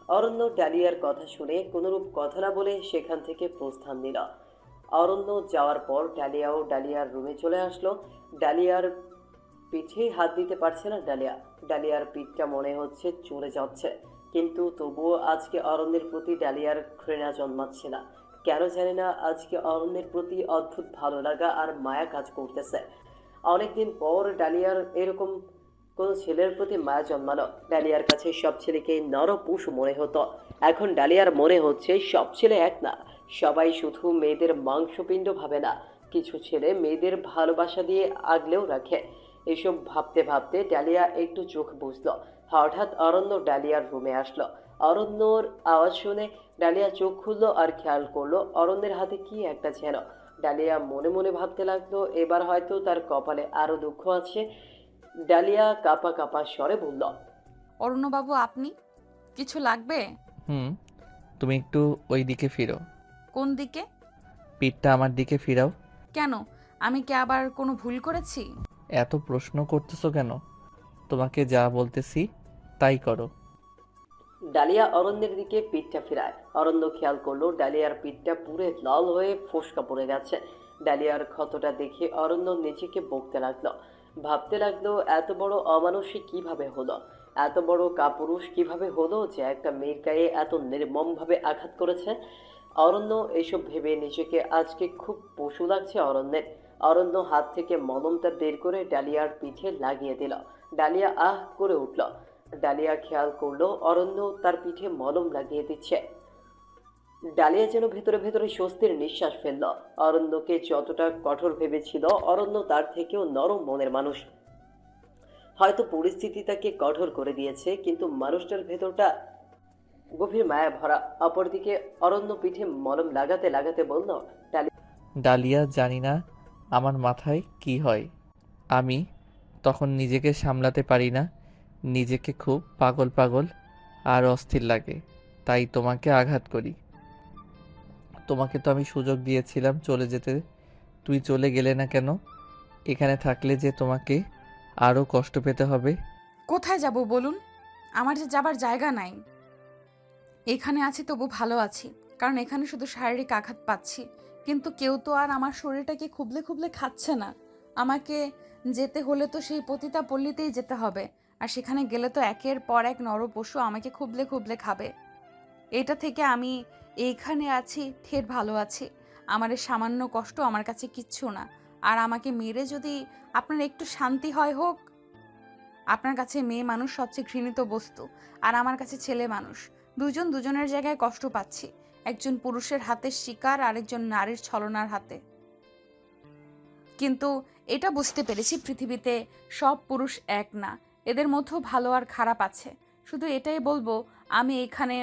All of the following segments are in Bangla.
অরণ্য ডালিয়ার কথা শুনে কোনোরূপ কথা না বলে সেখান থেকে প্রস্থান নিল। অরণ্য যাওয়ার পর ডালিয়ার রুমে চলে আসলো। ডালিয়ার পিঠে হাত দিতে পারছে না ডালিয়ার পিঠটা মনে হচ্ছে চলে যাচ্ছে, কিন্তু তবুও আজকে অরণ্যের প্রতি ডালিয়ার ঘৃণা জন্মাচ্ছে না। কেন জানি না আজকে অরণ্যের প্রতি অদ্ভুত ভালো লাগা আর মায়া কাজ করতেছে। অনেকদিন পর ডালিয়ার এরকম কোনো ছেলের প্রতি মায়া জন্মালো। ডালিয়ার কাছে সব ছেলেকে নরপশু মনে হতো, এখন ডালিয়ার মনে হচ্ছে সব ছেলে এক না, সবাই শুধু মেয়েদের মাংসপিণ্ড ভাবে না, কিছু ছেলে মেয়েদের ভালোবাসা দিয়ে আগলেও রাখে। এসব ভাবতে ভাবতে ডালিয়া একটু চোখ বুঝলো। হঠাৎ অরণ্য ডালিয়ার রুমে আসলো। অরণ্যর আওয়াজ শুনে ডালিয়া চোখ খুললো আর খেয়াল করলো অরণ্যের হাতে কি একটা যেন। ডালিয়া মনে মনে ভাবতে লাগলো এবার হয়তো তার কপালে আরো দুঃখ আছে। ডালিয়া কাঁপা কাঁপা স্বরে বলল, অরণ্যবাবু, আপনি কিছু লাগবে? হুম। তুমি একটু ওই দিকে ফিরো। কোন দিকে? পিঠটা আমার দিকে ফিরাও। কেন? আমি কি আবার কোনো ভুল করেছি? এত প্রশ্ন করতেছো কেন? তোমাকে যা বলতেছি তাই করো। ডালিয়া অরণ্যের দিকে পিঠটা ফিরায়। অরণ্য খেয়াল করলো ডালিয়ার পিঠটা পুরে লাল হয়ে ফোসকা পড়ে গেছে। ডালিয়ার ক্ষতটা দেখে অরণ্য নিজেকে বকতে লাগলো, ভাবতে লাগলো এত বড় অমানুষী কিভাবে হলো, এত বড় কাপুরুষ কিভাবে হলো যে একটা মেয়ের গায়ে এত নির্মমভাবে আঘাত করেছে। অরণ্য এসব ভেবে নিজেকে আজকে খুব পশু লাগছে অরণ্যের। অরণ্য হাত থেকে মলমটা বের করে ডালিয়ার পিঠে লাগিয়ে দিল। ডালিয়া আহ করে উঠল। ডালিয়া খেয়াল করলো অরণ্য তার পিঠে মলম লাগিয়ে দিচ্ছে। ডালিয়া যেন ভেতরে ভেতরে স্বস্তির নিঃশ্বাস ফেলল। অরণ্যকে যতটা কঠোর ভেবেছিল অরণ্য তার থেকেও নরম মনের মানুষ। হয়তো পরিস্থিতি তাকে কঠোর করে দিয়েছে, কিন্তু মানুষটার ভেতরটা গভীর মায়া ভরা। অপরদিকে অরণ্য পিঠে মলম লাগাতে লাগাতে বলল, ডালিয়া, জানি না আমার মাথায় কি হয়। আমি তখন নিজেকে সামলাতে পারি না, নিজেকে খুব পাগল পাগল আর অস্থির লাগে, তাই তোমাকে আঘাত করি। তোমাকে তো আমি সুযোগ দিয়েছিলাম চলে যেতে, তুই চলে গেলে না কেন? এখানে থাকলে যে তোমাকে আরও কষ্ট পেতে হবে। কোথায় যাব বলুন? আমার যে যাবার জায়গা নাই। এখানে আছি তবু ভালো আছি, কারণ এখানে শুধু শারীরিক আঘাত পাচ্ছি, কিন্তু কেউ তো আর আমার শরীরটাকে খুবলে খুবলে খাচ্ছে না। আমাকে যেতে হলে তো সেই পতিতা পল্লীতেই যেতে হবে, আর সেখানে গেলে তো একের পর এক নরপশু আমাকে খুবলে খুবলে খাবে। এটা থেকে আমি এইখানে আছি, ঠের ভালো আছি। আমার এই সামান্য কষ্ট আমার কাছে কিচ্ছু না। আর আমাকে মেরে যদি আপনার একটু শান্তি হয় হোক। আপনার কাছে মেয়ে মানুষ সবচেয়ে ঘৃণিত বস্তু, আর আমার কাছে ছেলে মানুষ। দুজন দুজনের জায়গায় কষ্ট পাচ্ছি, একজন পুরুষের হাতের শিকার, আরেকজন নারীর ছলনার হাতে। কিন্তু এটা বুঝতে পেরেছি পৃথিবীতে সব পুরুষ এক না, এদের মধ্যেও ভালো আর খারাপ আছে। শুধু এটাই বলবো, আমি এখানে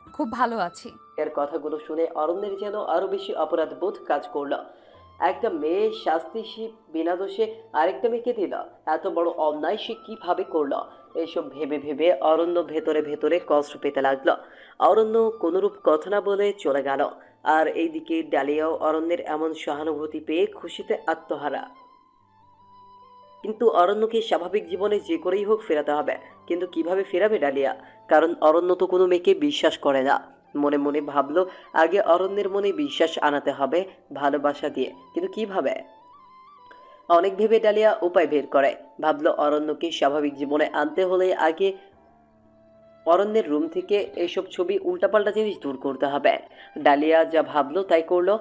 খুব ভালো আছি। এর কথাগুলো শুনে অরণ্যের যেন আরো বেশি অপরাধ বোধ কাজ করলো। একটা মেয়ে শাস্তি সে বিনা দোষে আরেকটা মেয়েকে দিল, এত বড় অন্যায় সে কিভাবে করলো? এসব ভেবে ভেবে অরণ্য ভেতরে ভেতরে কষ্ট পেতে লাগলো। অরণ্য কোনরূপ কথা না বলে চলে গেল। আর এইদিকে ডালিয়াও অরণ্যের এমন সহানুভূতি পেয়ে খুশিতে আত্মহারা। কিন্তু অরণ্যকে স্বাভাবিক জীবনে যে করেই হোক ফেরাতে হবে। কিন্তু কিভাবে ফেরাবে ডালিয়া? কারণ অরণ্য তো কোনো মেয়েকে বিশ্বাস করে না। মনে মনে ভাবলো আগে অরণ্যের মনে বিশ্বাস আনাতে হবে ভালোবাসা দিয়ে, কিন্তু কিভাবে? অনেক ভেবে ডালিয়া উপায় বের করে। ভাবলো অরণ্যকে স্বাভাবিক জীবনে আনতে হলে আগে অরণ্যের রুম থেকে এইসব ছবি উল্টাপাল্টা জিনিস দূর করতে হবে। ডালিয়া যা ভাবলো তাই করলো।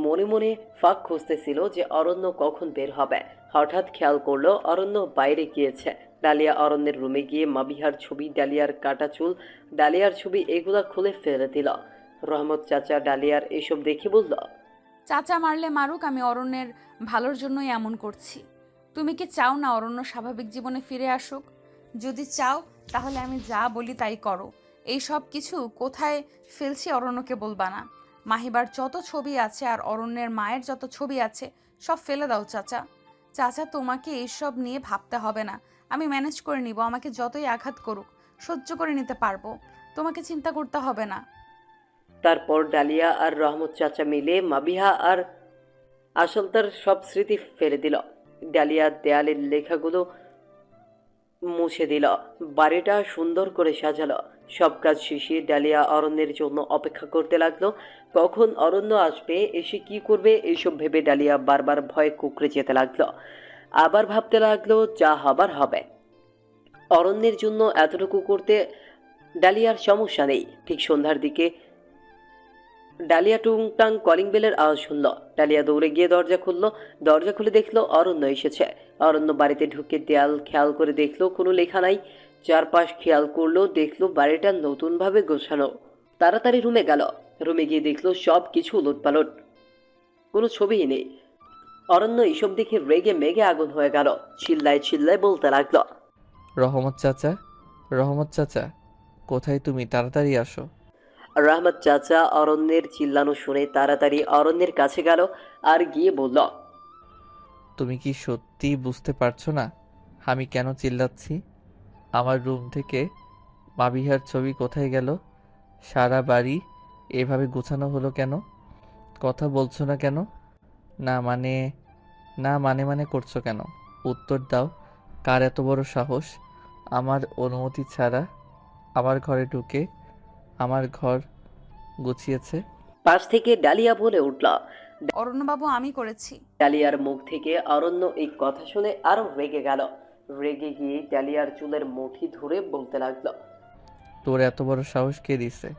মনে মনে ফাঁক খুঁজতেছিল যে অরণ্য কখন বের হবে। হঠাৎ খেয়াল করলো অরণ্য বাইরে গিয়েছে। ডালিয়া অরণ্যের রুমে গিয়ে মাবিহার ছবি, ডালিয়ার কাটা চুল, ডালিয়ার ছবি এগুলা খুলে ফেলে দিল। রহমত চাচা ডালিয়ার এসব দেখে বলল, চাচা মারলে মারুক, আমি অরণ্যের ভালোর জন্যই এমন করছি। তুমি কি চাও না অরণ্য স্বাভাবিক জীবনে ফিরে আসুক? যদি চাও তাহলে আমি যা বলি তাই করো। এই সব কিছু কোথায় ফেলছি অরণ্যকে বলবা না। মাহিবার যত ছবি আছে আর অরণ্যের মায়ের যত ছবি আছে সব ফেলে দাও চাচা। চাচা, তোমাকে এইসব নিয়ে ভাবতে হবে না, আমি ম্যানেজ করে নিব। আমাকে যতই আঘাত করুক সহ্য করে নিতে পারবো, তোমাকে চিন্তা করতে হবে না। তারপর ডালিয়া আর রহমত চাচা মিলে মাবিহা আর আসলতার সব স্মৃতি ফেলে দিল। ডালিয়া দেয়ালের লেখাগুলো মুছে দিল, বাড়িটা সুন্দর করে সাজালো। সব কাজ শেষে ডালিয়া অরণ্যের জন্য অপেক্ষা করতে লাগলো। কখন অরণ্য আসবে, এসে কি করবে, এইসব ভেবে ডালিয়া বারবার ভয়ে কুঁকড়ে যেতে লাগলো। আবার ভাবতে লাগলো যা হবার হবে। অরণ্যের জন্য এতটুকু করতে ডালিয়ার সমস্যা নেই। ঠিক সন্ধ্যার দিকে ডালিয়া টুংটাং কলিং বেলের আওয়াজ শুনল। ডালিয়া দৌড়ে গিয়ে দরজা খুলল। দরজা খুলে দেখলো অরণ্য এসেছে। অরণ্য বাড়িতে ঢুকে দেয়াল খেয়াল করে দেখলো কোনো লেখা নাই। চারপাশ খেয়াল করলো, দেখলো বাড়িটা নতুনভাবে গোছানো। তাড়াতাড়ি রুমে গেল। রুমে গিয়ে দেখলো সব কিছু উলটপালট, কোনো ছবিই নেই। অরণ্য এইসব দেখে রেগে মেগে আগুন হয়ে গেল। চিল্লায় চিল্লায় বলতে লাগলো, রহমত চাচা, রহমত চাচা, কোথায় তুমি? তাড়াতাড়ি আসো। রহমত চাচা অরণ্যের চিল্লানো শুনে তাড়াতাড়ি অরণ্যের কাছে গেল আর গিয়ে বলল, তুমি কি সত্যি বুঝতে পারছো না আমি কেন চিল্লাচ্ছি? আমার রুম থেকে মাবিহার ছবি কোথায় গেল? সারা বাড়ি এভাবে গোছানো হলো কেন? কথা বলছো না কেন? না মানে, না মানে করছো কেন? উত্তর দাও। কার এত বড় সাহস আমার অনুমতি ছাড়া আমার ঘরে ঢুকে আমার ঘর গুছিয়েছে? পাশ থেকে ডালিয়া বলে উঠল। অরণ্যবাবু, আমি করেছি। ডালিয়ার মুখ থেকে অরণ্য এই কথা শুনে আরো রেগে গেল। রেগে গিয়ে ডালিয়ার চুলের মুঠি ধরে বলতে লাগলো, তোর এত বড় সাহস কে দিছে?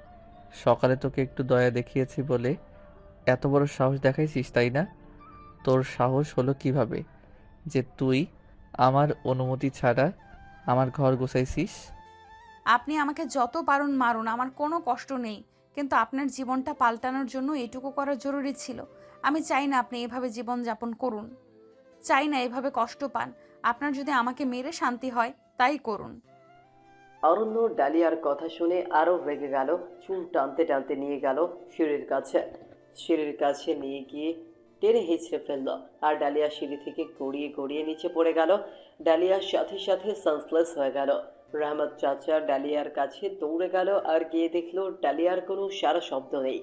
সকালে তোকে একটু দয়া দেখিয়েছি বলে এত বড় সাহস দেখাইছিস, তাই না? তোর সাহস হলো কিভাবে যে তুই আমার অনুমতি ছাড়া আমার ঘর গুছাইছিস? আপনি আমাকে যত পারুন মারুন, আমার কোনো কষ্ট নেই, কিন্তু আপনার জীবনটা পাল্টানোর জন্য এটুকু করা জরুরি ছিল। আমি চাই না আপনি এভাবে জীবন যাপন করুন, চাই না এভাবে কষ্ট পান। আপনার যদি আমাকে মেরে শান্তি হয় তাই করুন। অরণ্য ডালিয়ার কথা শুনে আরো রেগে গেল। চুল টানতে টানতে নিয়ে গেল সিঁড়ির কাছে। সিঁড়ির কাছে নিয়ে গিয়ে টেনে হিঁচড়ে ফেলল। আর ডালিয়া সিঁড়ি থেকে গড়িয়ে গড়িয়ে নিচে পড়ে গেল। ডালিয়ার সাথে সাথে সেন্সলেস হয়ে গেল। রহমত চাচা ডালিয়ার কাছে দৌড়ে গেল আর গিয়ে দেখলো ডালিয়ার কোনো সারা শব্দ নেই।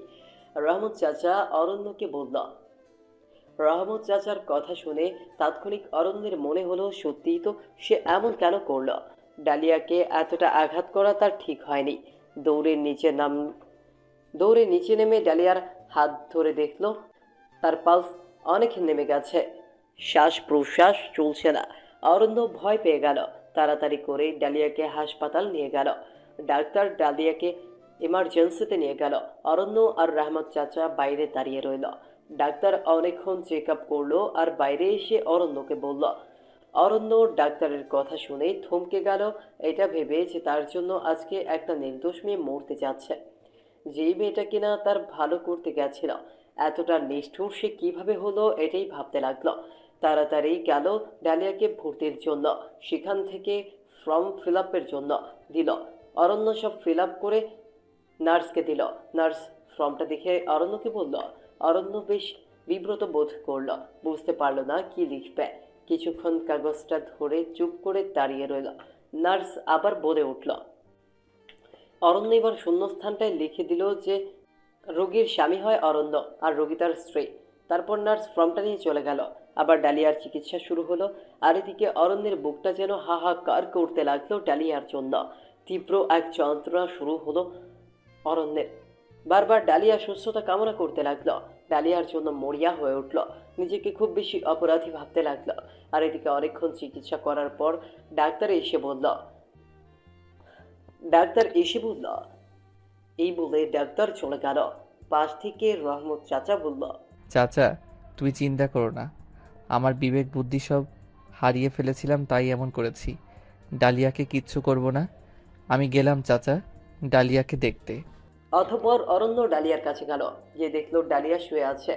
রহমত চাচা অরণ্যকে বলল, রহমত চাচার কথা শুনে তাৎক্ষণিক অরণ্যের মনে হলো সত্যিই তো সে এমন কেন করলো। ডালিয়াকে এতটা আঘাত করা তার ঠিক হয়নি। দৌড়ে নিচে নাম দৌড়ে নিচে নেমে ডালিয়ার হাত ধরে দেখলো তার পালস অনেক নেমে গেছে, শ্বাস প্রশ্বাস চলছে না। অরণ্য ভয় পেয়ে গেল। তাড়াতাড়ি করে ডালিয়াকে হাসপাতাল নিয়ে গেল। ডাক্তার ডালিয়াকে এমার্জেন্সিতে নিয়ে গেল। অরণ্য আর রহমত চাচা বাইরে দাঁড়িয়ে রইল। ডাক্তার অনেকক্ষণ চেক আপ করলো আর বাইরে এসে অরণ্যকে বলল। অরণ্য ডাক্তারের কথা শুনে থমকে গেল, এটা ভেবে যে তার জন্য আজকে একটা নির্দোষ মেয়ে মরতে যাচ্ছে। যেই মেয়েটা কিনা তার ভালো করতে গেছিল, এতটা নিষ্ঠুর সে কিভাবে হলো এটাই ভাবতে লাগলো। তাড়াতাড়ি গেল ডালিয়াকে ভর্তির জন্য। সেখান থেকে ফর্ম ফিল আপের জন্য দিল। অরণ্য সব ফিল আপ করে নার্সকে দিল। নার্স ফর্মটা দেখে অরণ্যকে বলল। অরণ্য বেশ বিব্রত বোধ করলো, বুঝতে পারলো না কি লিখবে। কিছুক্ষণ কাগজটা ধরে চুপ করে দাঁড়িয়ে রইল। নার্স আবার বলে উঠল। অরণ্য এবার শূন্যস্থানটায় লিখে দিল যে রোগীর স্বামী হয় অরণ্য আর রোগী তার স্ত্রী। তারপর নার্স ফর্মটা নিয়ে চলে গেল। আবার ডালিয়ার চিকিৎসা শুরু হলো। আর এদিকে অরণ্যের বুকটা যেন হাহাকার করতে লাগলো ডালিয়ার জন্য। তীব্র এক যন্ত্রণা শুরু হলো অরণ্যের। বারবার ডালিয়া সুস্থতা কামনা করতে লাগলো। ডালিয়ার জন্য মরিয়া হয়ে উঠল। নিজেকে খুব বেশি অপরাধী ভাবতে লাগলো। আর এদিকে অনেকক্ষণ চিকিৎসা করার পর ডাক্তার এসে বলল ডাক্তার এসে বলল এই বলে ডাক্তার চলে গেল। পাশ থেকে রহমত চাচা বলল, চাচা, তুমি চিন্তা করো না। আমার বিবেক বুদ্ধি সব হারিয়ে ফেলেছিলাম, তাই এমন করেছি। ডালিয়াকে কিচ্ছু করব না। আমি গেলাম চাচা ডালিয়াকে দেখতে। অতঃপর অরণ্য ডালিয়ার কাছে গেল। যে দেখলো ডালিয়া শুয়ে আছে।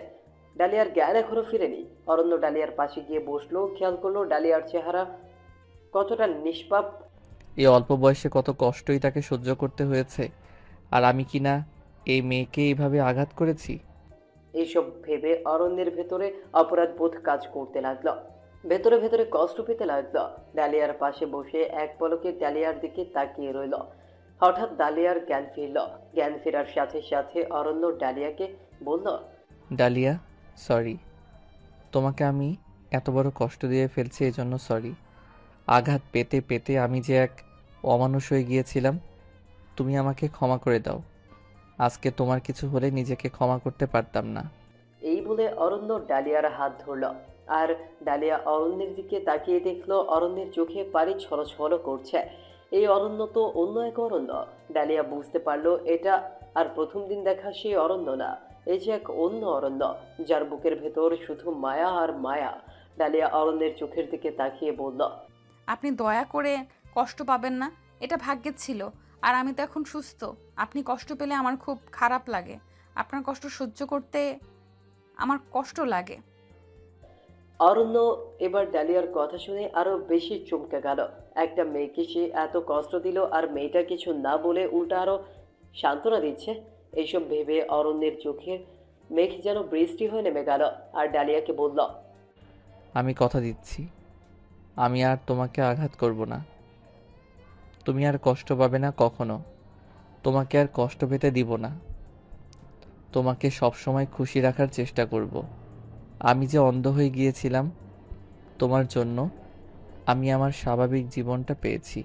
ডালিয়ার জ্ঞান এখনো ফিরেনি। অরণ্য ডালিয়ার পাশে গিয়ে বসলো। খেয়াল করলো ডালিয়ার চেহারা কতটা নিষ্পাপ। এই অল্প বয়সে কত কষ্টই তাকে সহ্য করতে হয়েছে, আর আমি কি না এই মেয়েকে এইভাবে আঘাত করেছি? এইসব ভেবে অরণ্যের ভেতরে অপরাধ বোধ কাজ করতে লাগলো। ভেতরে ভেতরে কষ্ট পেতে লাগলো। ডালিয়ার পাশে বসে এক পলকে ডালিয়ার দিকে তাকিয়ে রইল। হঠাৎ ডালিয়ার জ্ঞান ফিরল। জ্ঞান ফেরার সাথে সাথে অরণ্য ডালিয়াকে বলল, ডালিয়া, সরি। তোমাকে আমি এত বড় কষ্ট দিয়ে ফেলছি, এজন্য সরি। আঘাত পেতে পেতে আমি যে এক অমানুষ হয়ে গিয়েছিলাম। তুমি আমাকে ক্ষমা করে দাও। আজকে তোমার কিছু হলে নিজেকে ক্ষমা করতে পারতাম না। এই বলে অরণ্য ডালিয়ার হাত ধরল। আর ডালিয়া অরণ্যের দিকে তাকিয়ে দেখলো অরণ্যের চোখে পানি ছলছল করছে। এই অরণ্য তো অন্য এক অরণ্য। ডালিয়া বুঝতে পারলো এটা আর প্রথম দিন দেখা সেই অরণ্য না। এই যে এক অন্য অরণ্য, যার বুকের ভেতর শুধু মায়া আর মায়া। ডালিয়া অরণ্যের চোখের দিকে তাকিয়ে বলল, আপনি দয়া করে কষ্ট পাবেন না, এটা ভাগ্যের ছিল। আর আমি তো এখন সুস্থ। আপনি কষ্ট পেলে আমার খুব খারাপ লাগে। আপনার কষ্ট সহ্য করতে আমার কষ্ট লাগে। অরণ্য এবার ডালিয়ার কথা শুনে আরো বেশি চমকে গেল। একটা মেয়েকে সে এত কষ্ট দিল আর মেয়েটা কিছু না বলে উল্টা আরো সান্ত্বনা দিচ্ছে। এইসব ভেবে অরণ্যের চোখের মেঘ যেন বৃষ্টি হয়ে নেমে গেল। আর ডালিয়াকে বলল, আমি কথা দিচ্ছি, আমি আর তোমাকে আঘাত করব না। তুমি আর কষ্ট পাবে না কখনো। তোমাকে আর কষ্ট পেতে দিব না। তোমাকে সবসময় খুশি রাখার চেষ্টা করব। আমি যে অন্ধ হয়ে গিয়েছিলাম তোমার জন্য, আমি আমার স্বাভাবিক জীবনটা পেয়েছি।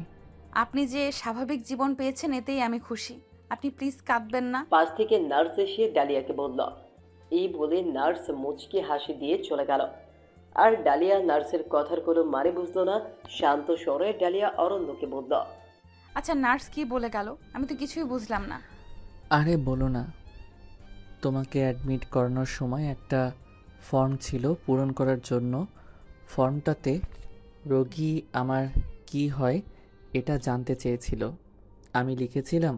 আপনি যে স্বাভাবিক জীবন পেয়েছেন এতেই আমি খুশি। আপনি প্লিজ কাঁদবেন না। পাশ থেকে নার্স এসে ডালিয়াকে বলল। এই বলে নার্স মুচকি হাসি দিয়ে চলে গেল। আর ডালিয়া নার্সের কথার কোনো মানে বুঝলো না। শান্ত স্বরে ডালিয়া অরণ্যকে বলল, আচ্ছা, নার্স কি বলে গেল? আমি তো কিছুই বুঝলাম না। আরে বলো না, তোমাকে অ্যাডমিট করানোর সময় একটা ফর্ম ছিল পূরণ করার জন্য। ফর্মটাতে রোগী আমার কি হয় এটা জানতে চেয়েছিল। আমি লিখেছিলাম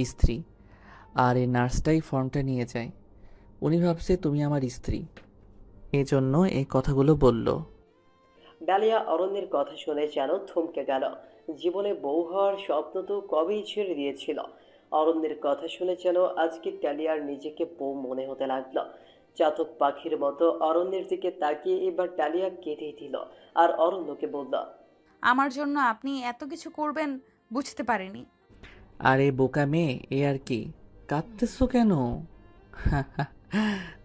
স্ত্রী, আর এই নার্সটাই ফর্মটা নিয়ে যায়। উনি ভাবছে তুমি আমার স্ত্রী, এই জন্য এই কথাগুলো বলল। ডালিয়া অরণ্যের কথা শুনে যেন থমকে গেল। জীবনে বউ হওয়ার স্বপ্ন তো কবেই ছেড়ে দিয়েছিল। অরণ্যের কথা শুনে যেন আজকে ডালিয়ার নিজেকে বউ মনে হতে লাগলো। চাতক পাখির মতো অরণ্যের দিকে তাকিয়ে এবার ডালিয়া কেঁদেই দিল। আর অরণ্যকে বলল, আমার জন্য আপনি এত কিছু করবেন বুঝতে পারিনি। আরে বোকা মেয়ে, এ আর কি, কাঁদতেছো কেন?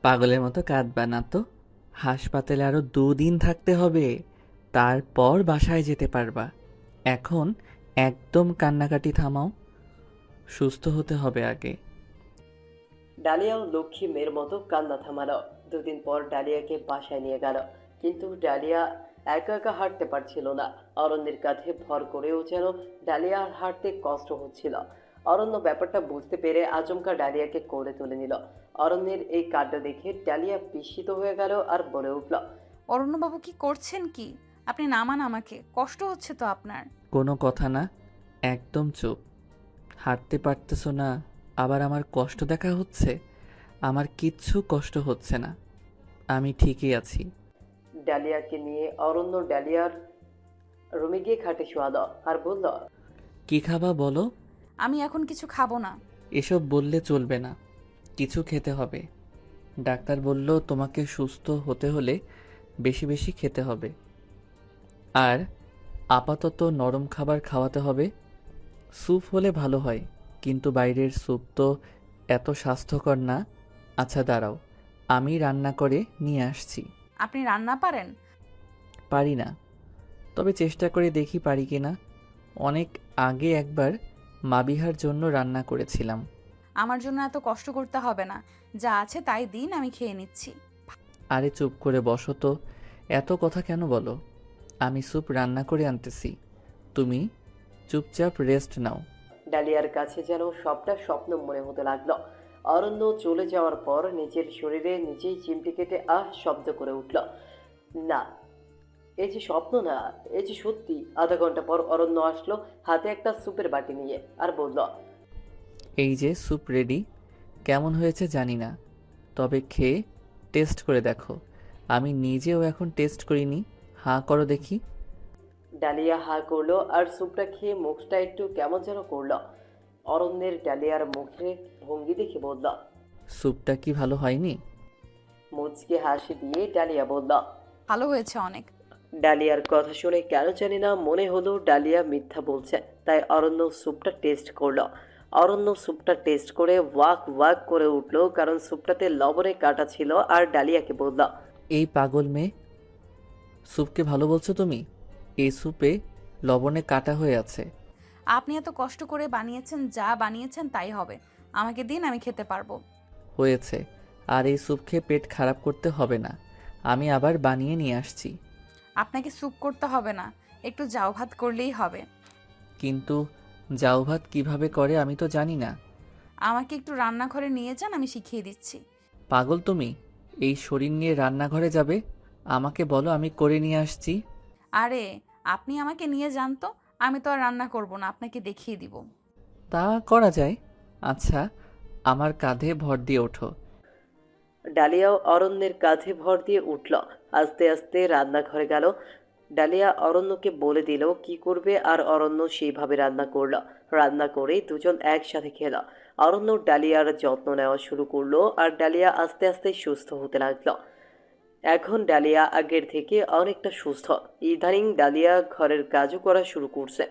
পাগলের মতো কাঁদবা না তো। হাসপাতালে আরো 2 দিন থাকতে হবে, তারপর বাসায় যেতে পারবা। এখন একদম কান্নাকাটি থামাও, সুস্থ হতে হবে আগে। ডালিয়াও লক্ষ্মী মেয়ের মতো কান্না থামালো। 2 দিন পর ডালিয়াকে বাসায় নিয়ে গেল। কিন্তু ডালিয়া একা একা হাঁটতে পারছিল না। অরণ্যের কাঁধে ভর করেও যেন ডালিয়ার হাঁটতে কষ্ট হচ্ছিল। অরণ্য ব্যাপারটা বুঝতে পেরে আচমকা ডালিয়াকে কোলে তুলে নিল। অরণ্যের এই কাণ্ড দেখে ডালিয়া বিস্মিত হয়ে গেল আর বলে উঠল, অরণ্যবাবু কি করছেন কি? আপনি নামান আমাকে, কষ্ট হচ্ছে তো আপনার। কোনো কথা না, একদম চুপ। হাঁটতে পারতেছো না, আবার আমার কষ্ট দেখা হচ্ছে? আমার কিচ্ছু কষ্ট হচ্ছে না, আমি ঠিকই আছি। ডালিয়াকে নিয়ে অরণ্য ডালিয়ার রুমে গিয়ে খাটে শোয়ালো আর বলল, কি খাবা বলো? আমি এখন কিছু খাবো না। এসব বললে চলবে না, কিছু খেতে হবে। ডাক্তার বলল তোমাকে সুস্থ হতে হলে বেশি বেশি খেতে হবে, আর আপাতত নরম খাবার খাওয়াতে হবে। স্যুপ হলে ভালো হয়, কিন্তু বাইরের স্যুপ তো এত স্বাস্থ্যকর না। আচ্ছা দাঁড়াও, আমি রান্না করে নিয়ে আসছি। আপনি রান্না পারেন? পারি না, তবে চেষ্টা করে দেখি পারি কি না। অনেক আগে একবার মাবিহার জন্য রান্না করেছিলাম। আমার জন্য এত কষ্ট করতে হবে না, যা আছে তাই দিন, আমি খেয়ে নিচ্ছি। আরে চুপ করে বসো তো, এত কথা কেন বলো? আমি স্যুপ রান্না করে আনতেছি, তুমি চুপচাপ রেস্ট নাও। ডালিয়ার কাছে যেন সবটা স্বপ্ন মনে হতে লাগলো। অরণ্য চলে যাওয়ার পর নিজের শরীরে নিজেই চিমটি কেটে আহ শব্দ করে উঠল। না, এই যে স্বপ্ন না, এই যে সত্যি। আধা ঘন্টা পর অরণ্য আসলো হাতে একটা স্যুপের বাটি নিয়ে আর বলল, এই যে স্যুপ রেডি। কেমন হয়েছে জানি না, তবে খেয়ে টেস্ট করে দেখো। আমি নিজেও এখন টেস্ট করিনি, হাঁ করো দেখি। ডালিয়া হা করলো আর স্যুপটা খেয়ে মুখটা একটু কেমন যেন করলো। অরণ্যের ডালিয়ার মুখে ভঙ্গি দেখে বলল, স্যুপটা কি ভালো হয়নি? মুচকে হাসি দিয়ে ডালিয়া বলল। ভালো হয়েছে অনেক। ডালিয়ার কথা শুনে কেন জানি না মনে হলো ডালিয়া মিথ্যা বলছে। তাই অরণ্য স্যুপটা টেস্ট করলো। অরণ্য স্যুপটা টেস্ট করে ওয়াক ওয়াক করে উঠলো, কারণ স্যুপটাতে লবণে কাটা ছিল। আর ডালিয়াকে বলল, এই পাগল মেয়ে, স্যুপকে ভালো বলছো তুমি? এই স্যুপে লবণে কাটা হয়ে আছে। আপনি এত কষ্ট করে বানিয়েছেন, যা বানিয়েছেন তাই হবে। আমাকে দিন, আমি খেতে পারবো। হয়েছে, আর এই স্যুপ খেয়ে পেট খারাপ করতে হবে না। আমি আবার বানিয়ে নিয়ে আসছি। আপনাকে স্যুপ করতে হবে না, একটু জাউ ভাত করলেই হবে। কিন্তু জাউ ভাত কীভাবে করে আমি তো জানি না। আমাকে একটু রান্নাঘরে নিয়ে যান, আমি শিখিয়ে দিচ্ছি। পাগল তুমি? এই শরীর নিয়ে রান্নাঘরে যাবে? আমাকে বলো, আমি করে নিয়ে আসছি। আরে, আপনি আমাকে নিয়ে যান তো, আমি তো আর রান্না করব না, আপনাকে দেখিয়ে দিব। তা করা যায়। আচ্ছা, আমার কাঁধে ভর দিয়ে ওঠো। ডালিয়াও অরণ্যের কাঁধে ভর দিয়ে উঠল। আস্তে আস্তে রান্নাঘরে গেল। ডালিয়া অরণ্যকে বলে দিল কি করবে, আর অরণ্য সেইভাবে রান্না করল। রান্না করে দুজন একসাথে খেল। অরণ্য ডালিয়ার যত্ন নেওয়া শুরু করলো, আর ডালিয়া আস্তে আস্তে সুস্থ হতে লাগলো। এখন ডালিয়া আগের থেকে অনেকটা সুস্থ। ইদানিং ডালিয়া ঘরের কাজও করা শুরু করছে।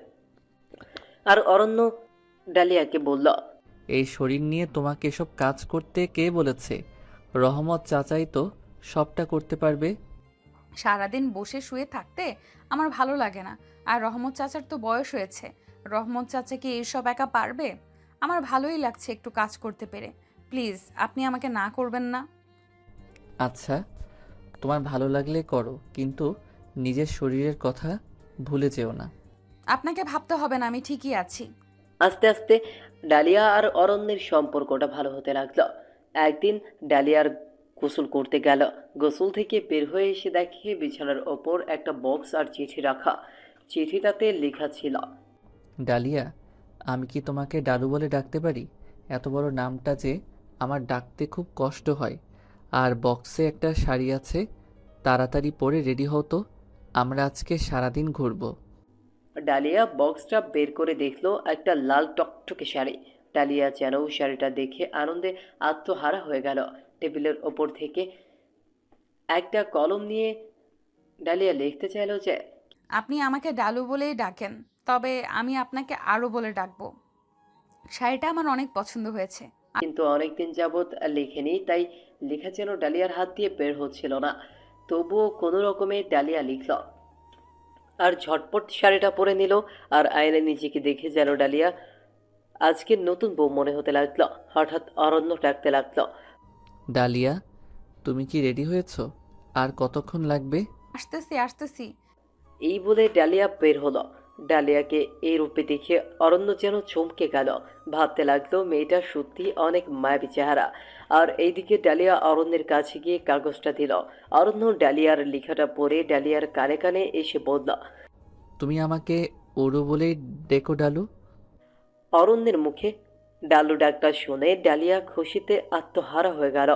আর অরণ্য ডালিয়াকে বলল, এই শরীর নিয়ে তোমাকে এসব কাজ করতে কে বলেছে? রহমত চাচাই তো সবটা করতে পারবে। সারাদিন বসে শুয়ে থাকতে আমার ভালো লাগে না। আর রহমত চাচার তো বয়স হয়েছে, রহমত চাচা কি এইসব একা পারবে? আমার ভালোই লাগছে একটু কাজ করতে পেরে। প্লিজ, আপনি আমাকে না করবেন না। আচ্ছা, তোমার ভালো লাগলে করো, কিন্তু নিজের শরীরের কথা ভুলে যেও না। আপনাকে ভাবতে হবে না, আমি ঠিকই আছি। আস্তে আস্তে ডালিয়া আর অরণ্যের সম্পর্কটা ভালো হতে লাগলো। একদিন ডালিয়ার গোসল করতে গেল। গোসল থেকে বের হয়ে এসে দেখে বিছানার ওপর একটা বক্স আর চিঠি রাখা। চিঠিটাতে লেখা ছিল, ডালিয়া, আমি কি তোমাকে ডালু বলে ডাকতে পারি? এত বড় নামটা যে আমার ডাকতে খুব কষ্ট হয়। আর বক্সে একটা শাড়ি আছে, তাড়াতাড়ি পরে রেডি হও তো, আমরা আজকে সারাদিন ঘুরবো। ডালিয়া বক্সটা বের করে দেখলো একটা লাল টকটকে শাড়ি। ডালিয়া যেন শাড়িটা দেখে আনন্দে আত্মহারা হয়ে গেল। টেবিলের ওপর থেকে একটা কলম নিয়ে ডালিয়া লিখতে চাইলো যে, আপনি আমাকে ডালু বলেই ডাকেন, তবে আমি আপনাকে আরও বলে ডাকবো। শাড়িটা আমার অনেক পছন্দ হয়েছে। কিন্তু অনেকদিন যাবৎ লেখেনি, তাই লেখা যেন ডালিয়ার হাত দিয়ে বের হচ্ছিল না। তবুও কোনো রকমে ডালিয়া লিখল আর ঝটপট শাড়িটা পরে নিল। আর আয়নায় নিজেকে দেখে যেন ডালিয়া আজকের নতুন বউ মনে হতে লাগলো। হঠাৎ অরণ্য ডাকতে লাগলো, ডালিয়া, তুমি কি রেডি হয়েছো? আর কতক্ষণ লাগবে? আসতেছি আসতেছি। এই বলে ডালিয়া বের হলো। ডালিয়াকে এই রূপে দেখে অরণ্য যেন চমকে গেল। ভাবতে লাগলো মেয়েটা সত্যি অনেক মায়াবী চেহারা। আর এইদিকে ডালিয়া অরণ্যের কাছে গিয়ে কাগজটা দিল। অরণ্য ডালিয়ার লেখাটা পড়ে ডালিয়ার কানে কানে এসে বলল, তুমি আমাকে ওরু বলেই ডেকো ডালু। অরণ্যের মুখে ডালু ডাকটা শুনে ডালিয়া খুশিতে আত্মহারা হয়ে গেল।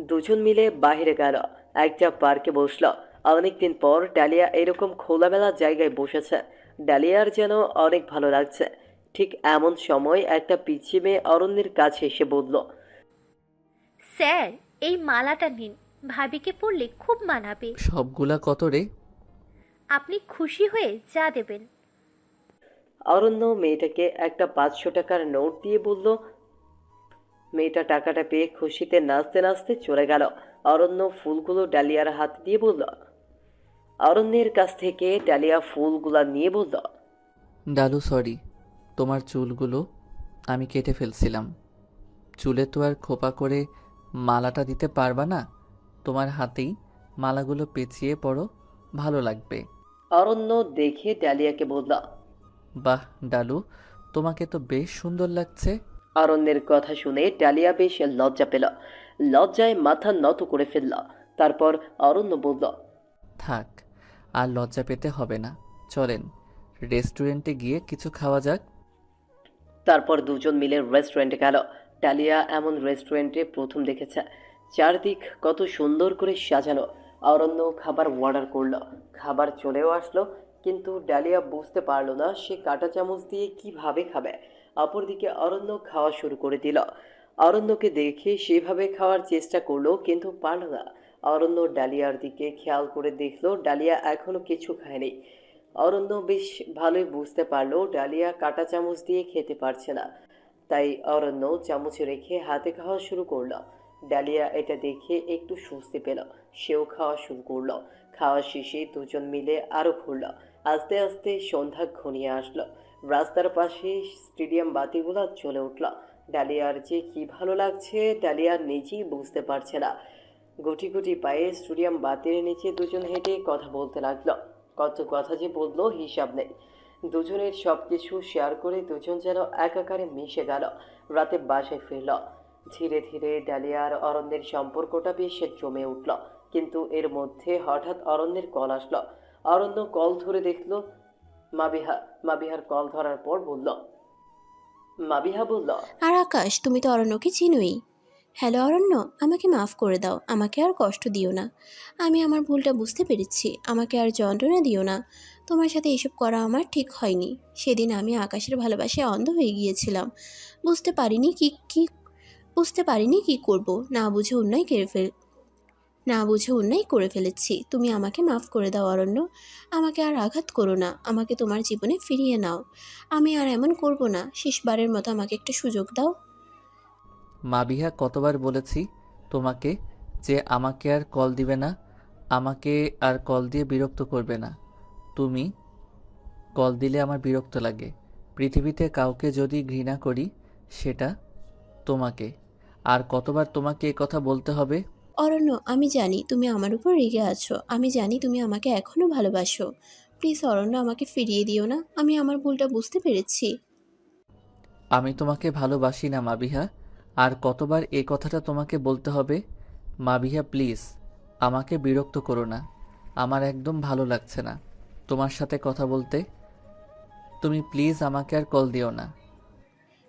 দুজন মিলে বাইরে গেল, একটা পার্কে বসলো। অনেকদিন পর ডালিয়া এরকম খোলামেলা জায়গায় বসেছে। ডালিয়ার যেন অনেক ভালো লাগছে। ঠিক এমন সময় একটা পিচ্চি মেয়ে অরণ্যের কাছে এসে বলল, স্যার, এই মালাটা নিন, ভাবিকে পরলে খুব মানাবে। সবগুলা কত রে? আপনি খুশি হয়ে যা দেবেন। অরণ্য মেয়েটাকে একটা 500 টাকার নোট দিয়ে বলল। মেয়েটা টাকাটা পেয়ে খুশিতে নাচতে নাচতে চলে গেল। অরণ্য ফুলগুলো ডালিয়ার হাতে দিয়ে বলল, অরণ্যের কাছ থেকে ডালিয়া ফুলগুলা নিয়ে বলল, ডালু সরি, তোমার চুলগুলো আমি কেটে ফেলছিলাম। চুলে তো আর খোপা করে মালাটা দিতে পারবা না, তোমার হাতেই মালাগুলো পেঁচিয়ে পড়ো, ভালো লাগবে। অরণ্য দেখে ডালিয়াকে বলল। বাহ ডালু, তোমাকে তো বেশ সুন্দর লাগছে। অরণ্যের কথা শুনে ডালিয়া বেশ লজ্জা পেল। লজ্জায় মাথা নত করে ফেলল। তারপর অরণ্য বলল, থাক, আর লজ্জা পেতে হবে না, চলেন রেস্টুরেন্টে গিয়ে কিছু খাওয়া যাক। তারপর দুজন মিলে রেস্টুরেন্টে গেল। ডালিয়া এমন রেস্টুরেন্টে প্রথম দেখেছে। চারদিক কত সুন্দর করে সাজানো। অরণ্য খাবার অর্ডার করলো। খাবার চলেও আসলো, কিন্তু ডালিয়া বুঝতে পারলো না সে কাঁটা চামচ দিয়ে কিভাবে খাবে। অপরদিকে অরণ্য খাওয়া শুরু করে দিল। অরণ্যকে দেখে সেভাবে খাওয়ার চেষ্টা করলো, কিন্তু পারল না। অরণ্য ডালিয়ার দিকে খেয়াল করে দেখলো ডালিয়া এখনো কিছু খায়নি। অরণ্য বেশ ভালোই বুঝতে পারলো ডালিয়া কাঁটা চামচ দিয়ে খেতে পারছে না। তাই অরণ্য চামচ রেখে হাতে খাওয়া শুরু করলো। ডালিয়া এটা দেখে একটু স্বস্তি পেল। সেও খাওয়া শুরু করলো। খাওয়া শেষে দুজন মিলে আরো ঘুরলো। আস্তে আস্তে সন্ধ্যা ঘনিয়ে আসলো। রাস্তার পাশে স্টেডিয়াম বাতিগুলো জ্বলে উঠল। ডালিয়ার যে কি ভালো লাগছে ডালিয়া নিজেই বুঝতে পারছে না। গুটি গুটি পায়ে স্টেডিয়াম বাতির নিচে দুজন হেঁটে কথা বলতে লাগলো। কত কথা যে বললো হিসাব নেই। দুজনের সবকিছু শেয়ার করে দুজন যেন একাকারে মিশে গেল। রাতে বাসায় ফিরল। ধীরে ধীরে ডালিয়া আর অরণ্যের সম্পর্কটা বেশ জমে উঠল। কিন্তু এর মধ্যে হঠাৎ অরণ্যের কল আসলো। অরণ্য কল ধরে দেখলো মাবিহা। মাবিহার কল ধরার পর বলল, মাবিহা বলল, আর আকাশ, তুমি তো অরণ্যকে চিনোই। হ্যালো অরণ্য, আমাকে মাফ করে দাও, আমাকে আর কষ্ট দিও না। আমি আমার ভুলটা বুঝতে পেরেছি, আমাকে আর যন্ত্রণা দিও না। তোমার সাথে এসব করা আমার ঠিক হয়নি। সেদিন আমি আকাশের ভালোবাসায় অন্ধ হয়ে গিয়েছিলাম। বুঝতে পারিনি বুঝতে পারিনি কি করব। না বুঝে অন্যায় করে ফেলেছি। তুমি আমাকে মাফ করে দাও অরণ্য। আমাকে আর আঘাত করো না, আমাকে তোমার জীবনে ফিরিয়ে নাও। আমি আর এমন করব না। শেষবারের মতো আমাকে একটা সুযোগ দাও। মাবিহা, কতবার বলেছি তোমাকে যে আমাকে আর কল দিবে না, আমাকে আর কল দিয়ে বিরক্ত করবে না। তুমি কল দিলে আমার বিরক্ত লাগে। পৃথিবীতে কাউকে যদি ঘৃণা করি সেটা তোমাকে। আর কতবার তোমাকে এ কথা বলতে হবে? অরণ্য, আমি জানি তুমি আমার উপর রেগে আছো। আমি জানি তুমি আমাকে এখনো ভালোবাসো। প্লিজ অরণ্য, আমাকে ফিরিয়ে দিও না। আমি আমার ভুলটা বুঝতে পেরেছি। আমি তোমাকে ভালোবাসি না মাবিহা। আর কতবার এ কথাটা তোমাকে বলতে হবে? মাবিহা প্লিজ, আমাকে বিরক্ত করো না। আমার একদম ভালো লাগছে না তোমার সাথে কথা বলতে। তুমি প্লিজ আমাকে আর কল দিও না।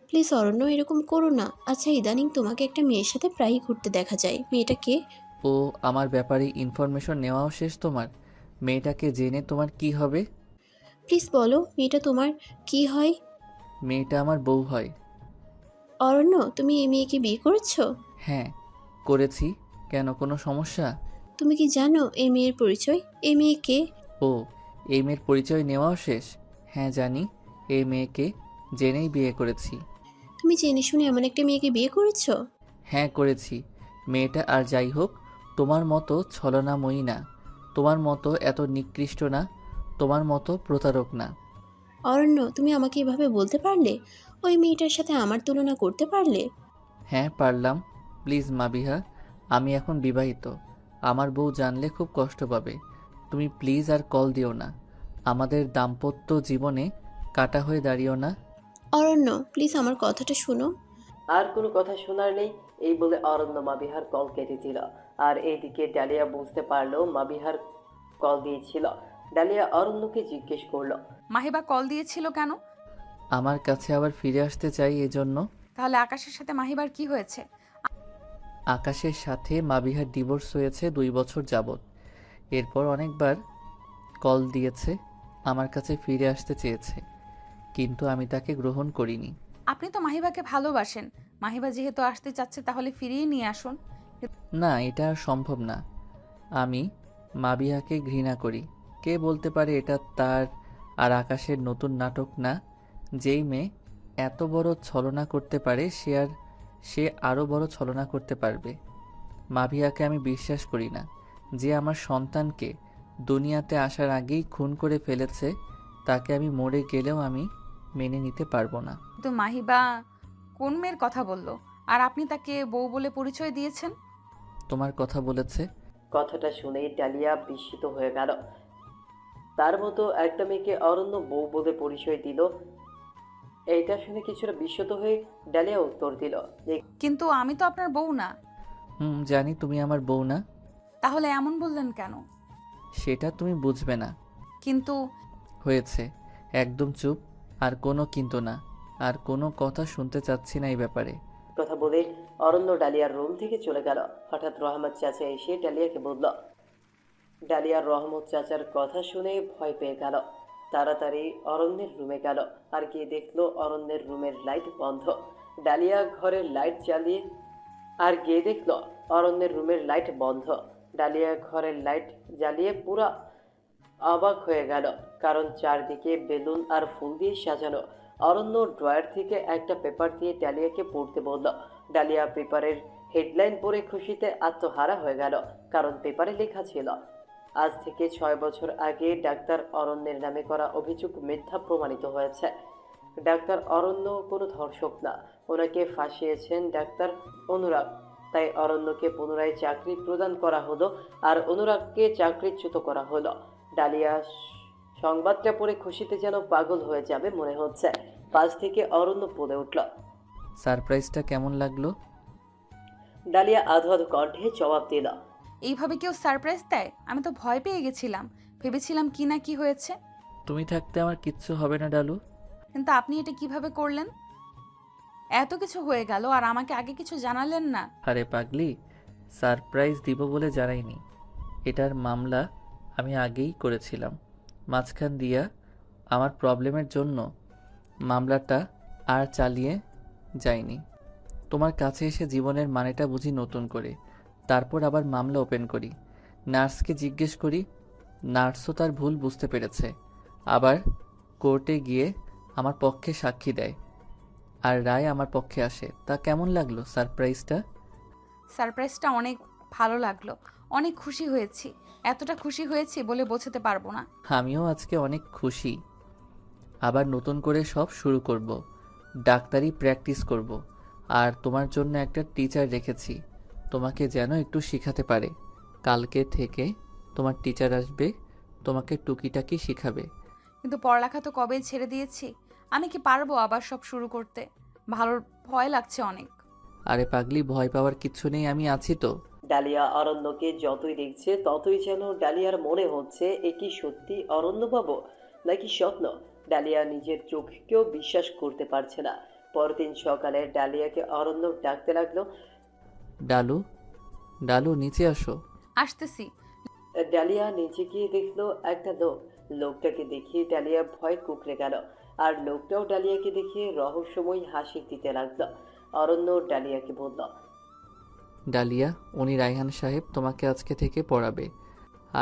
প্লিজ অরণ্য, এরকম করো না। আচ্ছা, ইদানিং তোমাকে একটা মেয়ের সাথে প্রায়ই ঘুরতে দেখা যায়। মেয়েটা কে? ও, আমার ব্যাপারে ইনফরমেশন নেওয়াও শেষ তোমার? মেয়েটাকে জেনে তোমার কি হবে? প্লিজ বলো, মেয়েটা তোমার কি হয়? মেয়েটা আমার বউ হয়। অরণ্য, তুমি এই মেয়েকে বিয়ে করেছো? হ্যাঁ, করেছি। কেন, কোনো সমস্যা? তুমি কি জানো এই মেয়ের পরিচয়? এই মেয়ে কে? ও, এই মেয়ের পরিচয় নেওয়াও শেষ? হ্যাঁ জানি। এই মেয়েকে জেনেই বিয়ে করেছি। তুমি জেনে শুনে এমন একটা মেয়েকে বিয়ে করেছো? হ্যাঁ করেছি। মেয়েটা আর যাই হোক তোমার মতো ছলনাময়ী না, তোমার মতো এত নিকৃষ্ট না, তোমার মতো প্রতারক না। অরণ্য, তুমি আমাকে এভাবে বলতে পারলে? ওই মেয়েটার সাথে আমার তুলনা করতে পারলে? হ্যাঁ পারলাম। প্লিজ মাবিহা, আমি এখন বিবাহিত। আমার বউ জানলে খুব কষ্ট পাবে। তুমি প্লিজ আর কল দিও না। আমাদের দাম্পত্য জীবনে কাটা হয়ে দাঁড়িও না। অরণ্য, প্লিজ আমার কথাটা শোনো। আর কোনো কথা শোনার নেই। এই বলে অরণ্য মাবিহার কল কেটে দিল। আর এইদিকে ডালিয়া বুঝতে পারলো মাবিহার কল দিয়েছিল। ডালিয়া অরণ্যকে জিজ্ঞেস করলো, মাহিবা কল দিয়েছিল কেন? আমার কাছে আবার ফিরে আসতে চাই এজন্য। তাহলে আকাশের সাথে মাহিবার কি হয়েছে? আকাশের সাথে মাবিহার ডিভোর্স হয়েছে 2 বছর যাবৎ। এরপর অনেকবার কল দিয়েছে, আমার কাছে ফিরে আসতে চেয়েছে, কিন্তু আমি তাকে গ্রহণ করিনি। আপনি তো মাহিবাকে ভালোবাসেন। মাহিবা যেহেতু আসতে চাচ্ছে তাহলে ফিরিয়ে নিয়ে আসুন। না, এটা আর সম্ভব না। আমি মাবিহাকে ঘৃণা করি। কে বলতে পারে এটা তার আর আকাশের নতুন নাটক না? যেই মেয়ে এত বড় ছলনা করতে পারে সে আরও বড় ছলনা করতে পারবে। মাবিহাকে আমি বিশ্বাস করি না। যে আমার সন্তানকে দুনিয়াতে আসার আগেই খুন করে ফেলেছে, তাকে আমি মরে গেলেও আমি মেনে নিতে পারবো না। কিন্তু মাহিবা কোন মেয়ের কথা বলল? আর আপনি তাকে বউ বলে পরিচয় দিয়েছেন? তোমার কথা বলেছে। কথাটা শুনেই ডালিয়া বিস্মিত হয়ে গেল। তার মতো একটা মেয়েকে অরণ্য বউ বলে পরিচয় দিল। এইটা শুনে কিছুটা বিস্মিত হয়ে ডালিয়া উত্তর দিল, কিন্তু আমি তো আপনার বউ না। জানি তুমি আমার বউ না। তাহলে এমন বললেন কেন? সেটা তুমি বুঝবে না। কিন্তু হয়েছে, একদম চুপ। আর কোনো কিন্তু না, আর কোনো কথা শুনতে চাচ্ছি না এই ব্যাপারে। কথা বলে অরণ্য ডালিয়ার রুম থেকে চলে গেল। হঠাৎ রহমত চাচা এসে ডালিয়াকে বলল। ডালিয়ার রহমত চাচার কথা শুনে ভয় পেয়ে গেল। তাড়াতাড়ি অরণ্যের রুমে গেল। আর গিয়ে দেখলো অরণ্যের রুমের লাইট বন্ধ। ডালিয়া ঘরের লাইট জ্বালিয়ে আর গিয়ে দেখলো অরণ্যের রুমের লাইট বন্ধ। ডালিয়া ঘরের লাইট জ্বালিয়ে পুরো অবাক হয়ে গেল, কারণ চারদিকে বেলুন আর ফুল দিয়ে সাজানো। অরণ্য ড্রয়ার থেকে একটা পেপার দিয়ে ডালিয়াকে পড়তে বলল। ডালিয়া পেপারের হেডলাইন পড়ে খুশিতে আত্মহারা হয়ে গেল, কারণ পেপারে লেখা ছিল, আজ থেকে 6 বছর আগে ডাক্তার অরণ্যের নামে করা অভিযোগ মিথ্যা প্রমাণিত হয়েছে। ডাক্তার অরণ্য কোনো ধর্ষক না, ওনাকে ফাঁসিয়েছেন ডাক্তার অনুরাগ। তাই অরণ্যকে পুনরায় চাকরি প্রদান করা হলো আর অনুরাগকে চাকরিচ্যুত করা হলো। ডালিয়া সংবাদটা পড়ে খুশিতে যেন পাগল হয়ে যাবে মনে হচ্ছে। পাশ থেকে অরণ্য বলে উঠল। সারপ্রাইজটা কেমন লাগলো? ডালিয়া আধো আধো কণ্ঠে জবাব দিল। এইভাবে কেউ সারপ্রাইজ দেয়? আমি তো ভয় পেয়ে গেছিলাম, ভেবেছিলাম কি না কি হয়েছে। তুমি থাকতে আমার কিচ্ছু হবে না ডালু। কিন্তু আপনি এটা কিভাবে করলেন? এত কিছু হয়ে গেল আর আমাকে আগে কিছু জানালেন না। আরে পাগলি, সারপ্রাইজ দিব বলে জানাইনি। এটার মামলা আমি আগেই করেছিলাম। মাঝখান দিয়া আমার প্রবলেমের জন্য মামলাটা আর চালিয়ে যাইনি। তোমার কাছে এসে জীবনের মানেটা বুঝি নতুন করে, তারপর আবার মামলা ওপেন করি। নার্সকে জিজ্ঞেস করি, নার্সও তার ভুল বুঝতে পেরেছে, আবার কোর্টে গিয়ে আমার পক্ষে সাক্ষী দেয় আর রায় আমার পক্ষে আসে। তা কেমন লাগলো সারপ্রাইজটা? সারপ্রাইজটা অনেক ভালো লাগলো, অনেক খুশি হয়েছি। এতটা খুশি হয়েছি বলে বোঝাতে পারবো না। আমিও আজকে অনেক খুশি। আবার নতুন করে সব শুরু করব, ডাক্তারি প্র্যাকটিস করব। আর তোমার জন্য একটা টিচার রেখেছি, তোমাকে যেন একটু শেখাতে পারে। কালকে থেকে তোমার টিচার আসবে, তোমাকে টুকিটাকি শিখাবে। কিন্তু পড়ালেখা তো কবেই ছেড়ে দিয়েছি, আমি কি পারবো আবার সব শুরু করতে? ভালো ভয় লাগছে অনেক। আরে পাগলি, ভয় পাওয়ার কিচ্ছু নেই, আমি আছি তো। ডালিয়া অরণ্যকে যতই দেখছে ততই যেন ডালিয়ার মনে হচ্ছে এ কি সত্যি অরণ্যবাবু নাকি স্বপ্ন। ডালিয়া নিজের চোখকেও বিশ্বাস করতে পারছে না। পরদিন সকালে ডালিয়াকে অরণ্য ডাকতে লাগলো। ডালু, ডালু নিচে আসো। আসতেছি। ডালিয়া নিচে গিয়ে দেখলো একটা লোক। লোকটাকে দেখে ডালিয়া ভয় কুঁকড়ে গেল, আর লোকটাও ডালিয়াকে দেখে রহস্যময় হাসি দিতে লাগলো। অরণ্য ডালিয়াকে বলল। ডালিয়া, উনি রায়হান সাহেব, তোমাকে আজকে থেকে পড়াবে।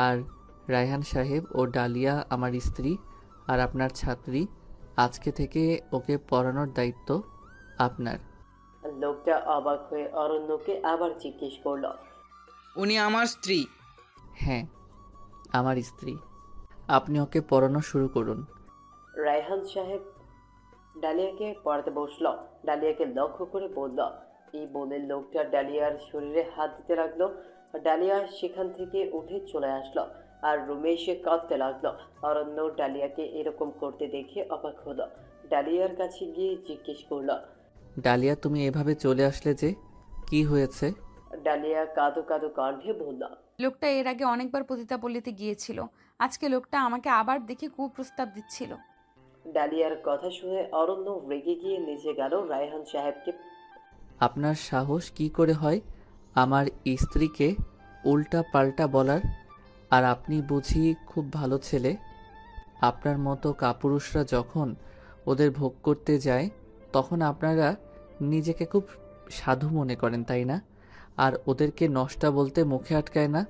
আর রায়হান সাহেব ও ডালিয়া আমার স্ত্রী আর আপনার ছাত্রী। আজকে থেকে ওকে পড়ানোর দায়িত্ব আপনার। লোকটা অবাক হয়ে অরণ্যকে আবার জিজ্ঞেস করলো। উনি আমার স্ত্রী? হ্যাঁ, আমার স্ত্রী। আপনি ওকে পড়ানো শুরু করুন। রায়হান সাহেব ডালিয়াকে পড়াতে বসলো। ডালিয়াকে লক্ষ্য করে বলল। এই বলে লোকটা ডালিয়ার শরীরে হাত দিতে লাগলো। ডালিয়া সেখান থেকে উঠে চলে আসলো আর রুমে এসে কাঁদতে লাগলো। অরণ্য ডালিয়াকে এরকম করতে দেখে অবাক হলো। ডালিয়ার কাছে গিয়ে জিজ্ঞেস করলো। ডালিয়া, তুমি এভাবে চলে আসলে যে, কি হয়েছে? ডালিয়া কাঁদো কাঁদো কণ্ঠে বলল। লোকটা এর আগে অনেকবার পতিতাপল্লীতে গিয়েছিল, আজকে লোকটা আমাকে আবার দেখে কুপ্রস্তাব দিচ্ছিল। ডালিয়ার কথা শুনে অরণ্য রেগে গিয়ে নিচে গেল রায়হান সাহেবকে। আপনার সাহস কি করে হয় আমার স্ত্রীকে উল্টা পাল্টা বলার? আর আপনি বুঝি খুব ভালো ছেলে? আপনার মতো কাপুরুষরা যখন ওদের ভোগ করতে যায় তখন আপনারা নিজেকে খুব সাধু মনে করেন, তাই না? আর ওদেরকে নষ্টা বলতে মুখে আটকায় না।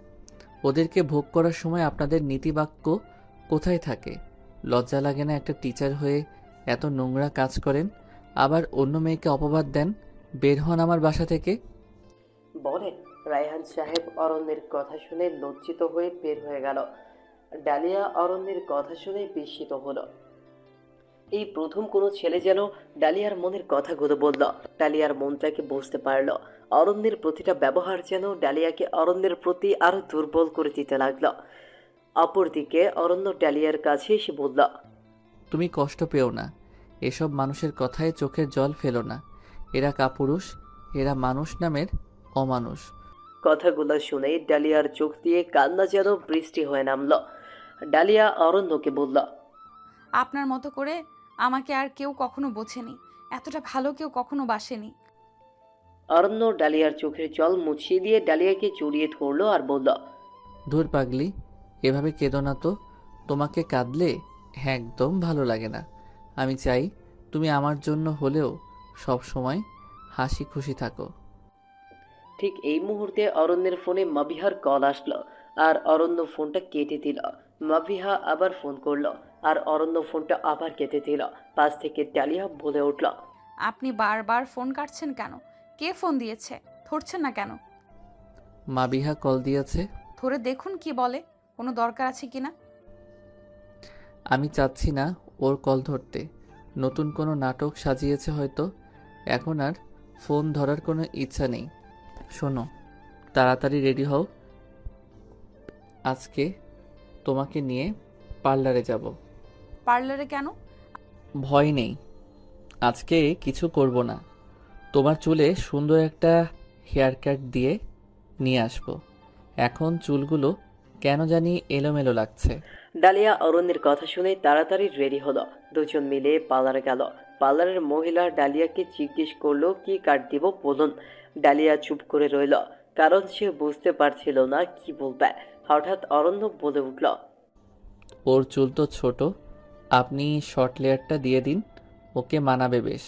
ওদেরকে ভোগ করার সময় আপনাদের নীতিবাক্য কোথায় থাকে? লজ্জা লাগে না একটা টিচার হয়ে এত নোংরা কাজ করেন? আবার অন্য মেয়েকে অপবাদ দেন। বের হন আমার বাসা থেকে। বলেন। রায়হান সাহেব অরণ্যের কথা শুনে লজ্জিত হয়ে বের হয়ে গেল। ডালিয়া অরণ্যের কথা শুনে বিস্মিত হলো। এই প্রথম কোনো ছেলে যেন ডালিয়ার মনের কথাগুলো বলল। ডালিয়ার মনটাকে বুঝতে পারলো। অরণ্যের প্রতিটা ব্যবহার যেন ডালিয়াকে অরণ্যের প্রতি আরো দুর্বল করে দিতে লাগলো। অপরদিকে অরণ্য ডালিয়ার কাছে এসে বলল। তুমি কষ্ট পেও না, এসব মানুষের কথায় চোখের জল ফেলো না। এরা কাপুরুষ, এরা মানুষ নামের অমানুষ। কথাগুলো শুনে ডালিয়ার চোখ দিয়ে কান্না যেন বৃষ্টি হয়ে নামলো। ডালিয়া অরণ্যকে বলল। আপনার মতো করে আমাকে আর কেউ কখনো বোঝেনি, এতটা ভালো কেউ কখনো বাসেনি। অরণ্য ডালিয়ার চোখের জল মুছিয়ে দিয়ে ডালিয়াকে জড়িয়ে ধরলো আর বলল। ধুর পাগলি, এভাবে কেঁদো না তো। তোমাকে কাঁদলে একদম ভালো লাগে না। আমি চাই তুমি আমার জন্য হলেও সব সময় হাসি খুশি থাকো। ঠিক এই মুহূর্তে অরণ্যের ফোনে মাবিহার কল আসলো আর অরণ্য ফোনটা কেটে দিল। মাবিহা আবার ফোন করলো আর অরণ্য ফোনটা আবার কেটে দিল। পাশ থেকে ডালিয়া বলে উঠল। আপনি বারবার ফোন কাটছেন কেন? কে ফোন দিয়েছে? ধরছেন না কেন? মাবিহা কল দিয়েছে। ধরে দেখুন কি বলে, কোনো দরকার আছে কিনা। আমি চাচ্ছি না ওর কল ধরতে। নতুন কোনো নাটক সাজিয়েছে হয়তো। এখন আর ফোন ধরার কোনো ইচ্ছা নেই। শোনো, তাড়াতাড়ি রেডি হও, আজকে তোমাকে নিয়ে পার্লারে যাব। পার্লারে কেন? ভয় নেই, আজকে কিছু করব না। তোমার চুলে সুন্দর একটা হেয়ার কাট দিয়ে নিয়ে আসবো। এখন চুলগুলো কেন জানি এলোমেলো লাগছে। ডালিয়া অরণ্যের কথা শুনে তাড়াতাড়ি রেডি হলো। দুজন মিলে পার্লারে গেল। পার্লারের মহিলা ডালিয়াকে জিজ্ঞেস করলো কি কাট দিব বলুন। ডালিয়া চুপ করে রইল, কারণ সে বুঝতে পারছিল না কি বলবে। হঠাৎ অরণ্য বলে উঠল, ওর চুল তো ছোট, আপনি শর্ট লেয়ারটা দিয়ে দিন, ওকে মানাবে বেশ।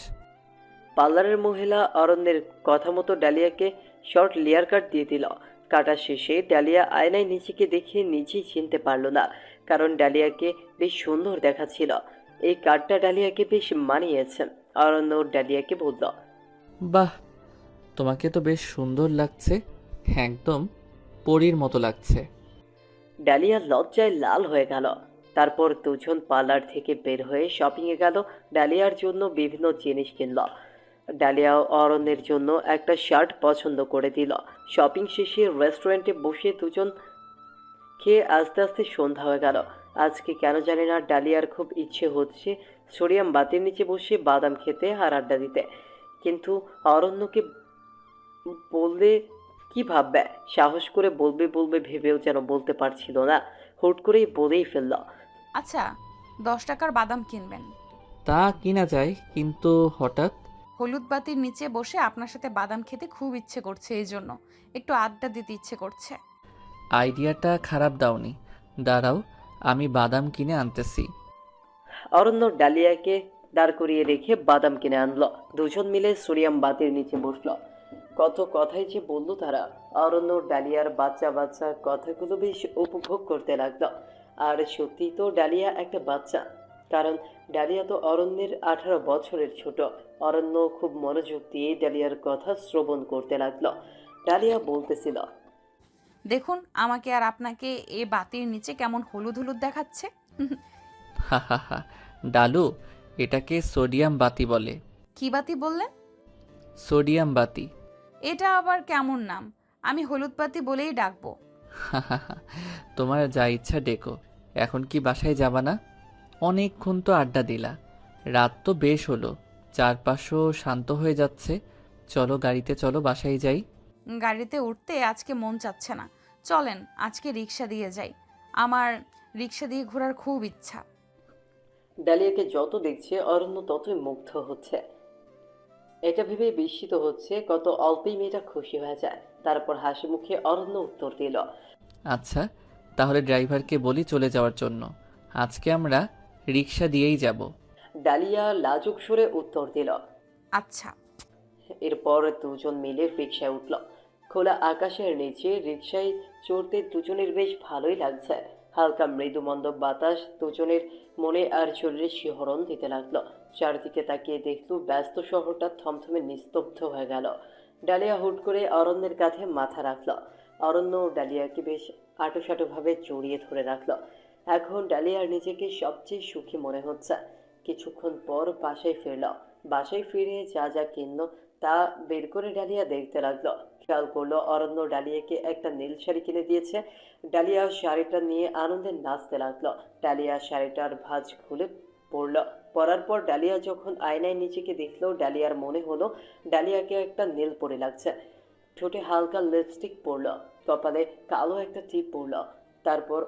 পার্লারের মহিলা অরণ্যের কথা মতো ডালিয়াকে শর্ট লেয়ার কাট দিয়ে দিল। কাটা শেষে ডালিয়া আয়নায় নিজেকে দেখে নিজেই চিনতে পারল না, কারণ ডালিয়াকে বেশ সুন্দর দেখাচ্ছিল। এই কাটটা ডালিয়াকে বেশ মানিয়েছে। অরণ্য ডালিয়াকে বলল, বাহ, তোমাকে তো বেশ সুন্দর লাগছে, একদম পরীর মতো লাগছে। ডালিয়া লজ্জায় লাল হয়ে গেল। তারপর দুজন পার্লার থেকে বের হয়ে শপিংয়ে গেল। ডালিয়ার জন্য বিভিন্ন জিনিস কিনল। ডালিয়া অরণ্যের জন্য একটা শার্ট পছন্দ করে দিল। শপিং শেষে রেস্টুরেন্টে বসে দুজন খেয়ে আস্তে আস্তে সন্ধ্যা হয়ে গেল। আজকে কেন জানি না ডালিয়ার খুব ইচ্ছে হচ্ছে সোডিয়াম বাতির নিচে বসে বাদাম খেতে আর আড্ডা দিতে। কিন্তু অরণ্যকে বললে কি ভাববে, সাহস করে বলবে বলবে ভেবেও যেন বলতে পারছিল না। হুট করেই বলেই ফেলল, আচ্ছা, 10 টাকার বাদাম কিনবেন। তা কিনা যায়, কিন্তু হঠাৎ হলুদ বাতির নিচে বসে আপনার সাথে বাদাম খেতে খুব ইচ্ছে করছে, এই জন্য একটু আড্ডা দিতে ইচ্ছে করছে। আইডিয়াটা খারাপ দাওনি, দাঁড়াও আমি বাদাম কিনে আনতেছি। অরণ্য ডালিয়াকে দাঁড় করিয়ে রেখে বাদাম কিনে আনলো। দুজন মিলে সোডিয়াম বাতির নিচে বসলো। কত কথাই যে বললো তারা। অরণ্য ডালিয়ার বাচ্চা বাচ্চা কথাগুলো বেশ উপভোগ করতে লাগলো। আর সত্যি তো ডালিয়া একটা বাচ্চা, কারণ ডালিয়া তো অরণ্যের 18 বছরের ছোট। অরণ্য খুব মনোযোগ দিয়ে ডালিয়ার কথা শ্রবণ করতে লাগলো। ডালিয়া বলতেছিল, দেখুন আমাকে আর আপনাকে এ বাতির নিচে কেমন হলুদ হলুদ দেখাচ্ছে। হা হা হা, ডালু, এটাকে সোডিয়াম বাতি বলে। কি বাতি বললেন? সোডিয়াম বাতি। এটা আবার কেমন নাম? আমি হলুদ বাতি বলেই ডাকবো। হা হা হা, তোমার যা ইচ্ছা ডেকো। এখন কি বাসায় যাবা না? অনেকক্ষণ তো আড্ডা দিলা, রাত তো বেশ হলো, চারপাশও শান্ত হয়ে যাচ্ছে। চলো গাড়িতে, চলো বাসায় যাই। গাড়িতে উঠতে আজকে মন চাচ্ছে না। চলেন আজকে রিক্সা দিয়ে যাই, আমার রিক্সা দিয়ে ঘোরার খুব ইচ্ছা। ডালিয়াকে যত দেখছে অরণ্য ততই মুগ্ধ হচ্ছে। এটা ভেবে বিস্মিত হচ্ছে কত অল্পেই মেয়েটা খুশি হয়ে যায়। তারপর হাসি মুখে অরণ্য উত্তর দিল, আচ্ছা, তাহলে ড্রাইভারকে বলি চলে যাওয়ার জন্য, আজকে আমরা রিক্সা দিয়েই যাব। ডালিয়া লাজুক সুরে উত্তর দিল। আচ্ছা। এরপর দুজন মিলে রিকশায় উঠল। খোলা আকাশের নিচে রিকশায় চড়তে দুজনের বেশ ভালোই লাগছে। হালকা মৃদুমন্দ বাতাস দুজনের মনে আর শরীরে শিহরণ দিতে লাগলো। চারদিকে তাকিয়ে দেখলো ব্যস্ত শহরটা থমথমে নিস্তব্ধ হয়ে গেল। ডালিয়া হুট করে অরণ্যের কাঁধে মাথা রাখলো। অরণ্য ডালিয়াকে বেশ আঁটোসাঁটোভাবে জড়িয়ে ধরে রাখলো। এখন ডালিয়ার নিজেকে সবচেয়ে সুখী মনে হচ্ছে। কিছুক্ষণ পর বাসায় ফিরল। বাসায় ফিরে যা যা কিনলো তা বের করে ডালিয়া দেখতে লাগলো। খেয়াল করলো অরণ্য ডালিয়াকে একটা নীল শাড়ি কিনে দিয়েছে। ডালিয়া শাড়িটা নিয়ে আনন্দে নাচতে লাগলো। ডালিয়া শাড়িটার ভাঁজ খুলে পরল। পরার পর ডালিয়া যখন আয়নায় নিজেকে দেখলো, ডালিয়ার মনে হলো ডালিয়াকে একটা নীল পরে লাগছে। ঠোঁটে হালকা লিপস্টিক পরল, কপালে কালো একটা টিপ পরল। তারপর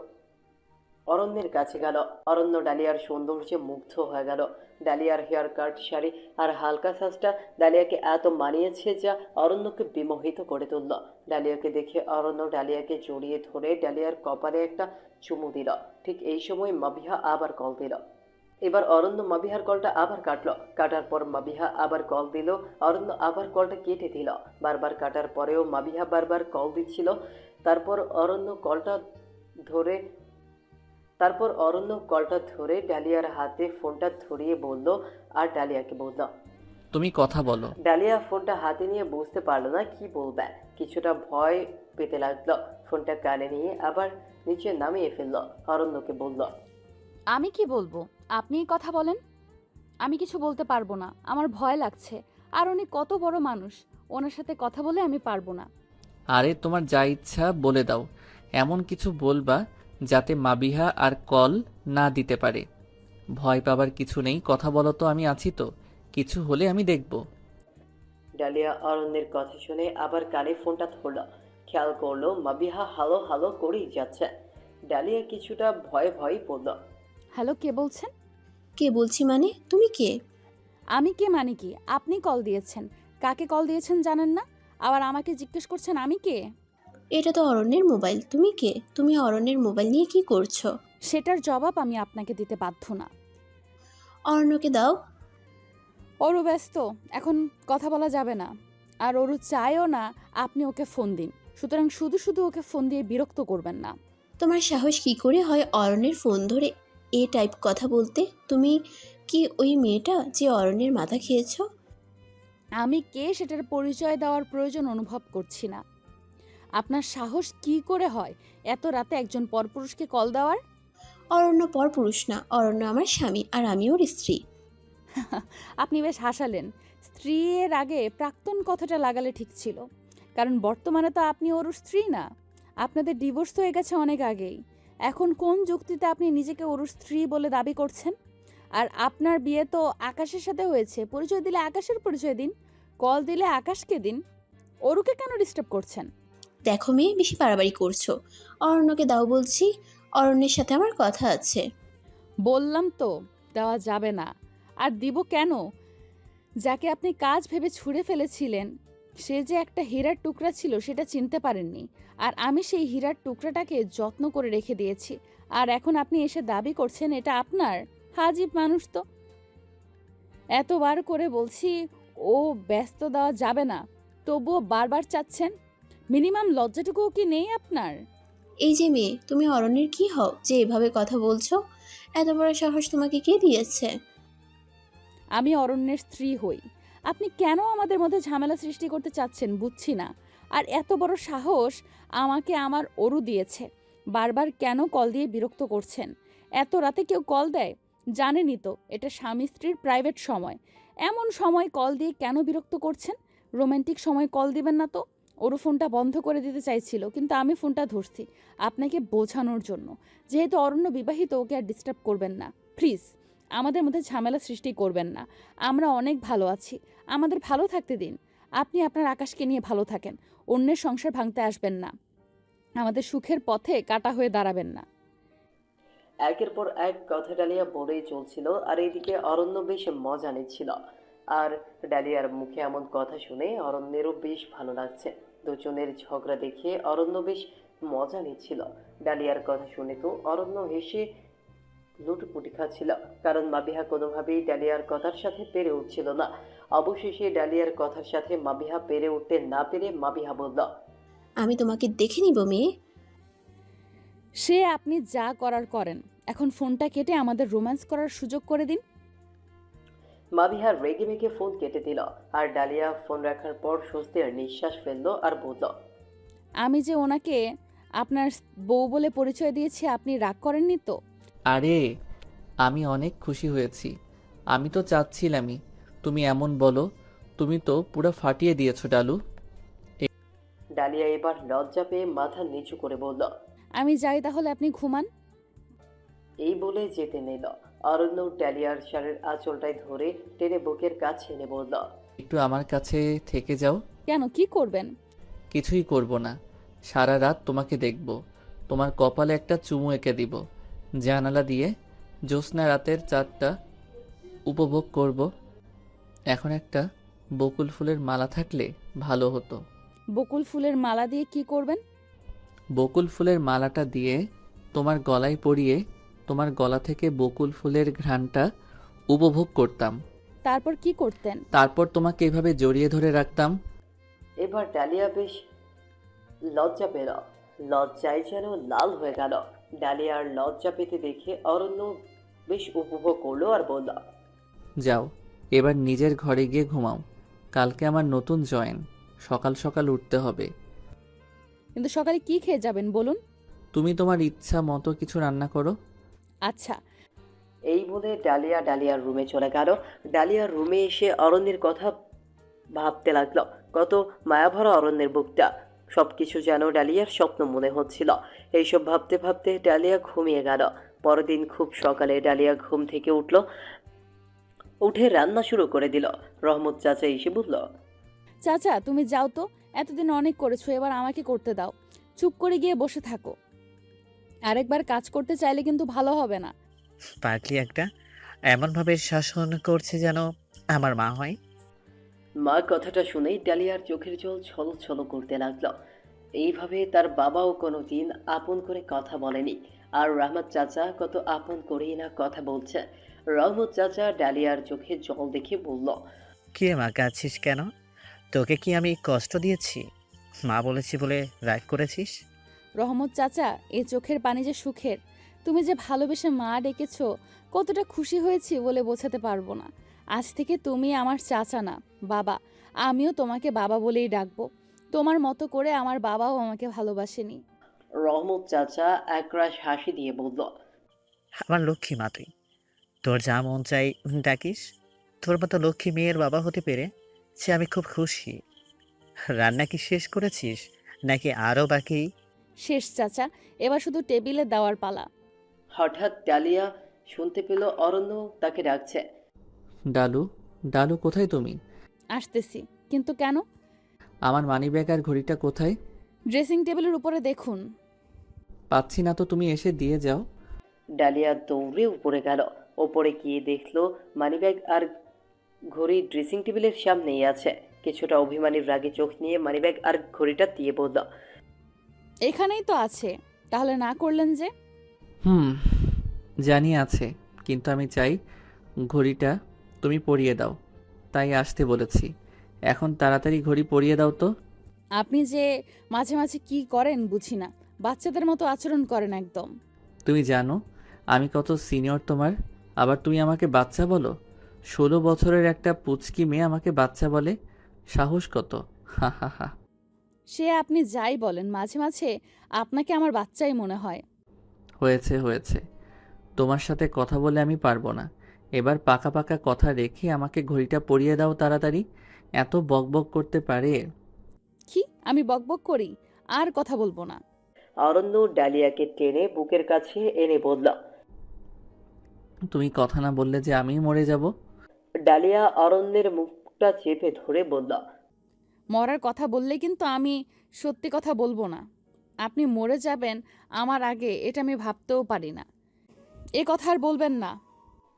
অরণ্যের কাছে গেল। অরণ্য ডালিয়ার সৌন্দর্যে মুগ্ধ হয়ে গেল। ডালিয়ার হেয়ার কাট, শাড়ি আর হালকা সাজটা ডালিয়াকে এত মানিয়েছে যা অরণ্যকে বিমোহিত করে তুলল। ডালিয়াকে দেখে অরণ্য ডালিয়াকে জড়িয়ে ধরে ডালিয়ার কপালে একটা চুমু দিল। ঠিক এই সময় মাবিহা আবার কল দিল। এবার অরণ্য মাবিহার কলটা আবার কাটলো। কাটার পর মাবিহা আবার কল দিল। অরণ্য আবার কলটা কেটে দিল। বারবার কাটার পরেও মাবিহা বারবার কল দিচ্ছিল। তারপর অরণ্য কলটা ধরে ডালিয়ার হাতে ফোনটা ধরিয়ে বলল, আর ডালিয়াকে বলল। তুমি কথা বলো। ডালিয়া ফোনটা হাতে নিয়ে বুঝতে পারলো না কি বলবে। কিছুটা ভয় পেতে লাগলো। ফোনটা কানে নিয়ে আবার নিচে নামিয়ে ফেললো। অরণ্যকে বলল, আমি কি বলবো, আপনিই কথা বলেন। আমি কিছু বলতে পারবো না, আমার ভয় লাগছে। আর উনি কত বড় মানুষ, ওনার সাথে কথা বলে আমি পারবো না। আরে তোমার যা ইচ্ছা বলে দাও, এমন কিছু বলবা যাতে মাবিহা আর কল না দিতে পারে। ভয় পাবার কিছু নেই, কথা বলো তো, আমি আছি তো, কিছু হলে আমি দেখব। ডালিয়া অরণ্যের কথা শুনে আবার কানে ফোনটা ধরল। খেয়াল করলো মাবিহা হালো হালো করেই যাচ্ছে। ডালিয়া কিছুটা ভয়ে ভয়ে পড়ল। হ্যালো, কে বলছেন? কে বলছি মানে? তুমি কে? আমি কে মানে কি? আপনি কল দিয়েছেন, কাকে কল দিয়েছেন জানেন না, আবার আমাকে জিজ্ঞেস করছেন আমি কে? এটা তো অরণ্যের মোবাইল। তুমি কে? তুমি অরণ্যের মোবাইল নিয়ে কি করছো? সেটার জবাব আমি আপনাকে দিতে বাধ্য না। অরণ্যকে দাও। ওরও ব্যস্ত, এখন কথা বলা যাবে না। আর ওরও চায়ও না আপনি ওকে ফোন দিন, সুতরাং শুধু শুধু ওকে ফোন দিয়ে বিরক্ত করবেন না। তোমার সাহস কি করে হয় অরণ্যের ফোন ধরে এ টাইপ কথা বলতে? তুমি কি ওই মেয়েটা যে অরণ্যের মাথা খেয়েছো? আমি কে সেটার পরিচয় দেওয়ার প্রয়োজন অনুভব করছি না। আপনার সাহস কি করে হয় এত রাতে একজন পরপুরুষকে কল দেওয়ার? অরণ্য পরপুরুষ না, অরণ্য আমার স্বামী আর আমি ওর স্ত্রী। আপনি বেশ হাসালেন। স্ত্রীর আগে প্রাক্তন কথাটা লাগালে ঠিক ছিল, কারণ বর্তমানে তো আপনি ওর স্ত্রী না। আপনাদের ডিভোর্স হয়ে গেছে অনেক আগেই। এখন কোন যুক্তিতে আপনি নিজেকে ওর স্ত্রী বলে দাবি করছেন? আর আপনার বিয়ে তো আকাশের সাথে হয়েছে, পরিচয় দিলে আকাশের পরিচয় দিন, কল দিলে আকাশকে দিন। ওরুকে কেন ডিস্টার্ব করছেন? দেখো মেয়ে, বেশি বাড়াবাড়ি করছো। অরণ্যকে দাও বলছি, অরণ্যের সাথে আমার কথা আছে। বললাম তো দেওয়া যাবে না। আর দিব কেন? যাকে আপনি কাজ ভেবে ছুঁড়ে ফেলেছিলেন, সে যে একটা হীরার টুকরা ছিল সেটা চিনতে পারেননি। আর আমি সেই হীরার টুকরাটাকে যত্ন করে রেখে দিয়েছি, আর এখন আপনি এসে দাবি করছেন এটা আপনার? হাজিব মানুষ তো। এতবার করে বলছি ও ব্যস্ত, দেওয়া যাবে না, তবুও বারবার চাচ্ছেন। মিনিমাম লজ্জাটুকুও কি নেই আপনার? এই যে মেয়ে, তুমি অরণ্যের কি হও যে এভাবে কথা বলছো? এত বড় সাহস তোমাকে কে দিয়েছে? আমি অরণ্যের স্ত্রী হই। আপনি কেন আমাদের মধ্যে ঝামেলা সৃষ্টি করতে চাচ্ছেন বুঝছি না। আর এত বড় সাহস আমাকে আমার অরু দিয়েছে। বারবার কেন কল দিয়ে বিরক্ত করছেন? এত রাতে কেউ কল দেয়? জানেনই তো এটা স্বামী স্ত্রীর প্রাইভেট সময়। এমন সময় কল দিয়ে কেন বিরক্ত করছেন? রোমান্টিক সময় কল দিবেন না তো। ওরু ফোনটা বন্ধ করে দিতে চাইছিল, কিন্তু আমি ফোনটা ধরছি আপনাকে বোঝানোর জন্য। যেহেতু অরণ্য বিবাহিত, ওকে আর ডিস্টার্ব করবেন না প্লিজ। আমাদের মধ্যে ঝামেলা সৃষ্টি করবেন না। আমরা অনেক ভালো আছি, আমাদের ভালো থাকতে দিন। আপনি আপনার আকাশকে নিয়ে ভালো থাকেন, অন্যের সংসার ভাঙতে আসবেন না। আমাদের সুখের পথে কাটা হয়ে দাঁড়াবেন না। একের পর এক কথা ডালিয়া বলেই চলছিল, আর এইদিকে অরণ্য বেশ মজা নিচ্ছিল। আর ডালিয়ার মুখে এমন কথা শুনে অরণ্যেরও বেশ ভালো লাগছে। দুজনের ঝগড়া দেখে অরণ্য বেশ মজা নিচ্ছিল। ডালিয়ার কথা শুনে তো অরণ্য হেসে লুটপুটি খাচ্ছিল, কারণ মাবিহা কোনোভাবেই ডালিয়ার কথার সাথে পেরে উঠছিল না। অবশেষে ডালিয়ার কথার সাথে মাবিহা পেরে উঠতে না পেরে মাবিহা বলল, আমি তোমাকে দেখে নিব মেয়ে। সে আপনি যা করার করেন, এখন ফোনটা কেটে আমাদের রোম্যান্স করার সুযোগ করে দিন। মাবিহা রেগে মেগে ফোন কেটে দিল। আর ডালিয়া ফোন রাখার পর স্বস্তির নিঃশ্বাস ফেললো আর বলল, আমি যে ওনাকে আপনার বউ বলে পরিচয় দিয়েছি, আপনি রাগ করেননি তো? আরে আমি অনেক খুশি হয়েছি, আমি তো চাচ্ছিলামই তুমি এমন বলো। তুমি তো পুরো ফাটিয়ে দিয়েছো ডালু। ডালিয়া এবার লজ্জা পেয়ে মাথা নিচু করে বলল, আমি যাই তাহলে, আপনি ঘুমান। এই বলে যেতে নিল। অরণ্য ডালিয়ার শাড়ির আঁচলটাই ধরে টেনে বুকের কাছে এনে বলল, একটু আমার কাছে থেকে যাও। কেন, কি করবেন? কিছুই করব না, সারা রাত তোমাকে দেখব, তোমার কপালে একটা চুমু এঁকে দিব, জানালা দিয়ে জ্যোৎস্না রাতের চাঁদটা উপভোগ করব। এখন একটা বকুল ফুলের মালা থাকলে ভালো হতো। বকুল ফুলের মালা দিয়ে কি করবেন? বকুল ফুলের মালাটা দিয়ে তোমার গলায় পরিয়ে তোমার গলা থেকে বকুল ফুলের ঘ্রাণটা উপভোগ করতাম। তারপর কি করতেন? তারপর তোমাকে এভাবে জড়িয়ে ধরে রাখতাম। এবার ডালিয়া বেশ লজ্জা পেল। লজ্জায় যেন লাল হয়ে গেল। ডালিয়ার লজ্জা পেতে দেখে অরণ্য বেশ উপভোগ করলো আর বলল, যাও এবার নিজের ঘরে গিয়ে ঘুমাও, কালকে আমার নতুন জয়েন, সকাল সকাল উঠতে হবে। কিন্তু সকালে কি খেয়ে যাবেন বলুন? তুমি তোমার ইচ্ছা মতো কিছু রান্না করো। আচ্ছা। এই বলে ডালিয়ার রুমে চলে গেল। ডালিয়ার রুমে এসে অরণ্যের কথা ভাবতে লাগলো। কত মায়াভরা অরণ্যের বুকটা, সবকিছু যেন ডালিয়ার স্বপ্ন মনে হচ্ছিল। এইসব ভাবতে ভাবতে ডালিয়া ঘুমিয়ে গেল। পরদিন খুব সকালে ডালিয়া ঘুম থেকে উঠে রান্না শুরু করে দিল। রহমত চাচা এসে বলল, চাচা তুমি যাও তো, এতদিন অনেক করেছো, এবার আমাকে করতে দাও। চুপ করে গিয়ে বসে থাকো, আরেকবার কাজ করতে চাইলে কিন্তু ভালো হবে না। পাগলি একটা, এমনভাবে শাসন করছে যেন আমার মা হয়। মা কথাটা শুনেই ডালিয়ার চোখের জল ছলছল করতে লাগলো। এইভাবে তার বাবাও কোনোদিন আপন করে কথা বলেনি। আর রহমত চাচা কত আপন করেই না কথা বলছে। রহমত চাচা ডালিয়ার চোখে জল দেখে বলল, কে মা, কাঁদছিস কেন? তোকে কি আমি কষ্ট দিয়েছি? মা বলেছি বলে রাগ করেছিস? রহমত চাচা, এই চোখের পানি যে সুখের। তুমি যে ভালোবেসে মা ডেকেছো, কতটা খুশি হয়েছি বলে বোঝাতে পারবো না। আজ থেকে তুমি আমার চাচা না, বাবা। আমিও তোমাকে বাবা বলেই ডাকবো। তোমার মতো করে আমার বাবাও আমাকে ভালোবাসেনি। রহমত চাচা একরাশ হাসি দিয়ে বলল, আমার লক্ষ্মী মা তুই, তোর যা মন চাই ডাকিস। তোর মতো লক্ষ্মী মেয়ের বাবা হতে পেরে সে আমি খুব খুশি। রান্না কি শেষ করেছিস নাকি আরও বাকি? শেষ চাচা, এবার শুধু টেবিলে দেওয়ার পালা। হঠাৎ ডালিয়া শুনতে পেল অরণ্য তাকে ডাকছে। ডালু, ডালু কোথায় তুমি? আসতেছি। কিন্তু কেন? আমার মানিব্যাগ আর ঘড়িটা কোথায়? ড্রেসিং টেবিলের উপরে দেখুন। পাচ্ছি না তো, তুমি এসে দিয়ে যাও। ডালিয়া দৌড়ে উপরে গেল। ওপরে গিয়ে দেখলো মানিব্যাগ আর ঘড়ি ড্রেসিং টেবিলের সামনেই আছে। কিছুটা অভিমানীর রাগে চোখ নিয়ে মানিব্যাগ আর ঘড়িটা দিয়ে বলল, এখানেই তো আছে, তাহলে না করলেন যে? জানি আছে, কিন্তু আমি চাই ঘড়িটা তুমি পরিয়ে দাও, তাই আসতে বলেছি। এখন তাড়াতাড়ি ঘড়ি পরিয়ে দাও তো। আপনি যে মাঝে মাঝে কি করেন বুঝি না, বাচ্চাদের মতো আচরণ করেন একদম। তুমি জানো আমি কত সিনিয়র তোমার, আবার তুমি আমাকে বাচ্চা বলো? 16 বছরের একটা পুচকি মেয়ে আমাকে বাচ্চা বলে? সাহস কত! হা হা হা। সে আপনি যাই বলেন, মাঝে মাঝে আপনাকে আমার বাচ্চাই মনে হয়। হয়েছে হয়েছে, তোমার সাথে কথা বলে আমি পারবো না। এবার পাকা পাকা কথা রেখে আমাকে ঘড়িটা পরিয়ে দাও তাড়াতাড়ি। এত বকবক করতে পারে? কি আমি বকবক করি? আর কথা বলবো না। অরণ্য ডালিয়াকে টেনে বুকের কাছে এনে বলল। তুমি কথা না বললে যে আমিই মরে যাব। ডালিয়া অরণ্যের মুখটা চেপে ধরে বলল, মরার কথা বললে কিন্তু আমি সত্যি কথা বলবো না। আপনি মরে যাবেন আমার আগে, এটা আমি ভাবতেও পারি না। এ কথা আর বলবেন না।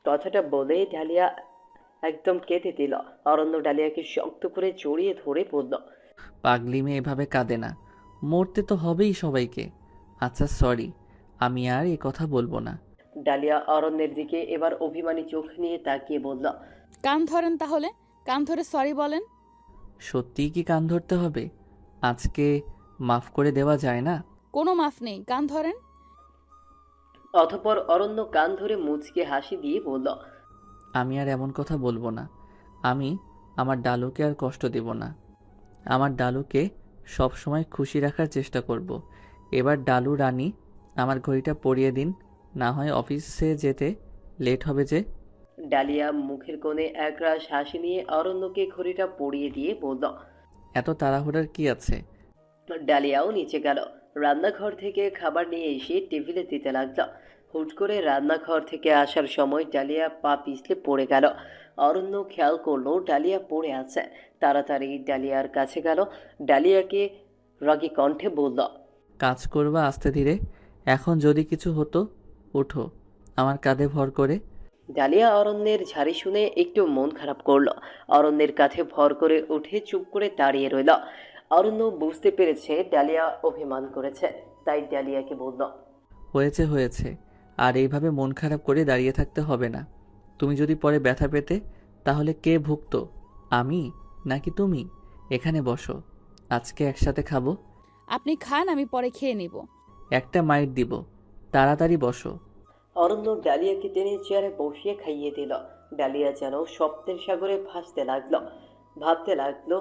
কথাটা বলে ডালিয়া একদম কেঁদে দিল। অরণ্য ডালিয়াকে শক্ত করে জড়িয়ে ধরে বলল, পাগলি মেয়ে এভাবে কাঁদে না, মরতে তো হবেই সবাইকে। আচ্ছা সরি, আমি আর এ কথা বলবো না। ডালিয়া অরণ্যের দিকে এবার অভিমানী চোখ নিয়ে তাকিয়ে বলল, কান ধরেন তাহলে, কান ধরে সরি বলেন। সত্যিই কি কান ধরতে হবে? আজকে মাফ করে দেওয়া যায় না? কোনো মাফ নেই, কান ধরেন। অতঃপর অরণ্য কান ধরে মুচকে হাসি দিয়ে বলল, আমি আর এমন কথা বলবো না। আমি আমার ডালুকে আর কষ্ট দেব না। আমার ডালুকে সব সময় খুশি রাখার চেষ্টা করব। এবার ডালু রানী আমার ঘড়িটা পরিয়ে দিন, না হয় অফিসে যেতে লেট হবে যে। ডালিয়া মুখের কোণে একরাশ হাসি নিয়ে অরণ্যকে ঘড়িটা পরিয়ে দিয়ে বলল। এত তাড়াহুড়ার কি আছে? ডালিয়াও নিচে গেল। রান্নাঘর থেকে খাবার নিয়ে এসে টেবিলে দিতে লাগলো। হুট করে রান্নাঘর থেকে আসার সময় ডালিয়া পা পিছলে পড়ে গেল। অরণ্য খেয়াল করলো ডালিয়া পড়ে আছে। তাড়াতাড়ি ডালিয়ার কাছে গেল। ডালিয়াকে রাগী কণ্ঠে বলল, কাজ করবা আস্তে ধীরে। এখন যদি কিছু হতো, ওঠো আমার কাঁধে ভর করে। ডালিয়া অরণ্যের ঝাড়ি শুনে একটু মন খারাপ করলো। অরণ্যের কাছে ভর করে উঠে চুপ করে দাঁড়িয়ে রইল। অরণ্য বুঝতে পেরেছে ডালিয়া অভিমান করেছে, তাই ডালিয়াকে বলল, হয়েছে হয়েছে, আর এইভাবে মন খারাপ করে দাঁড়িয়ে থাকতে হবে না। তুমি যদি পরে ব্যথা পেতে, তাহলে কে ভুগতো, আমি নাকি তুমি? এখানে বসো, আজকে একসাথে খাবো। আপনি খান, আমি পরে খেয়ে নিব। একটা মাইট দিব, তাড়াতাড়ি বসো। অরণ্য ডালিয়াকে টেনে চেয়ারে বসিয়ে খাইয়ে দিল। ডালিয়া যেন স্বপ্নের সাগরে ভাসতে লাগলো। ভাবতে লাগলো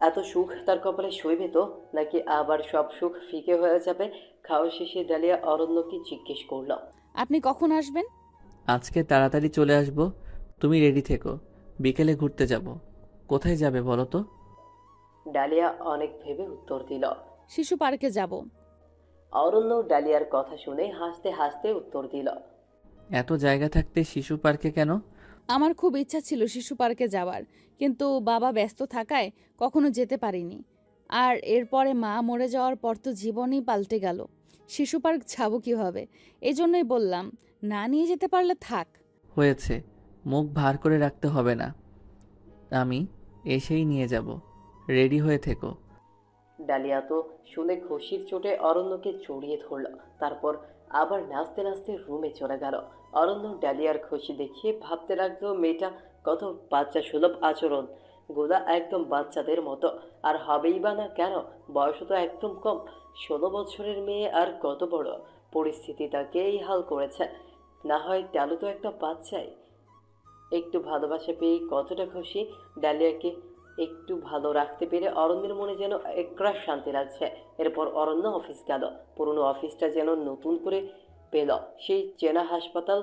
এত সুখ তার কপালে সইবে তো, নাকি আবার সব সুখ ফিকে হয়ে যাবে। খাওয়া শেষে ডালিয়া অরণ্যকে জিজ্ঞেস করলো, আপনি কখন আসবেন? আজকে তাড়াতাড়ি চলে আসবো, তুমি রেডি থেকো। বিকেলে ঘুরতে যাব। কোথায় যাবে বলো তো? ডালিয়া অনেক ভেবে উত্তর দিল। শিশু পার্কে যাব। অরণ্য ডালিয়ার কথা শুনে হাসতে হাসতে উত্তর দিল। এত জায়গা থাকতে শিশু পার্কে কেন? আমার খুব ইচ্ছা ছিল শিশু পার্কে যাওয়ার, কিন্তু বাবা ব্যস্ত থাকায় কখনো যেতে পারিনি। আর এরপরে মা মরে যাওয়ার পর তো জীবনই পাল্টে গেল। শিশু পার্ক যাবো কীভাবে? এই জন্যই বললাম, না নিয়ে যেতে পারলে থাক। হয়েছে, মুখ ভার করে রাখতে হবে না, আমি এসেই নিয়ে যাব। রেডি হয়ে থেকো। ডালিয়া তো শুনে খুশির চোটে অরণ্যকে জড়িয়ে ধরল। তারপর আবার নাচতে নাচতে রুমে চলে গেল। অরণ্য ডালিয়ার খুশি দেখিয়ে ভাবতে লাগলো মেয়েটা কত বাচ্চা সুলভ আচরণ, গোলা একদম বাচ্চাদের মতো। আর হবেই বা না কেন, বয়স তো একদম কম, 16 বছরের মেয়ে, আর কত বড় পরিস্থিতি তাকে এই হাল করেছে। না হয় টালু তো একটা বাচ্চাই। একটু ভালোবাসা পেয়ে কতটা খুশি। ডালিয়াকে একটু ভালো রাখতে পেরে অরণ্যের মনে যেন একরাশ শান্তি লাগছে। এরপর অরণ্য অফিস গেল। পুরনো অফিসটা যেন নতুন করে পেল। সেই চেনা হাসপাতাল,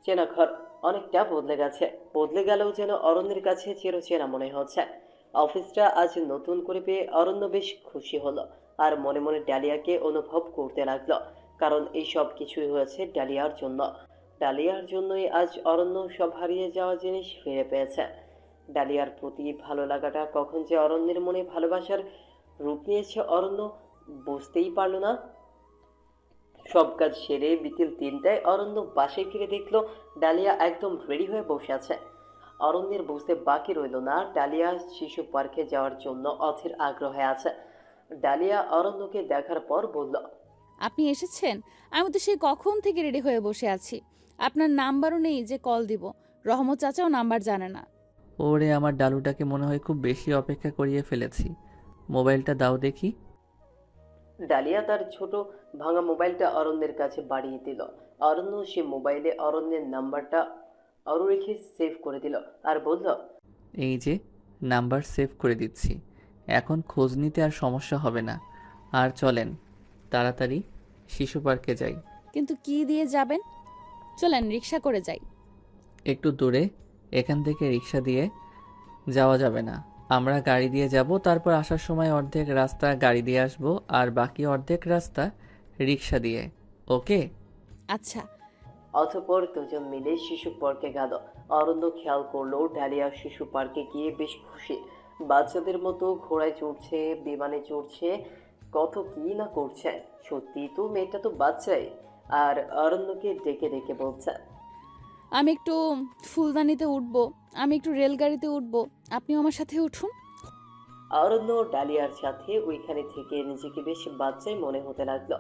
চেনা ঘর অনেকটা বদলে গেছে। বদলে গেলেও যেন অরণ্যের কাছে চিরচেনা মনে হচ্ছে। অফিসটা আজ নতুন করে পেয়ে অরণ্য বেশ খুশি হলো। আর মনে মনে ডালিয়াকে অনুভব করতে লাগলো, কারণ এই সব কিছুই হয়েছে ডালিয়ার জন্য। ডালিয়ার জন্যই আজ অরণ্য সব হারিয়ে যাওয়া জিনিস ফিরে পেয়েছে। ডালিয়ার প্রতি ভালো লাগাটা কখন যে অরণ্যের মনে ভালোবাসার রূপ নিয়েছে অরণ্য বুঝতেই পারল না। সব কাজ সেরে বিকেল 3টায় অরণ্য বাসায় ফিরে দেখলো ডালিয়া একদম রেডি হয়ে বসে আছে। অরণ্যের বুঝতে বাকি রইল না ডালিয়া শিশু পার্কে যাওয়ার জন্য অধীর আগ্রহে আছে। ডালিয়া অরণ্যকে দেখার পর বলল, আপনি এসেছেন? আমি তো সেই কখন থেকে রেডি হয়ে বসে আছি। আপনার নাম্বারও নেই যে কল দিব। রহমত চাচাও নাম্বার জানে না। ওরে আমার ডালুটাকে মনে হয় খুব বেশি অপেক্ষা করিয়ে ফেলেছি। মোবাইলটা দাও দেখি। ডালিয়া তার ছোট ভাঙা মোবাইলটা অরণ্যের কাছে বাড়িয়ে দিল। অরণ্য সে মোবাইলে অরণ্যের নাম্বারটা আরও রেখে সেভ করে দিল আর বলল, এই যে, নাম্বার সেভ করে দিচ্ছি। এখন খোঁজ নিতে আর সমস্যা হবে না। আর চলেন তাড়াতাড়ি শিশু পার্কে যাই। কিন্তু কি দিয়ে যাবেন? চলেন রিক্সা করে যাই। একটু দূরে, এখান থেকে রিক্সা দিয়ে যাওয়া যাবে না। আমরা গাড়ি দিয়ে যাব, তারপর আসার সময় অর্ধেক রাস্তা গাড়ি দিয়ে আসবো, আর বাকি অর্ধেক রাস্তা রিক্সা দিয়ে। ওকে? আচ্ছা। অতঃপর দুজন মিলে শিশু পার্কে গেল। অরণ্য খেয়াল করলো ডালিয়া শিশু পার্কে গিয়ে বেশ খুশি। বাচ্চাদের মতো ঘোড়ায় চড়ছে, বিমানে চড়ছে, কত কি না করছে। সত্যি তো মেয়েটা তো বাচ্চাই। আর অরণ্যকে ডেকে ডেকে বলছে, আমি একটু ফুলদানিতে উঠবো, আমি একটু রেলগাড়িতে উঠবো, আপনিও আমার সাথে উঠুন। অরণ্য ডালিয়ার সাথে ওইখানে থেকে নিজেকে বেশ বাচ্চাই মনে হতে লাগলো।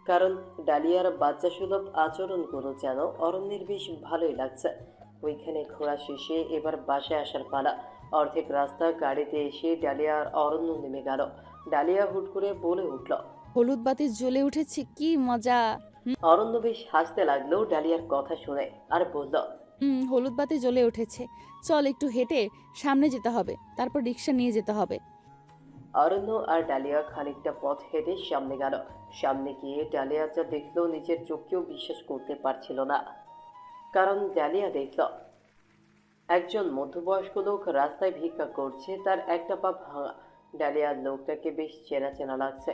কারণ ডালিয়ার বাচ্চা সুলভ আচরণগুলো যেন অরণ্যের বেশ ভালোই লাগছে। ওইখানে ঘোরা শেষে এবার বাসায় আসার পালা। অর্ধেক রাস্তা গাড়িতে এসে ডালিয়া আর অরণ্য নেমে গেল। ডালিয়া হুট করে বলে উঠল, হলুদ বাতি জ্বলে উঠেছে, কি মজা। অরণ্য বেশ হাসতে লাগলো ডালিয়ার কথা শুনে আর বলল, হলুদ বাতি জ্বলে উঠেছে। চল একটু হেঁটে সামনে যেতে হবে, তারপর রিক্সা নিয়ে যেতে হবে। অরণ্য আর ডালিয়া খানিকটা পথ হেঁটে সামনে গেল। সামনে গিয়ে ডালিয়া যা দেখলো নিজের চোখকেও বিশ্বাস করতে পারছিল না। কারণ ডালিয়া দেখল একজন মধ্যবয়স্ক লোক রাস্তায় ভিক্ষা করছে, তার একটা পা ভাঙা। ডালিয়ার লোকটাকে বেশ চেনা চেনা লাগছে।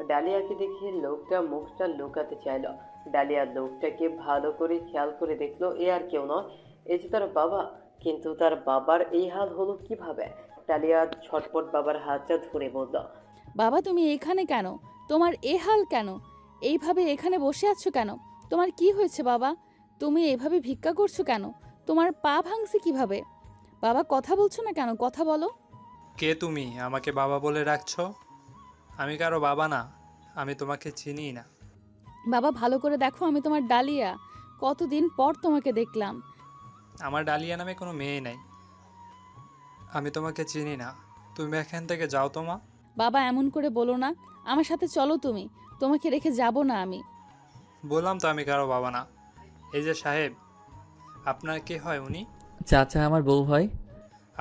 ডালিয়াকে দেখে লোকটা মুখটা লুকাতে চাইল। ডালিয়ার লোকটাকে ভালো করে খেয়াল করে দেখলো এ আর কেউ নয়, এ যে তার বাবা। কিন্তু তার বাবার এই হাল হলো কিভাবে? ডালিয়া ছটপট বাবার হাতটা ধরে বলল, বাবা তুমি এখানে কেন? তোমার এ হাল কেন? এইভাবে এখানে বসে আছো কেন? তোমার কি হয়েছে বাবা? তুমি এভাবে ভিক্ষা করছো কেন? তোমার পা ভাঙছে কিভাবে? বাবা কথা বলছো না কেন? কথা বলো। কে তুমি আমাকে বাবা বলে রাখছো? আমি কারো বাবা না, আমি তোমাকে চিনি না। বাবা ভালো করে দেখো, আমি তোমার ডালিয়া। কতদিন পর তোমাকে দেখলাম। আমার ডালিয়া নামে কোনো মেয়ে নাই, আমি তোমাকে চিনি না। তুমি এখান থেকে যাও তো মা। বাবা এমন করে বলো না, আমার সাথে চলো তুমি, তোমাকে রেখে যাব না আমি। বললাম তো আমি কারো বাবা না। এই যে সাহেব, আপনার কে হয় উনি? চাচা আমার বউ হয়।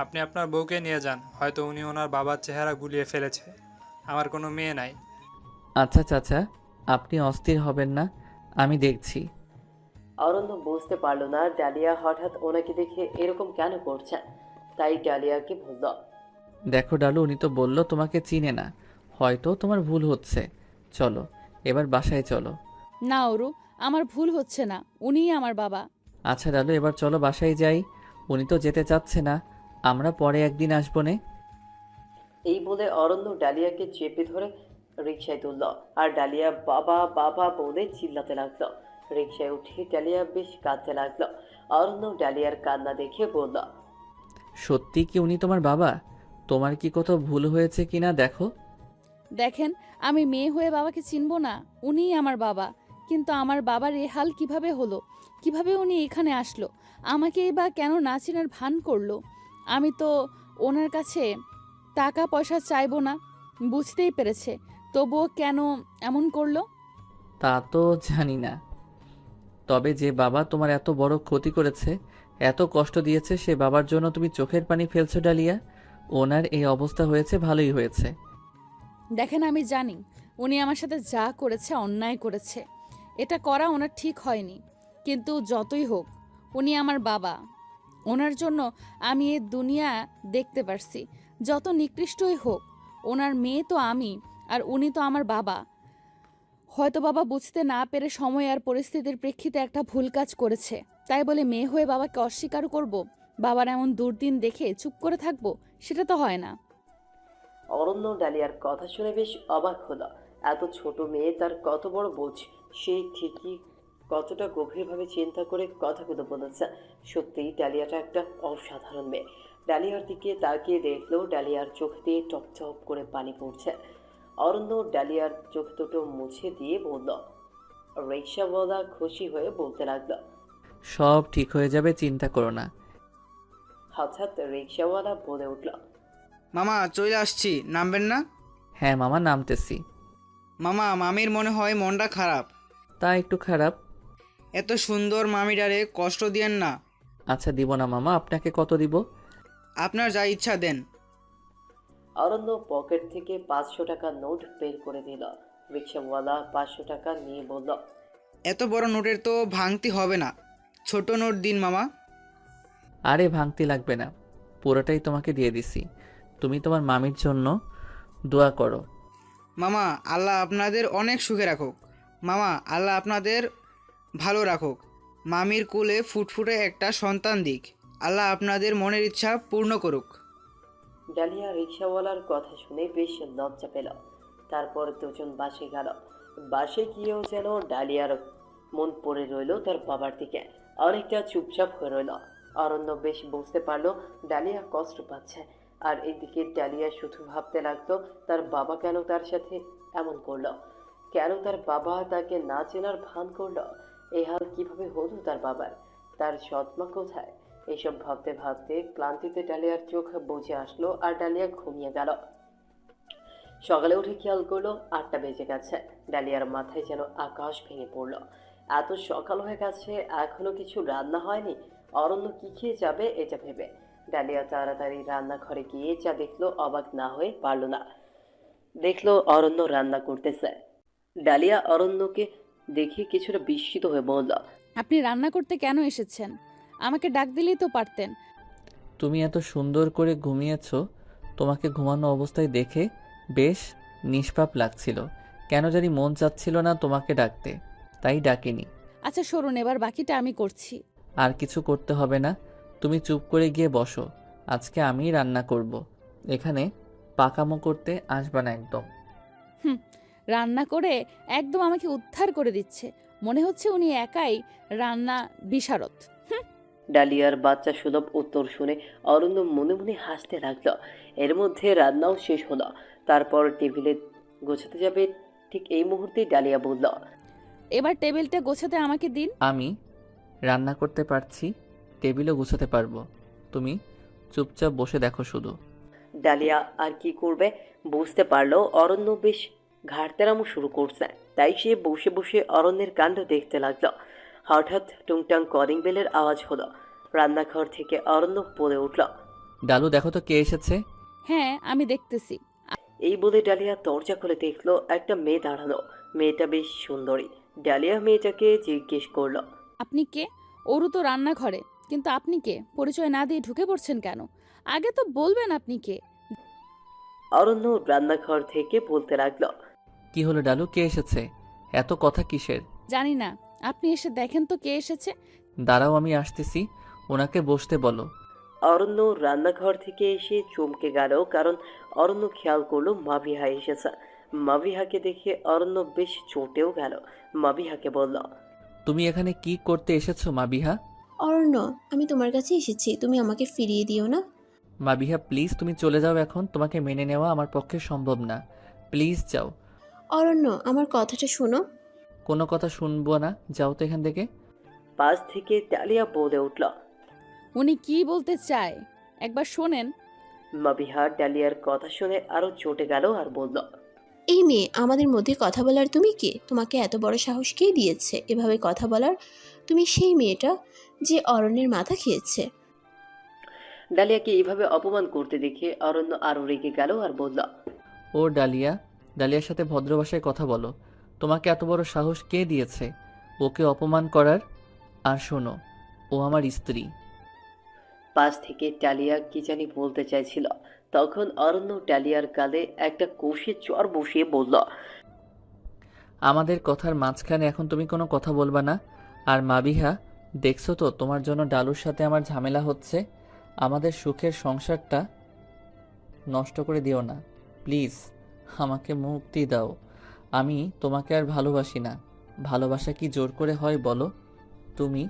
আপনি আপনার বউকে নিয়ে যান, হয়তো উনি ওনার বাবার চেহারা গুলিয়ে ফেলেছে। আমার কোনো মেয়ে নাই। আচ্ছা চাচা, আপনি অস্থির হবেন না, আমি দেখছি। অরণ্য বুঝতে পারল না ডালিয়া হঠাৎ ওনাকে দেখে এরকম কেন করছে। তাই ডালিয়াকে বলল, দেখো ডালু, উনি তো বললো তোমাকে চিনে না, হয়তো তোমার ভুল হচ্ছে। চলো এবার বাসায় চলো। না অরু, আমার ভুল হচ্ছে না, উনিই আমার বাবা। আচ্ছা ডালু, এবার চলো বাসায় যাই। উনি তো যেতে চাচ্ছে না, আমরা পরে একদিন আসবো নে। এই বলে অরণ্য ডালিয়াকে চেপে ধরে রিকশায় তুলল। আর ডালিয়া বাবা বাবা বলে চিল্লাতে লাগলো। রিকশায় উঠে ডালিয়া বেশ কাঁদতে লাগলো। অরণ্য ডালিয়ার কান্না দেখে বলল, সত্যি কি উনি তোমার বাবা? তোমার কি কোথাও ভুল হয়েছে কিনা দেখো। দেখেন, আমি মেয়ে হয়ে বাবাকে চিনব না? উনিই আমার বাবা। কিন্তু আমার বাবার এ হাল কিভাবে হলো? কিভাবে উনি এখানে আসলো? আমাকেই বা কেন না চেনার ভান করলো? আমি তো ওনার কাছে টাকা পয়সা চাইবো না, বুঝতেই পেরেছে, তবুও কেন এমন করলো? তা তো জানি না, তবে যে বাবা তোমার এত বড় ক্ষতি করেছে, এত কষ্ট দিয়েছে, সে বাবার জন্য তুমি চোখের পানি ফেলছো ডালিয়া। ওনার এই অবস্থা হয়েছে ভালোই হয়েছে। দেখেন, আমি জানি উনি আমার সাথে যা করেছে অন্যায় করেছে, এটা করা ওনার ঠিক হয়নি। কিন্তু যতই হোক, উনি আমার বাবা। ওনার জন্য আমি এই দুনিয়া দেখতে পারছি। যত নিকৃষ্টই হোক, ওনার মেয়ে তো আমি, আর উনি তো আমার বাবা। হয়তো বাবা বুঝতে না পেরে সময় আর পরিস্থিতির প্রেক্ষিতে একটা ভুল কাজ করেছে, তাই বলে মেয়ে হয়ে বাবাকে অস্বীকার করব? বাবার এমন দুর্দিন দেখে চুপ করে থাকবো? সেটা তো হয় না। অরণ্য ডালিয়ার কথা শুনে বেশ অবাক হলো। এত ছোট মেয়ে, তার কত বড় বোঝ। সে ঠিকই কতটা গভীরভাবে চিন্তা করে কথাগুলো বলেছে। সত্যিই ডালিয়াটা একটা অসাধারণ মেয়ে। ডালিয়ার দিকে তাকিয়ে দেখলো ডালিয়ার চোখ দিয়ে টপ টপ করে পানি পড়ছে। অরণ্য ডালিয়ার চোখ দুটো মুছে দিয়ে বলল, রিক্সাওয়ালা খুশি হয়ে বলতে লাগলো। সব ঠিক হয়ে যাবে, চিন্তা করো না। হঠাৎ রিক্সাওয়ালা বলে উঠল, মামা চলে আসছি, নামবেন না? হ্যাঁ মামা, নামতেছি। মামা, মামির মনে হয় মনটা খারাপ। তা একটু খারাপ। এত সুন্দর মামিটারে কষ্ট দিয়েন না। আচ্ছা দিব না মামা, আপনাকে কত দিব? আপনার যা ইচ্ছা দেন। অরণ্য পকেট থেকে 500 টাকার নোট বের করে দিল। রিক্সাওয়ালা 500 টাকা নিয়ে বলল, এত বড় নোটের তো ভাঙতি হবে না, ছোট নোট দিন মামা। আরে ভাঙতি লাগবে না, পুরোটাই তোমাকে দিয়ে দিছি। তুমি তোমার মামির জন্য দোয়া করো। মামা, আল্লাহ আপনাদের অনেক সুখে রাখুক। মামা, আল্লাহ আপনাদের ভালো রাখুক। মামির কোলে ফুটফুটে একটা সন্তান দিক। আল্লাহ আপনাদের মনের ইচ্ছা পূর্ণ করুক। ডালিয়া রিক্সাওয়ালার কথা শুনে বেশ লজ্জা পেল। তারপর দুজন বাসে গেল। বাসে গিয়েও যেন ডালিয়ার মন পড়ে রইল তার বাবার দিকে। অনেকটা চুপচাপ হয়ে রইল। অরণ্য বেশ বুঝতে পারলো ডালিয়া কষ্ট পাচ্ছে। আর এদিকে ডালিয়া শুধু ভাবতে লাগতো তার বাবা কেন তার সাথে এমন করলো, কেন তার বাবা তাকে না চেনার ভান করলো। এই হাল কিভাবে হলো তার বাবার, তার সৎমা কোথায়? এসব ভাবতে ভাবতে ক্লান্তিতে ডালিয়ার চোখ বুজে আসলো আর ডালিয়া ঘুমিয়ে গেল। সকালে উঠে খেয়াল করলো 8টা বেজে গেছে। ডালিয়ার মাথায় যেন আকাশ ভেঙে পড়লো। এত সকাল হয়ে গেছে, এখনো কিছু রান্না হয়নি। অরণ্য কি খেয়ে যাবে এটা ভেবে ডালিয়া তাড়াতাড়ি রান্নাঘরে গিয়ে যা দেখলো অবাক না হয়ে পারল না। দেখলো অরণ্য রান্না করতেছে। ডালিয়া অরণ্যকে দেখে কিছুটা বিস্মিত হয়ে বলল, আপনি রান্না করতে কেন এসেছেন? আমাকে ডাক দিলেই তো পারতেন। তুমি এত সুন্দর করে ঘুমিয়েছো, তোমাকে ঘুমানো অবস্থায় দেখে বেশ নিষ্পাপ লাগছিল। কেন জানি মন চাচ্ছিল না তোমাকে ডাকতে, তাই ডাকিনি। আচ্ছা সরুন, এবার বাকিটা আমি করছি। আর কিছু করতে হবে না, তুমি চুপ করে গিয়ে বসো। আজকে আমিই রান্না করব। এখানে পাকামো করতে আসবা না একদম। হুম, রান্না করে একদম আমাকে উদ্ধার করে দিচ্ছে। মনে হচ্ছে উনি একাই রান্না বিশারদ। ডালিয়ার বাচ্চা সুলভ উত্তর শুনে অরণ্য মনে মনে হাসতে লাগলো। এর মধ্যে রান্নাও শেষ হলো। তারপর টেবিলে গোছাতে যাবে, ঠিক এই মুহূর্তেই ডালিয়া বলল, এবার টেবিলটা গোছাতে আমাকে দিন। আমি রান্না করতে পারছি, টেবিলও গুছাতে পারবো, তুমি চুপচাপ বসে দেখো শুধু। ডালিয়া আর কি করবে বুঝতে পারলো অরণ্য বেশ ঘাড়তেরামো শুরু করছে। তাই সে বসে বসে অরণ্যের কাণ্ড দেখতে লাগলো। হঠাৎ টুংটাং কলিং বেলের আওয়াজ হলো। রান্নাঘর থেকে অরণ্য পড়ে উঠল। ডালু দেখো তো কে এসেছে। হ্যাঁ, আমি দেখতেছি। এই বলে ডালিয়া দরজা খুলে দেখলো একটা মেয়ে দাঁড়ানো। মেয়েটা বেশ সুন্দরী। ডালিয়া মেয়েটাকে জিজ্ঞেস করলো, আপনি কে? ওরও তো রান্নাঘরে, কিন্তু আপনি কে? পরিচয় না দিয়ে ঢুকে পড়ছেন কেন? আগে তো বলবেন আপনি কে। অরণ্য রান্নাঘর থেকে বলতে লাগলো। কি হলো ডালু, কে এসেছে? এত কথা কিসের? জানি না, আপনি এসে দেখেন তো কে এসেছে। দাঁড়াও, আমি আসতেছি। ওনাকে বসতে বলো। অরণ্য রান্নাঘর থেকে এসে চমকে গেল, কারণ অরণ্য খেয়াল করলো মাবিহা এসেছে। মাবিহাকে দেখে অরণ্য বেশ চটেও গেল। মাবিহাকে বলল। তুমি এখানে কি করতে এসেছো মাবিহা? অরণ্য, আমি তোমার কাছে এসেছি, তুমি আমাকে ফিরিয়ে দিও না। মাবিহা প্লিজ তুমি চলে যাও এখন, তোমাকে মেনে নেওয়া আমার পক্ষে সম্ভব না। প্লিজ যাও। অরণ্য, আমার কথাটা শোনো। কোনো কথা শুনবো না, যাও তো এখান থেকে। পাশ থেকে ডালিয়া বলে উঠল। উনি কি বলতে চায় একবার শোনেন। মাবিহা ডালিয়ার কথা শুনে আরো চটে গেল আর বলল। এই মেয়ে, আমাদের মধ্যে কথা বলার তুমি কে? তোমাকে এত বড় সাহস কে দিয়েছে এভাবে কথা বলার? তুমি সেই মেয়েটা যে অরণ্যের মাথা খেয়েছে। ডালিয়াকে এইভাবে অপমান করতে দেখে অরণ্য আরো রেগে গেল আর বলল। ও ডালিয়া, ডালিয়ার সাথে ভদ্র ভাষায় কথা বলো। তোমাকে এত বড় সাহস কে দিয়েছে ওকে অপমান করার? আর শোনো, ও আমার স্ত্রী। পাশ থেকে ডালিয়া কি জানি বলতে চাইছিল, তখন অরণ্য ডালিয়ার গালে একটা কষে চর বসিয়ে বলল। আমাদের কথার মাঝখানে এখন তুমি কোনো কথা বলবা না। আর মাবিহা, দেখছো তো তোমার জন্য ডালুর সাথে আমার ঝামেলা হচ্ছে। আমাদের সুখের সংসারটা নষ্ট করে দিও না প্লিজ। আমাকে মুক্তি দাও। আমি তোমাকে আর ভালোবাসি না। ভালোবাসা কি জোর করে হয় বলো? তুমি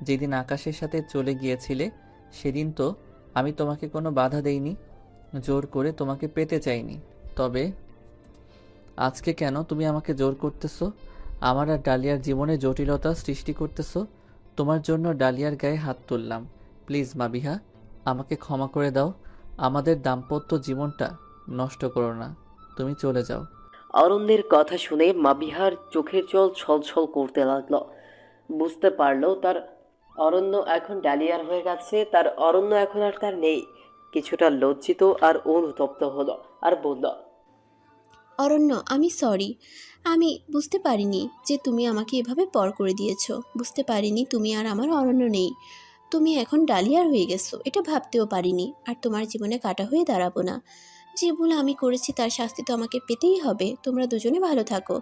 যেদিন আকাশের সাথে চলে গিয়েছিলে সেদিন তো আমি তোমাকে কোনো বাধা দেইনি, জোর করে তোমাকে পেতে চাইনি। তবে আজকে কেন তুমি আমাকে জোর করতেছো? আমার আর ডালিয়ার জীবনে জটিলতা সৃষ্টি করতেছো। তোমার জন্য ডালিয়ার গায়ে হাত তুললাম। প্লিজ মাবিহা, আমাকে ক্ষমা করে দাও। আমাদের দাম্পত্য জীবনটা নষ্ট করো না। তুমি চলে যাও। অরণ্যের কথা শুনে মাবিহার চোখের জল ছলছল করতে লাগলো। বুঝতে পারলো তার অরণ্য এখন ডালিয়ার হয়ে গেছে, তার অরণ্য এখন আর তার নেই। কিছুটা লজ্জিত আর অনুতপ্ত হলো আর বলল। অরণ্য, আমি সরি। আমি বুঝতে পারিনি যে তুমি আমাকে এভাবে পর করে দিয়েছো। বুঝতে পারিনি তুমি আর আমার অরণ্য নেই। তুমি এখন ডালিয়ার হয়ে গেছো, এটা ভাবতেও পারিনি। আর তোমার জীবনে কাটা হয়ে দাঁড়াবো না। যে ভুল আমি করেছি তার শাস্তি তো আমাকে পেতেই হবে। তোমরা দুজনে ভালো থাকো।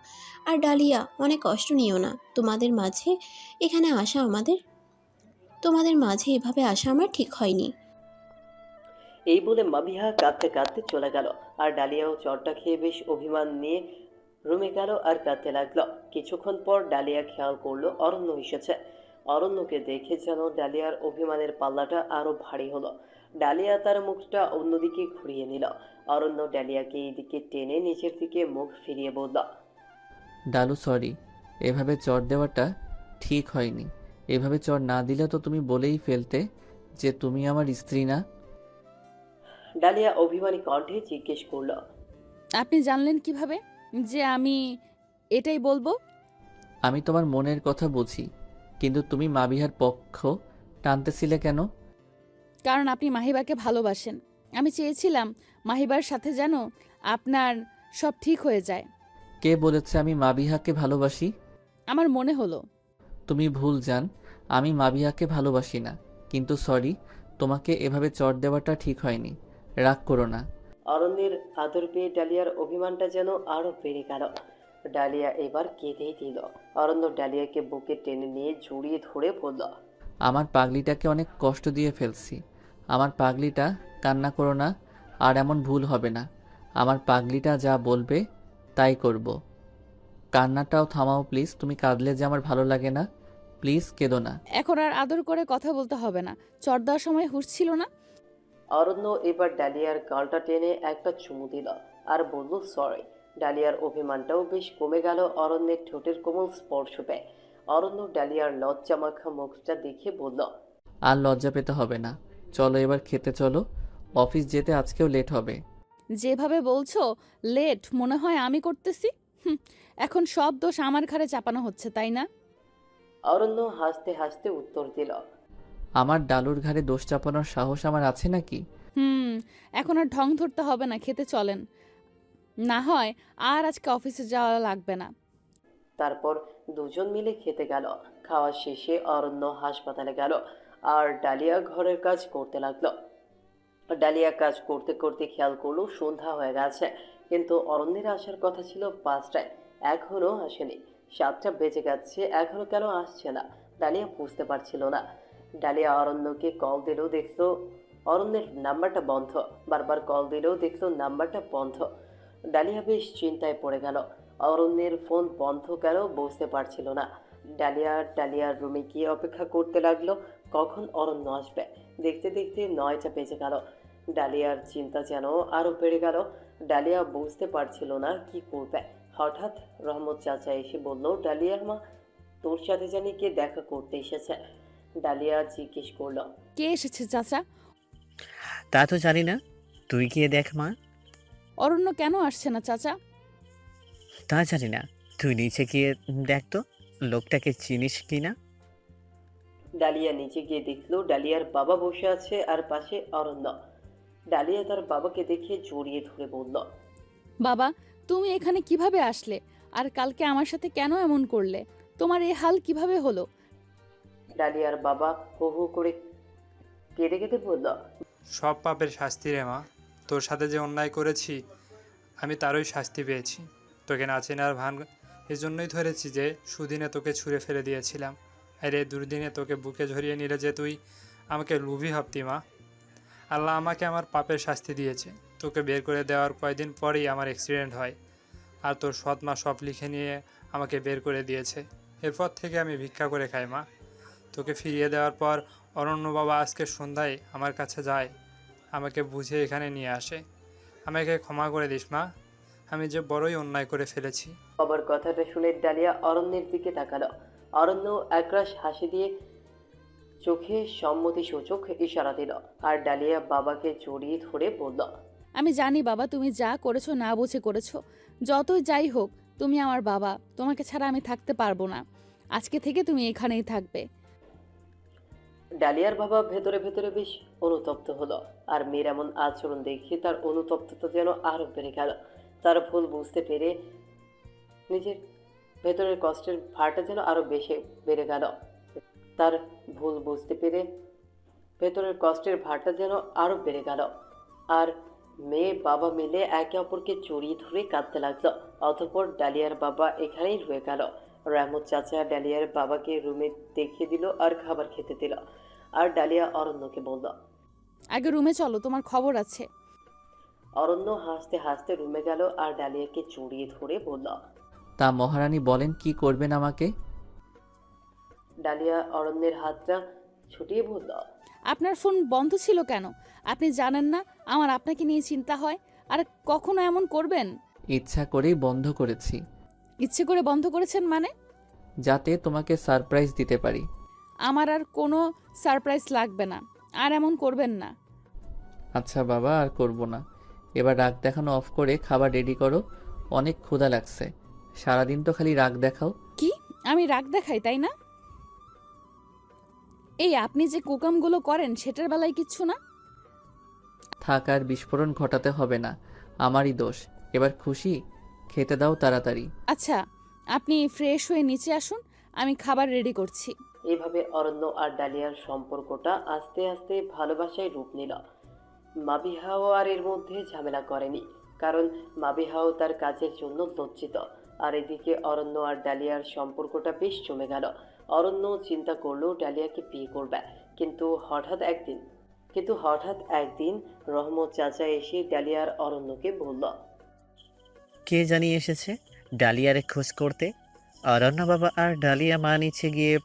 আর ডালিয়া, অনেক কষ্ট নিও না। তোমাদের মাঝে এভাবে আসা আমার ঠিক হয়নি। এই বলে মাবিহা কাঁদতে কাঁদতে চলে গেল। আর ডালিয়াও চরটা খেয়ে বেশ অভিমান নিয়ে রুমে গেল আর কাঁদতে লাগলো। কিছুক্ষণ পর ডালিয়া খেয়াল করলো অরণ্য এসেছে। অরণ্যকে দেখে যেন ডালিয়ার অভিমানের পাল্লাটা আরো ভারী হলো। ডালিয়া তার মুখটা অন্যদিকে ঘুরিয়ে নিল। অরণ্য ডালিয়াকে এইদিকে টেনে নিচের দিকে মুখ ফিরিয়ে বলল। ডালু সরি, এভাবে চড় দেওয়াটা ঠিক হয়নি। এভাবে চড় না দিলে তো তুমি বলেই ফেলতে যে তুমি আমার স্ত্রী না। ডালিয়া অভিমানী কণ্ঠে জিজ্ঞেস করলো। আপনি জানলেন কিভাবে যে আমি এটাই বলবো? আমি তোমার মনের কথা বুঝি, কিন্তু তুমি মাবিহার পক্ষ টানতেছিলে কেন? কারণ আপনি মাহিবাকে ভালোবাসেন। আমি চেয়েছিলাম মাহিবার সাথে যেন আপনার সব ঠিক হয়ে যায়। কে বলেছে আমি মাবিহাকে ভালোবাসি? আমার মনে হলো। তুমি ভুল জান, আমি মাবিহাকে ভালোবাসি না। কিন্তু সরি, তোমাকে এভাবে চড় দেওয়াটা ঠিক হয়নি। রাগ করো না। অরণ্যের আদর পেয়ে ডালিয়ার অভিমানটা যেন আরো বেড়ে গেল। ডালিয়া এবার কেঁদেই দিল। অরণ্য ডালিয়াকে বুকে টেনে নিয়ে জড়িয়ে ধরে বলল। আমার পাগলিটাকে অনেক কষ্ট দিয়ে ফেলছি। আমার পাগলিটা, কান্না করো না। আর এমন ভুল হবে না। আমার পাগলিটা যা বলবে তাই করব। কান্নাটাও থামাও প্লিজ। তুমি কাঁদলে যে আমার ভালো লাগে না। প্লিজ কেঁদো না। এখন আর আদর করে কথা বলতে হবে না। চট দেওয়ার সময় হুঁশ ছিল না। অরণ্য এবার ডালিয়ার গালটা টেনে একটা চুমু দিল আর বলল সরি। ডালিয়ার অভিমানটাও বেশ কমে গেল অরণ্যের ঠোঁটের কোমল স্পর্শ পেয়ে। অরণ্য ডালিয়ার লজ্জা মাখা মুখটা দেখে বলল। আর লজ্জা পেতে হবে না। চলো এবার খেতে চলো। অফিস যেতে আজকেও লেট হবে। যেভাবে বলছো লেট, মনে হয় আমি করতেছি। এখন সব দোষ আমার ঘাড়ে চাপানো হচ্ছে, তাই না? অরণ্য হাসতে হাসতে উত্তর দিল। আমার ডালুর ঘাড়ে দোষ চাপানোর সাহস আমার আছে নাকি? এখন আর ঢং ধরতে হবে না, খেতে চলেন। না হয় আর আজকে অফিসে যাওয়া লাগবে না। তারপর দুজন মিলে খেতে গেল। খাওয়া শেষে অরণ্য হাসপাতালে গেল আর ডালিয়া ঘরের কাজ করতে লাগলো। ডালিয়া কাজ করতে করতে খেয়াল করলো সন্ধ্যা হয়ে গেছে, কিন্তু অরণ্যের আসার কথা ছিল 5টায়, এখনো আসেনি। 7টা বেজে গেছে, এখনো কেন আসছে না ডালিয়া বুঝতে পারছিল না। ডালিয়া অরণ্যকে কল দিলেও দেখলো অরণ্যের নাম্বারটা বন্ধ, বারবার কল দিলেও দেখলো নাম্বারটা বন্ধ। ডালিয়া বেশ চিন্তায় পড়ে গেল, অরণ্যের ফোন বন্ধ কেন বুঝতে পারছিল না। ডালিয়ার রুমে গিয়ে অপেক্ষা করতে লাগলো কখন অরণ্য আসবে। দেখতে দেখতে 9টা বেজে গেল। ডালিয়ার চিন্তা যেন আরো বেড়ে গেল। ডালিয়া বুঝতে পারছিল না কি করবে। হঠাৎ রহমত চাচা এসে বলল, ডালিয়া মা, তোর সাথে জানি কে দেখা করতে এসেছে। ডালিয়া জিজ্ঞেস করলো, কে এসেছে চাচা? তা তো জানি না, তুই গিয়ে দেখ মা। অরণ্য কেন আসছে না চাচা? তা জানি না, তুই নিচে গিয়ে দেখ তো লোকটাকে চিনিস কি না। ডালিয়া নিচে গিয়ে দেখলো ডালিয়ার বাবা বসে আছে আর পাশে অরণ্য। ডালিয়া তার বাবাকে দেখে জড়িয়ে ধরে বলল, বাবা, তুমি এখানে কিভাবে আসলে? আর কালকে আমার সাথে কেন এমন করলে? তোমার এই হাল কিভাবে হলো? ডালিয়ার বাবা হু হু করে কেঁদে কেঁদে বলল, সব পাপের শাস্তি রে মা। তোর সাথে যে অন্যায় করেছি আমি তারই শাস্তি পেয়েছি। তোকে না চেনার ভান এজন্যই ধরেছি যে সুদিনে তোকে ছুঁড়ে ফেলে দিয়েছিলাম, আর এই দুর্দিনে তোকে বুকে ঝরিয়ে নিলে যে তুই আমাকে লোভী ভাবতি মা। আল্লাহ আমাকে আমার পাপের শাস্তি দিয়েছে। তোকে বের করে দেওয়ার কয়দিন পরেই আমার অ্যাক্সিডেন্ট হয়, আর তোর সৎ মা সব লিখে নিয়ে আমাকে বের করে দিয়েছে। এরপর থেকে আমি ভিক্ষা করে খাই মা। তোকে ফিরিয়ে দেওয়ার পর অরণ্য বাবা আজকে সন্ধ্যায় আমার কাছে যায়, আমাকে বুঝে এখানে নিয়ে আসে। আমাকে ক্ষমা করে দিস মা, আমি যে বড়ই অন্যায় করে ফেলেছি। বাবার কথাটা শুনে ডালিয়া অরণ্যের দিকে তাকালো। অরণ্য একরাশ হাসি দিয়ে চোখে সম্মতি সূচক ইশারা দিল, আর ডালিয়া বাবাকে জড়িয়ে ধরে বলল, আমি জানি বাবা, তুমি যা করেছো না বুঝে করেছো। যতই যাই হোক, তুমি আমার বাবা, তোমাকে ছাড়া আমি থাকতে পারবো না। আজকে থেকে তুমি এখানেই থাকবে। ডালিয়ার বাবা ভেতরে ভেতরে বেশ অনুতপ্ত হলো, আর মেয়ের এমন আচরণ দেখে তার অনুতপ্ততা যেন আরো বেড়ে গেল। তার ভুল বুঝতে পেরে নিজের ভেতরের কষ্টের ভারটা যেন আরো বেশি বেড়ে গেল। তার ভুল বুঝতে পেরে ভেতরের কষ্টের ভারটা যেন আরো বেড়ে গেল, আর মেয়ে বাবা মিলে একে অপরকে জড়িয়ে ধরে কাঁদতে লাগলো। অতঃপর ডালিয়ার বাবা এখানেই রয়ে গেল। রহমত চাচা ডালিয়ার বাবাকে রুমে দেখিয়ে দিল আর খাবার খেতে দিল, আর ডালিয়া অরণ্যকে বলল। আগে রুমে চলো, তোমার খবর আছে। অরণ্য হাসতে হাসতে রুমে গেল আর ডালিয়াকে জড়িয়ে ধরে বলল। তা মহারানী বলেন কি করবেন আমাকে? ডালিয়া অরণ্যের হাতটা ছুটিয়ে বলল, আপনার ফোন বন্ধ ছিল কেন? আপনি জানেন না আমার আপনাকে নিয়ে চিন্তা হয়? আর কখনো এমন করবেন? ইচ্ছা করেই বন্ধ করেছি, ইচ্ছে করে বন্ধ করেছেন মানে? যাতে তোমাকে সারপ্রাইজ দিতে পারি। আমার আর কোনো সারপ্রাইজ লাগবে না, আর এমন করবেন না। আচ্ছা বাবা, আর করব না। এবার রাগ দেখানো অফ করে খাবার রেডি করো, অনেক ক্ষুধা লাগছে। সারাদিন তো খালি রাগ দেখাও। কি আমি রাগ দেখাই, তাই না? এই আপনি যে কুকামগুলো করেন সেটার বেলায় কিচ্ছু না। থাক, আর বিস্ফোরণ ঘটাতে হবে না, আমারই দোষ। এবার খুশি? খেতে দাও তাড়াতাড়ি। আচ্ছা, আপনি ফ্রেশ হয়ে নিচে আসুন, আমি খাবার রেডি করছি। এভাবে অরণ্য আর ডালিয়ার সম্পর্কটা আস্তে আস্তে ভালোবাসায় রূপ নিল। মাবিহাও আর এর মধ্যে ঝামেলা করেনি, কারণ মাবিহাও তার কাজের জন্য লজ্জিত। আর এদিকে অরণ্য আর ডালিয়ার সম্পর্কটা বেশ জমে গেল। অরণ্য চিন্তা করলো ডালিয়াকে বিয়ে করবে, কিন্তু হঠাৎ একদিন রহমত চাচা এসে ডালিয়ার অরণ্যকে বলল। কে জানিয়ে এসেছে ডালিয়ারে খোঁজ করতে? অরণ্য বাবা আর ডালিয়া মা নিচে গিয়ে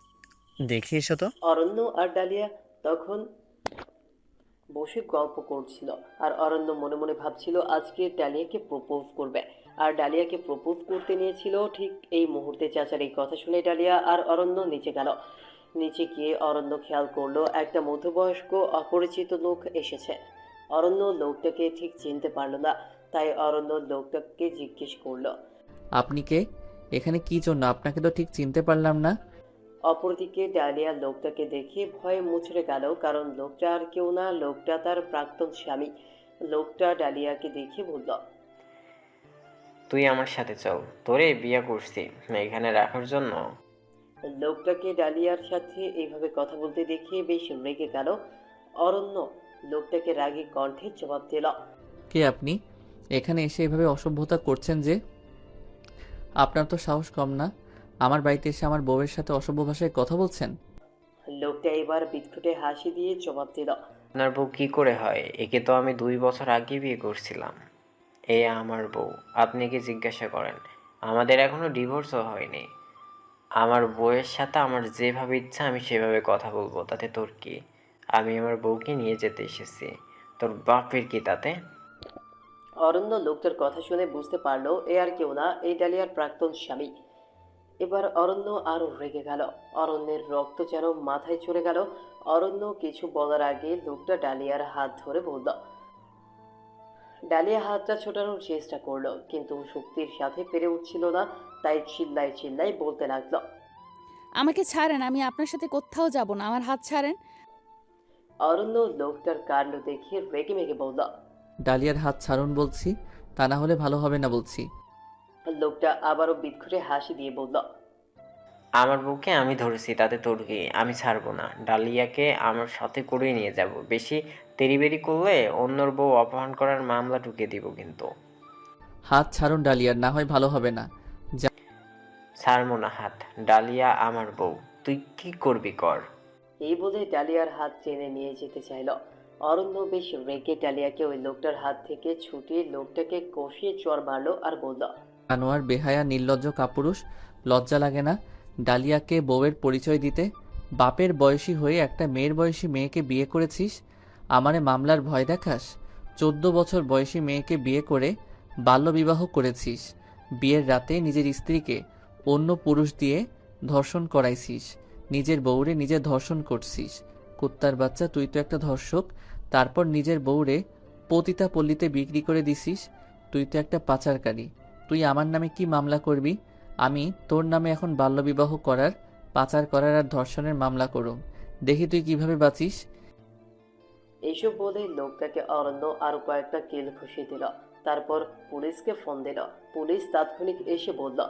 দেখে এসো তো। অরণ্য আর ডালিয়া তখন বসে গল্প করছিল, আর অরণ্য মনে মনে ভাবছিল আজকে ডালিয়াকে প্রপোজ করবে। আর ডালিয়াকে প্রপোজ করতে নিয়েছিল ঠিক এই মুহূর্তে। চাচার এই কথা শুনে ডালিয়া আর অরণ্য নিচে গেল। নিচে গিয়ে অরণ্য খেয়াল করলো একটা মধ্যবয়স্ক অপরিচিত লোক এসেছে। অরণ্য লোকটাকে ঠিক চিনতে পারলো না, তাই অরণ্য লোকটাকে জিজ্ঞেস করলো। আপনি কে? এখানে কি জন্য? আপনাকে তো ঠিক চিনতে পারলাম না। অপরদিকে ডালিয়া লোকটাকে দেখে ভয়ে মুচড়ে গেল, কারণ লোকটা আর কেউ না, লোকটা তার প্রাক্তন স্বামী। লোকটা ডালিয়াকে দেখে বলল। তুই আমার সাথে চল, তোরে বিয়ে করছি এখানে রাখার জন্য। লোকটাকে ডালিয়ার সাথে এইভাবে কথা বলতে দেখে বেশ রেগে গেল অরণ্য। লোকটাকে রাগী কণ্ঠে জবাব দিল। কে আপনি? এখানে এসে এভাবে অসভ্যতা করছেন যে? আপনার তো সাহস কম না, আমার বাড়িতে এসে আমার বউয়ের সাথে অসভ্য ভাষায় কথা বলছেন? লোকটা এবার বিদঘুটে হাসি দিয়ে জবাব দিল। আপনার বউ কি করে হয়? একে তো আমি 2 বছর আগে বিয়ে করছিলাম। এ আমার বউ, আপনি কি জিজ্ঞাসা করেন? আমাদের এখনো ডিভোর্সও হয়নি। আমার বউয়ের সাথে আমার যেভাবে ইচ্ছা আমি সেভাবে কথা বলবো, তাতে তোর কি? আমি আমার বউকে নিয়ে যেতে এসেছি, তোর বাপের কি তাতে? অরণ্য লোকটার কথা শুনে বুঝতে পারলো এ আর কেউ না, এই ডালিয়ার প্রাক্তন স্বামী। এবার অরণ্য আরো রেগে গেল। অরণ্যের রক্ত যেন মাথায় চড়ে গেল। অরণ্য কিছু বলার আগে লোকটা ডালিয়ার হাত ধরে বলল। ডালিয়া হাতটা ছোটানোর চেষ্টা করলো, কিন্তু শক্তির সাথে পেরে উঠছিল না। তাই চিল্লাই চিল্লাই বলতে লাগলো। আমাকে ছাড়েন, আমি আপনার সাথে কোথাও যাব না, আমার হাত ছাড়েন। অরণ্য লোকটার কাণ্ড দেখে রেগে মেগে বলল। ডালিয়ার হাত ছাড়ুন বলছি, তা না হলে ভালো হবে না বলছি। লোকটা আবারও বিদঘুটে হাসি দিয়ে বলল। আমার বউকে আমি ধরেছি, তাতে তোর কি? আমি ছাড়বো না। ডালিয়াকে আমার সাথে করে নিয়ে যাব। বেশি তেড়িবেড়ি করলে অন্যর বউ অপহরণ করার মামলা ঢুকিয়ে দিব কিন্তু। হাত ছাড়ুন ডালিয়ার, না হয় ভালো হবে না। ছাড়বো না হাত। ডালিয়া আমার বউ, তুই কি করবি কর। এই বলে ডালিয়ার হাত টেনে নিয়ে যেতে চাইল। অরণ্য বেশ রেগে ডালিয়াকে ওই লোকটার হাত থেকে ছুটিয়ে লোকটাকে কষিয়ে চড় মারলো আর বলল। আনোয়ার বেহায়া নির্লজ্জ কাপুরুষ, লজ্জা লাগে না ডালিয়াকে বউয়ের পরিচয় দিতে? বাপের বয়সী হয়ে একটা মেয়ের বয়সী মেয়েকে বিয়ে করেছিস, আমারে মামলার ভয় দেখাস? 14 বছর বয়সী মেয়েকে বিয়ে করে বাল্যবিবাহ করেছিস, বিয়ের রাতে নিজের স্ত্রীকে অন্য পুরুষ দিয়ে ধর্ষণ করাইছিস, নিজের বউরে নিজে ধর্ষণ করছিস। কুত্তার বাচ্চা, তুই তো একটা ধর্ষক। তারপর নিজের বউরে পতিতা পল্লীতে বিক্রি করে দিছিস, তুই তো একটা পাচারকারী। তুই আমার নামে কি মামলা করবি? আমি তোর নামে এখন বাল্যবিবাহ করার, পাচার করার আর ধর্ষণের মামলা করুম, দেখি তুই কিভাবে বাঁচিস। এইসব বলে লোকটাকে অরণ্য আরো কয়েকটা কিল ঘুষি দিল। তারপর পুলিশকে ফোন দিল। পুলিশ তাৎক্ষণিক এসে বলল।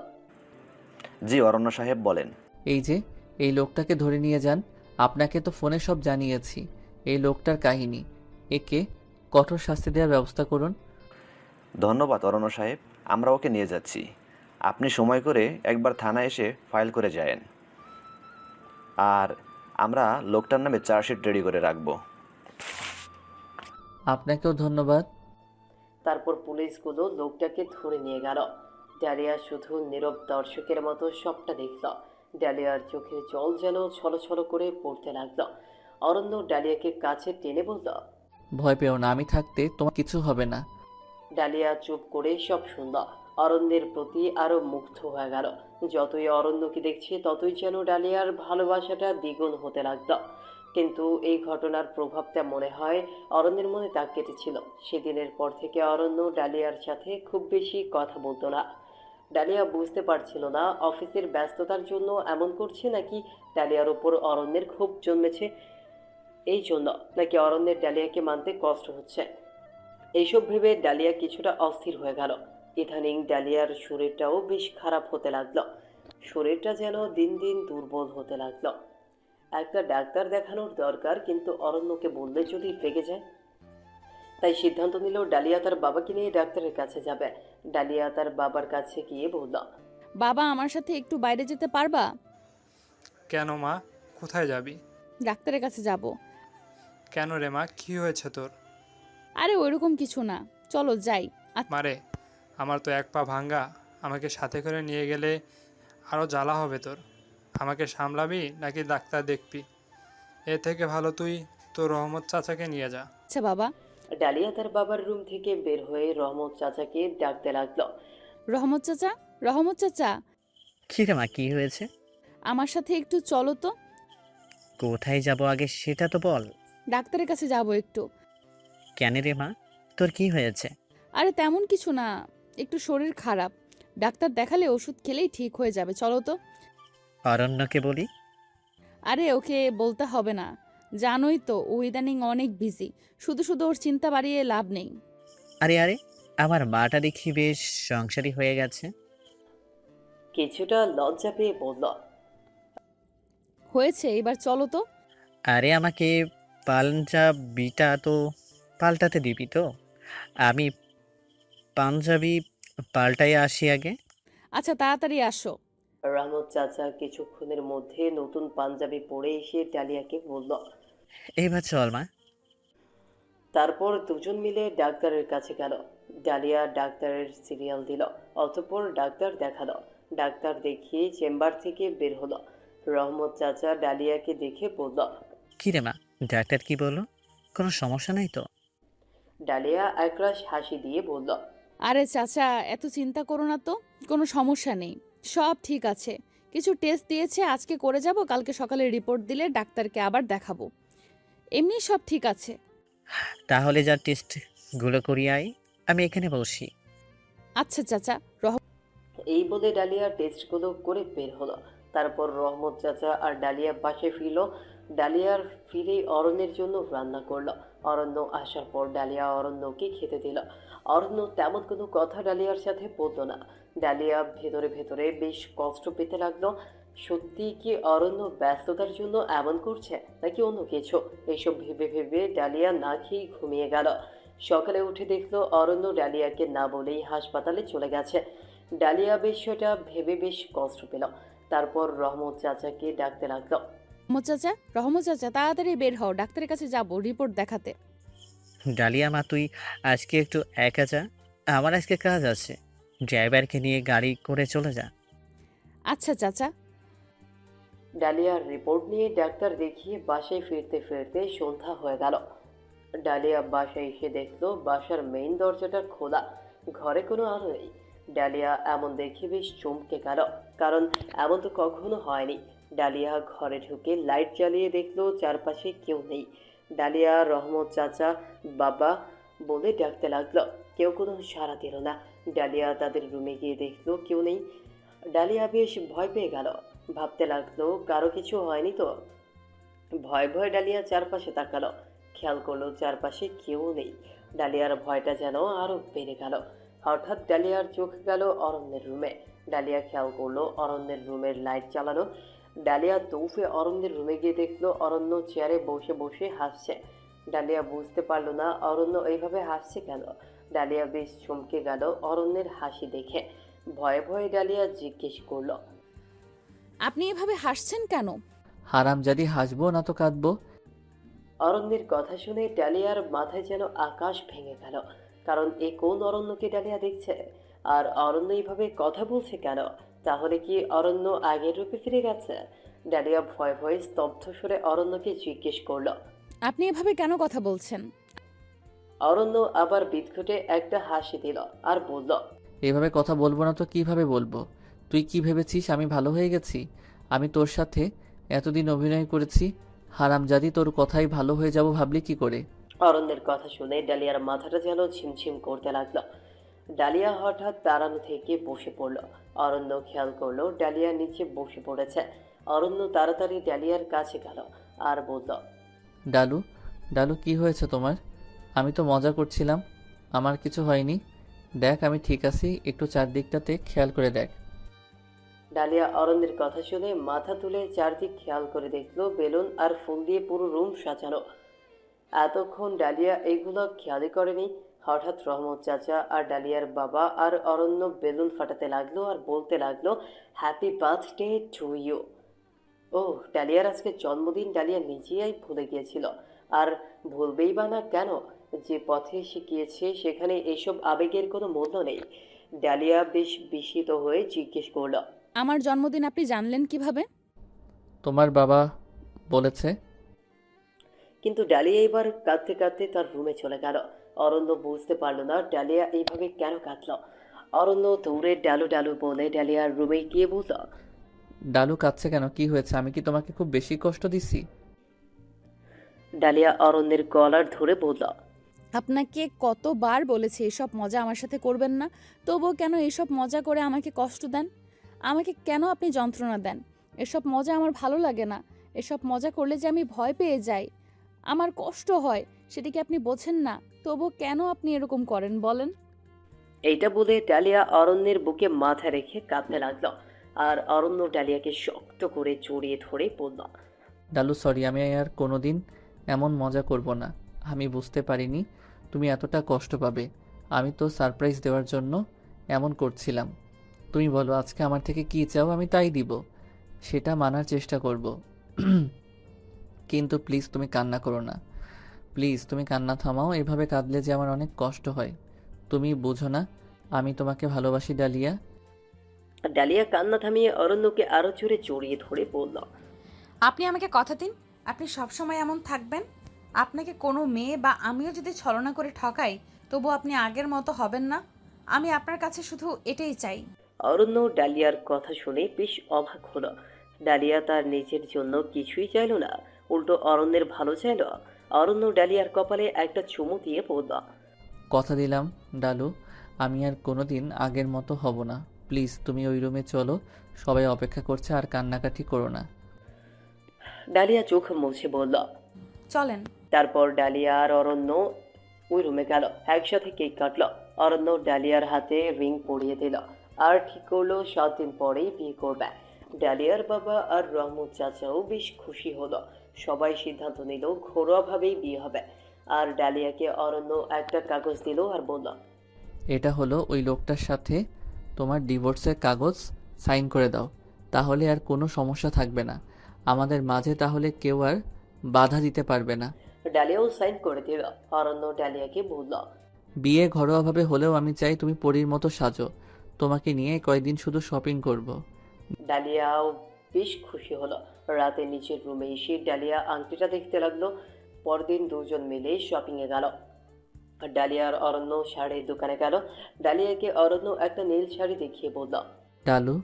জি অরণ্য সাহেব বলেন। এই যে, এই লোকটাকে ধরে নিয়ে যান, আপনাকে তো ফোনে সব জানিয়েছি। এই লোকটার কাহিনী, একে কঠোর শাস্তি দেওয়ার ব্যবস্থা করুন। ধন্যবাদ অরণ্য সাহেব, আমরা ওকে নিয়ে যাচ্ছি। আপনি সময় করে একবার থানায় এসে ফাইল করে যায়েন, আর আমরা লোকটার নামে চার্জশিট রেডি করে রাখব। আপনাকেও ধন্যবাদ। তারপর পুলিশগুলো লোকটাকে ধরে নিয়ে গেল। ডালিয়া শুধু নীরব দর্শকের মতো সবটা দেখল। ডালিয়ার চোখের জল যেন ছলছল করে পড়তে লাগলো। অরণ্য ডালিয়াকে কাছে টেনে বলল। ভয় পেও না, আমি থাকতে তোমার কিছু হবে না। ডালিয়া চুপ করে সব শুনল। অরণ্যের প্রতি আরো মুগ্ধ হয়ে গেল। যতই অরণ্যকে দেখছে ততই যেন ডালিয়ার ভালোবাসাটা দ্বিগুণ হতে লাগলো। কিন্তু এই ঘটনার প্রভাবটা মনে হয় অরণ্যের মনে দাগ কেটেছিল। সেদিনের পর থেকে অরণ্য ডালিয়ার সাথে খুব বেশি কথা বলতো না। ডালিয়া বুঝতে পারছিল না অফিসের ব্যস্ততার জন্য এমন করছে, নাকি ডালিয়ার ওপর অরণ্যের ক্ষোভ জন্মেছে এই জন্য, নাকি অরণ্যের ডালিয়াকে মানতে কষ্ট হচ্ছে। এইসব ভেবে ডালিয়া কিছুটা অস্থির হয়ে গেল। ইদানিং ডালিয়ার শরীরটাও বেশ খারাপ হতে লাগলো। শরীরটা যেন দিন দিন দুর্বল হতে লাগলো। একটা ডাক্তার দেখানোর দরকার, কিন্তু অরণ্যকে বললে যদি রেগে যায়। তাই সিদ্ধান্ত নিল ডালিয়া তার বাবাকে নিয়ে ডাক্তারের কাছে যাবে। ডালিয়া তার বাবার কাছে গিয়ে বলল। বাবা, আমার সাথে একটু বাইরে যেতে পারবা? কেন মা, কোথায় যাবি? ডাক্তারের কাছে যাব। কেন রে মা, কি হয়েছে তোর? আরে ওইরকম কিছু না, চলো যাই। মারে, আমার তো এক পা ভাঙ্গা, আমাকে সাথে করে নিয়ে গেলে আরও জ্বালা হবে তোর। আমাকে সামলাবি নাকি ডাক্তার দেখবি? এর থেকে ভালো তুই তোর রহমত চাচাকে নিয়ে যা। আচ্ছা বাবা। ডালিয়া তার বাবার রুম থেকে বের হয়ে রহমত চাচাকে ডাকতে লাগলো। রহমত চাচা, রহমত চাচা, কি রে মা, কি হয়েছে? আমার সাথে একটু চলো তো। কোথায় যাব আগে সেটা তো বল। ডাক্তারের কাছে যাব একটু। কেন রে মা, তোর কি হয়েছে? আরে তেমন কিছু না, একটু শরীর খারাপ, ডাক্তার দেখালে ওষুধ খেলেই ঠিক হয়ে যাবে, চলো তো। অরণ্যকে বলি। আরে ওকে বলতে হবে না, জানোই তো ও ইদানিং অনেক বিজি, শুধু শুধু ওর চিন্তা বাড়িয়ে লাভ নেই। আরে আরে, আমার মাটা দেখি বেশ সংসারী হয়ে গেছে। কিছুটা লজ্জা পেয়ে বলল। হয়েছে, এবার চলো তো। আরে আমাকে পাঞ্জাবিটা তো পাল্টাতে দিবি তো? আমি পাঞ্জাবি পাল্টাই আসি আগে। আচ্ছা তাড়াতাড়ি আসো। রহমত চাচা কিছুক্ষণের মধ্যে নতুন পাঞ্জাবি পরে এসে ডালিয়াকে বলল। এইবার চল মা। তারপর দুজন মিলে ডাক্তারের কাছে গেল। ডালিয়া ডাক্তারের সিরিয়াল দিল, অতঃপর ডাক্তার দেখালো। ডাক্তার দেখিয়ে চেম্বার থেকে বের হলো। রহমত চাচা ডালিয়াকে দেখে বলল। কি রে মা, ডাক্তার কি বললো? কোনো সমস্যা নাই তো? ডালিয়া একরাশ হাসি দিয়ে বলল। আরে চাচা, এত চিন্তা করো না তো, কোনো সমস্যা নেই, সব ঠিক আছে। কিছু টেস্ট দিয়েছে, আজকে করে যাব, কালকে সকালে রিপোর্ট দিলে ডাক্তারকে আবার দেখাবো। এমনি সব ঠিক আছে। তাহলে যা টেস্টগুলো করিয়ে আই, আমি এখানে বসি। আচ্ছা চাচা। এই বলে ডালিয়া টেস্টগুলো করে বের হলো। তারপর রহমত চাচা আর ডালিয়া বাসায় ফিরল। ডালিয়ার ফিরে অরণ্যের জন্য রান্না করলো। অরণ্য আসার পর ডালিয়া অরণ্যকে খেতে দিল। অরণ্য তেমন কোনো কথা ডালিয়ার সাথে বলল না। ডালিয়া ভেতরে ভেতরে বেশ কষ্ট পেতে লাগলো। সত্যি কি অরণ্য ব্যস্ততার জন্য এমন করছে, নাকি অন্য কিছু? এসব ভেবে ভেবে ডালিয়া না খেয়েই ঘুমিয়ে গেল। সকালে উঠে দেখলো অরণ্য ডালিয়াকে না বলেই হাসপাতালে চলে গেছে। ডালিয়া বিষয়টা ভেবে বেশ কষ্ট পেল। তারপর রহমত চাচাকে ডাকতে লাগলো। রহমত চাচা তাড়াতাড়ি বের হও, ডাক্তারের কাছে যাব রিপোর্ট দেখাতে। ডালিয়া মা, তুই আজকে একটু একা যা, আমার আজকে কাজ আছে। ড্রাইভারকে নিয়ে গাড়ি করে চলে যা। আচ্ছা চাচা। ডালিয়ার রিপোর্ট নিয়ে ডাক্তার দেখিয়ে বাসায় ফিরতে ফিরতে সন্ধ্যা হয়ে গেল। ডালিয়া বাসায় এসে দেখলো বাসার মেইন দরজাটা খোলা, ঘরে কোনো আলো নেই। ডালিয়া এমন দেখে বেশ চমকে গেল, কারণ এমন তো কখনো হয়নি। ডালিয়া ঘরে ঢুকে লাইট জ্বালিয়ে দেখলো চারপাশে কেউ নেই। ডালিয়া রহমত চাচা, বাবা বলে ডাকতে লাগলো, কেউ কোনো সাড়া দিল না। ডালিয়া তাদের রুমে গিয়ে দেখলো কেউ নেই। ডালিয়া বেশ ভয় পেয়ে গেল, ভাবতে লাগলো কারো কিছু হয়নি তো। ভয় ভয় ডালিয়া চারপাশে তাকালো, খেয়াল করলো চারপাশে কেউ নেই। ডালিয়ার ভয়টা যেন আরো বেড়ে গেল। হঠাৎ ডালিয়ার চোখ গেল অরণ্যের রুমে। ডালিয়া খেয়াল করলো অরণ্যের রুমের লাইট চালানো। ডালিয়া দৌড়ে অরণ্যের রুমে গিয়ে দেখলো অরণ্য চেয়ারে বসে বসে হাসছে। ডালিয়া বুঝতে পারলো না অরণ্য এইভাবে হাসছে কেন। ডালিয়া বেশ চমকে গেল অরণ্যের হাসি দেখে। ভয়ে ভয়ে ডালিয়া জিজ্ঞেস করলো। আপনি এভাবে হাসছেন কেন? হারামজাদি, হাসবো না তো কাঁদবো? অরণ্যের কথা শুনে ডালিয়ার মাথায় যেন আকাশ ভেঙে গেল, কারণ এ কোন অরণ্যকে ডালিয়া দেখছে? আর অরণ্য এইভাবে কথা বলছে কেন? তাহলে কি অরণ্য আগের রূপে ফিরে গেছে? ডালিয়া ভয়ে ভয়ে স্তব্ধ সুরে অরণ্যকে জিজ্ঞেস করলো। আপনি এভাবে কেন কথা বলছেন? অরণ্য আবার বিদঘুটে একটা হাসি দিল আর বলল। এভাবে কথা বলবো না তো কিভাবে বলবো? তুই কি ভেবেছিস আমি ভালো হয়ে গেছি? আমি তোর সাথে এতদিন অভিনয় করেছি, হারামজাদি, তোর কথাই ভালো হয়ে যাব ভাবলি কি করে? অরণ্যের কথা শুনে ডালিয়ার মাথাটা যেন ঝিমঝিম করতে লাগলো। ডালিয়া হঠাৎ দাঁড়ানো থেকে বসে পড়ল। অরণ্য খেয়াল করলো ডালিয়া নিচে বসে পড়েছে। অরণ্য তাড়াতাড়ি ডালিয়ার কাছে গেল আর বলল। ডালু, ডালু, কি হয়েছে তোমার? আমি তো মজা করছিলাম, আমার কিছু হয়নি। দেখ আমি ঠিক আছি, একটু চারদিকটাতে খেয়াল করে দেখ। ডালিয়া অরণ্যের কথা শুনে মাথা তুলে চারদিক খেয়াল করে দেখলো বেলুন আর ফুল দিয়ে পুরো রুম সাজানো। এতক্ষণ ডালিয়া এইগুলো খেয়ালই করেনি। হঠাৎ রহমত চাচা আর ডালিয়ার বাবা আর অরণ্য বেলুন ফাটাতে লাগলো আর বলতে লাগলো, হ্যাপি বার্থডে টু ইউ। ও, ডালিয়ার আজকে জন্মদিন। ডালিয়া নিজেই ভুলে গিয়েছিল, আর ভুলবেই বা না কেন? যে পথে শিখিয়েছে সেখানে এইসব আবেগের কোনো মূল্য নেই। ডালিয়া বেশ বিস্মিত হয়ে জিজ্ঞেস করলো। আমার জন্মদিন আপনি জানলেন কিভাবে? তোমার বাবা বলেছে। কিন্তু ডালিয়া এবার কাঁদতে কাঁদতে তার রুমে চলে গেল। অরণ্য বুঝতে পারল না ডালিয়া এইভাবে কেন কাঁদল। অরণ্য দৌড়ে ডালু ডালু বলে ডালিয়ার রুমে গিয়ে বলল। ডালু কাঁদছে কেন? কি হয়েছে? আমি কি তোমাকে খুব বেশি কষ্ট দিছি? ডালিয়া অরণ্যের গলার ধরে বলল। আপনাকে কতবার বলেছি এসব মজা আমার সাথে করবেন না, তবুও কেন এসব মজা করে আমাকে কষ্ট দেন? আমাকে কেন আপনি যন্ত্রণা দেন? এসব মজা আমার ভালো লাগে না। এসব মজা করলে যে আমি ভয় পেয়ে যাই, আমার কষ্ট হয়, সেটা কি আপনি বোঝেন না? তবু কেন আপনি এরকম করেন বলেন? এইটা বলে ডালিয়া অরণ্যের বুকে মাথা রেখে কাঁদতে লাগলো। আর অরণ্য ডালিয়াকে শক্ত করে জড়িয়ে ধরে বলল, ডালু সরি, আমি আর কোনোদিন এমন মজা করব না। আমি বুঝতে পারিনি তুমি এতটা কষ্ট পাবে। আমি তো সারপ্রাইজ দেওয়ার জন্য এমন করছিলাম। তুমি বলো আজকে আমার থেকে কী চাও, আমি তাই দিব। সেটা মানার চেষ্টা করব। কিন্তু প্লিজ তুমি কান্না করো না। প্লিজ তুমি কান্না থামাও। এভাবে কাঁদলে যে আমার অনেক কষ্ট হয়। তুমি বুঝো না আমি তোমাকে ভালোবাসি ডালিয়া। ডালিয়া কান্না থামিয়ে অরণ্যকে আরো জোরে জড়িয়ে ধরে বলল, আপনি আমাকে কথা দিন, আপনি সবসময় এমন থাকবেন। আপনাকে কোনো মেয়ে বা আমিও যদি ছলনা করে ঠকাই, তবু আপনি আগের মতো হবেন না। আমি আপনার কাছে শুধু এটাই চাই। অরণ্য ডালিয়ার কথা শুনে বেশ অবাক হলো। ডালিয়া তার নিজের জন্য কিছুই চাইলো না, উল্টো অরণ্যের ভালো চাইলো। অরণ্য ডালিয়ার কপালে একটা চুমু দিয়ে বলল, কথা দিলাম ডালু, আমি আর কোনোদিন আগের মতো হব না। প্লিজ তুমি ওই রুমে চলো, সবাই অপেক্ষা করছে, আর কান্নাকাটি করো না। ডালিয়া চোখ মুছে বলল। চলেন। তারপর ডালিয়া আর অরণ্য ওই রুমে গেল। একসাথে কেক কাটলো। অরণ্য ডালিয়ার হাতে রিং পরিয়ে দিল আর ঠিক করলো 7 দিন পরেই বিয়ে করবে। ডালিয়ার বাবা আর রহমত চাচাও বেশ খুশি হলো। সবাই সিদ্ধান্ত নিল ঘরোয়াভাবেই বিয়ে হবে। আর ডালিয়াকে অরণ্য একটা কাগজ দিল আর বলল, এটা হলো ওই লোকটার সাথে তোমার ডিভোর্সের কাগজ, সাইন করে দাও, তাহলে আর কোনো সমস্যা থাকবে না আমাদের মাঝে, তাহলে কেউ আর বাধা দিতে পারবে না। ডালিয়াও সাইন করে দিল। অরণ্য ডালিয়াকে বলল, বিয়ে ঘরোয়াভাবে হলেও আমি চাই তুমি পরীর মতো সাজো, তোমাকে নিয়ে কয়েকদিন শুধু শপিং করব। ডালিয়াও বেশ খুশি হলো। রাতে নিচের রুমে এসে ডালিয়া আংটিটা দেখতে লাগলো। পরদিন দুজন মিলে শপিংয়ে গেল। ডালিয়া আর অরণ্য শাড়ির দোকানে গেল। ডালিয়াকে অরণ্য একটা নীল শাড়ি দেখিয়ে বলল। ডালু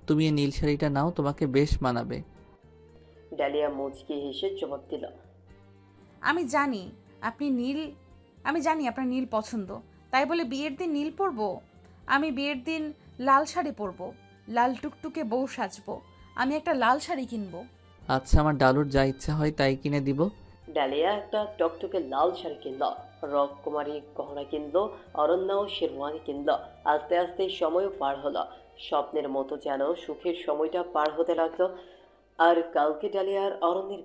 তুমি এই নীল শাড়িটা নাও, তোমাকে বেশ মানাবে। ডালিয়া মুচকি হেসে জবাব দিল, আমি জানি আমি জানি আপনার নীল পছন্দ, তাই বলে বিয়ের দিন নীল পরবো? আমি বিয়ের দিন লাল শাড়ি পরবো, লাল টুকটুকে বউ সাজবো। আমি একটা লাল শাড়ি কিনবো। আচ্ছা, আমার ডালুর যা ইচ্ছা হয় তাই কিনে দিব। ডালিয়া একটা টকটকে লাল শাড়ি কিনল। রককুমারী গহনা কিনলো। অরণ্যও শেরওয়ানি কিনল। আস্তে আস্তে সময়ও পার হলো। স্বপ্নের মতো যেন সুখের সময়টা পার হতে লাগলো। আর কালকে ডালিয়ার অরণ্যের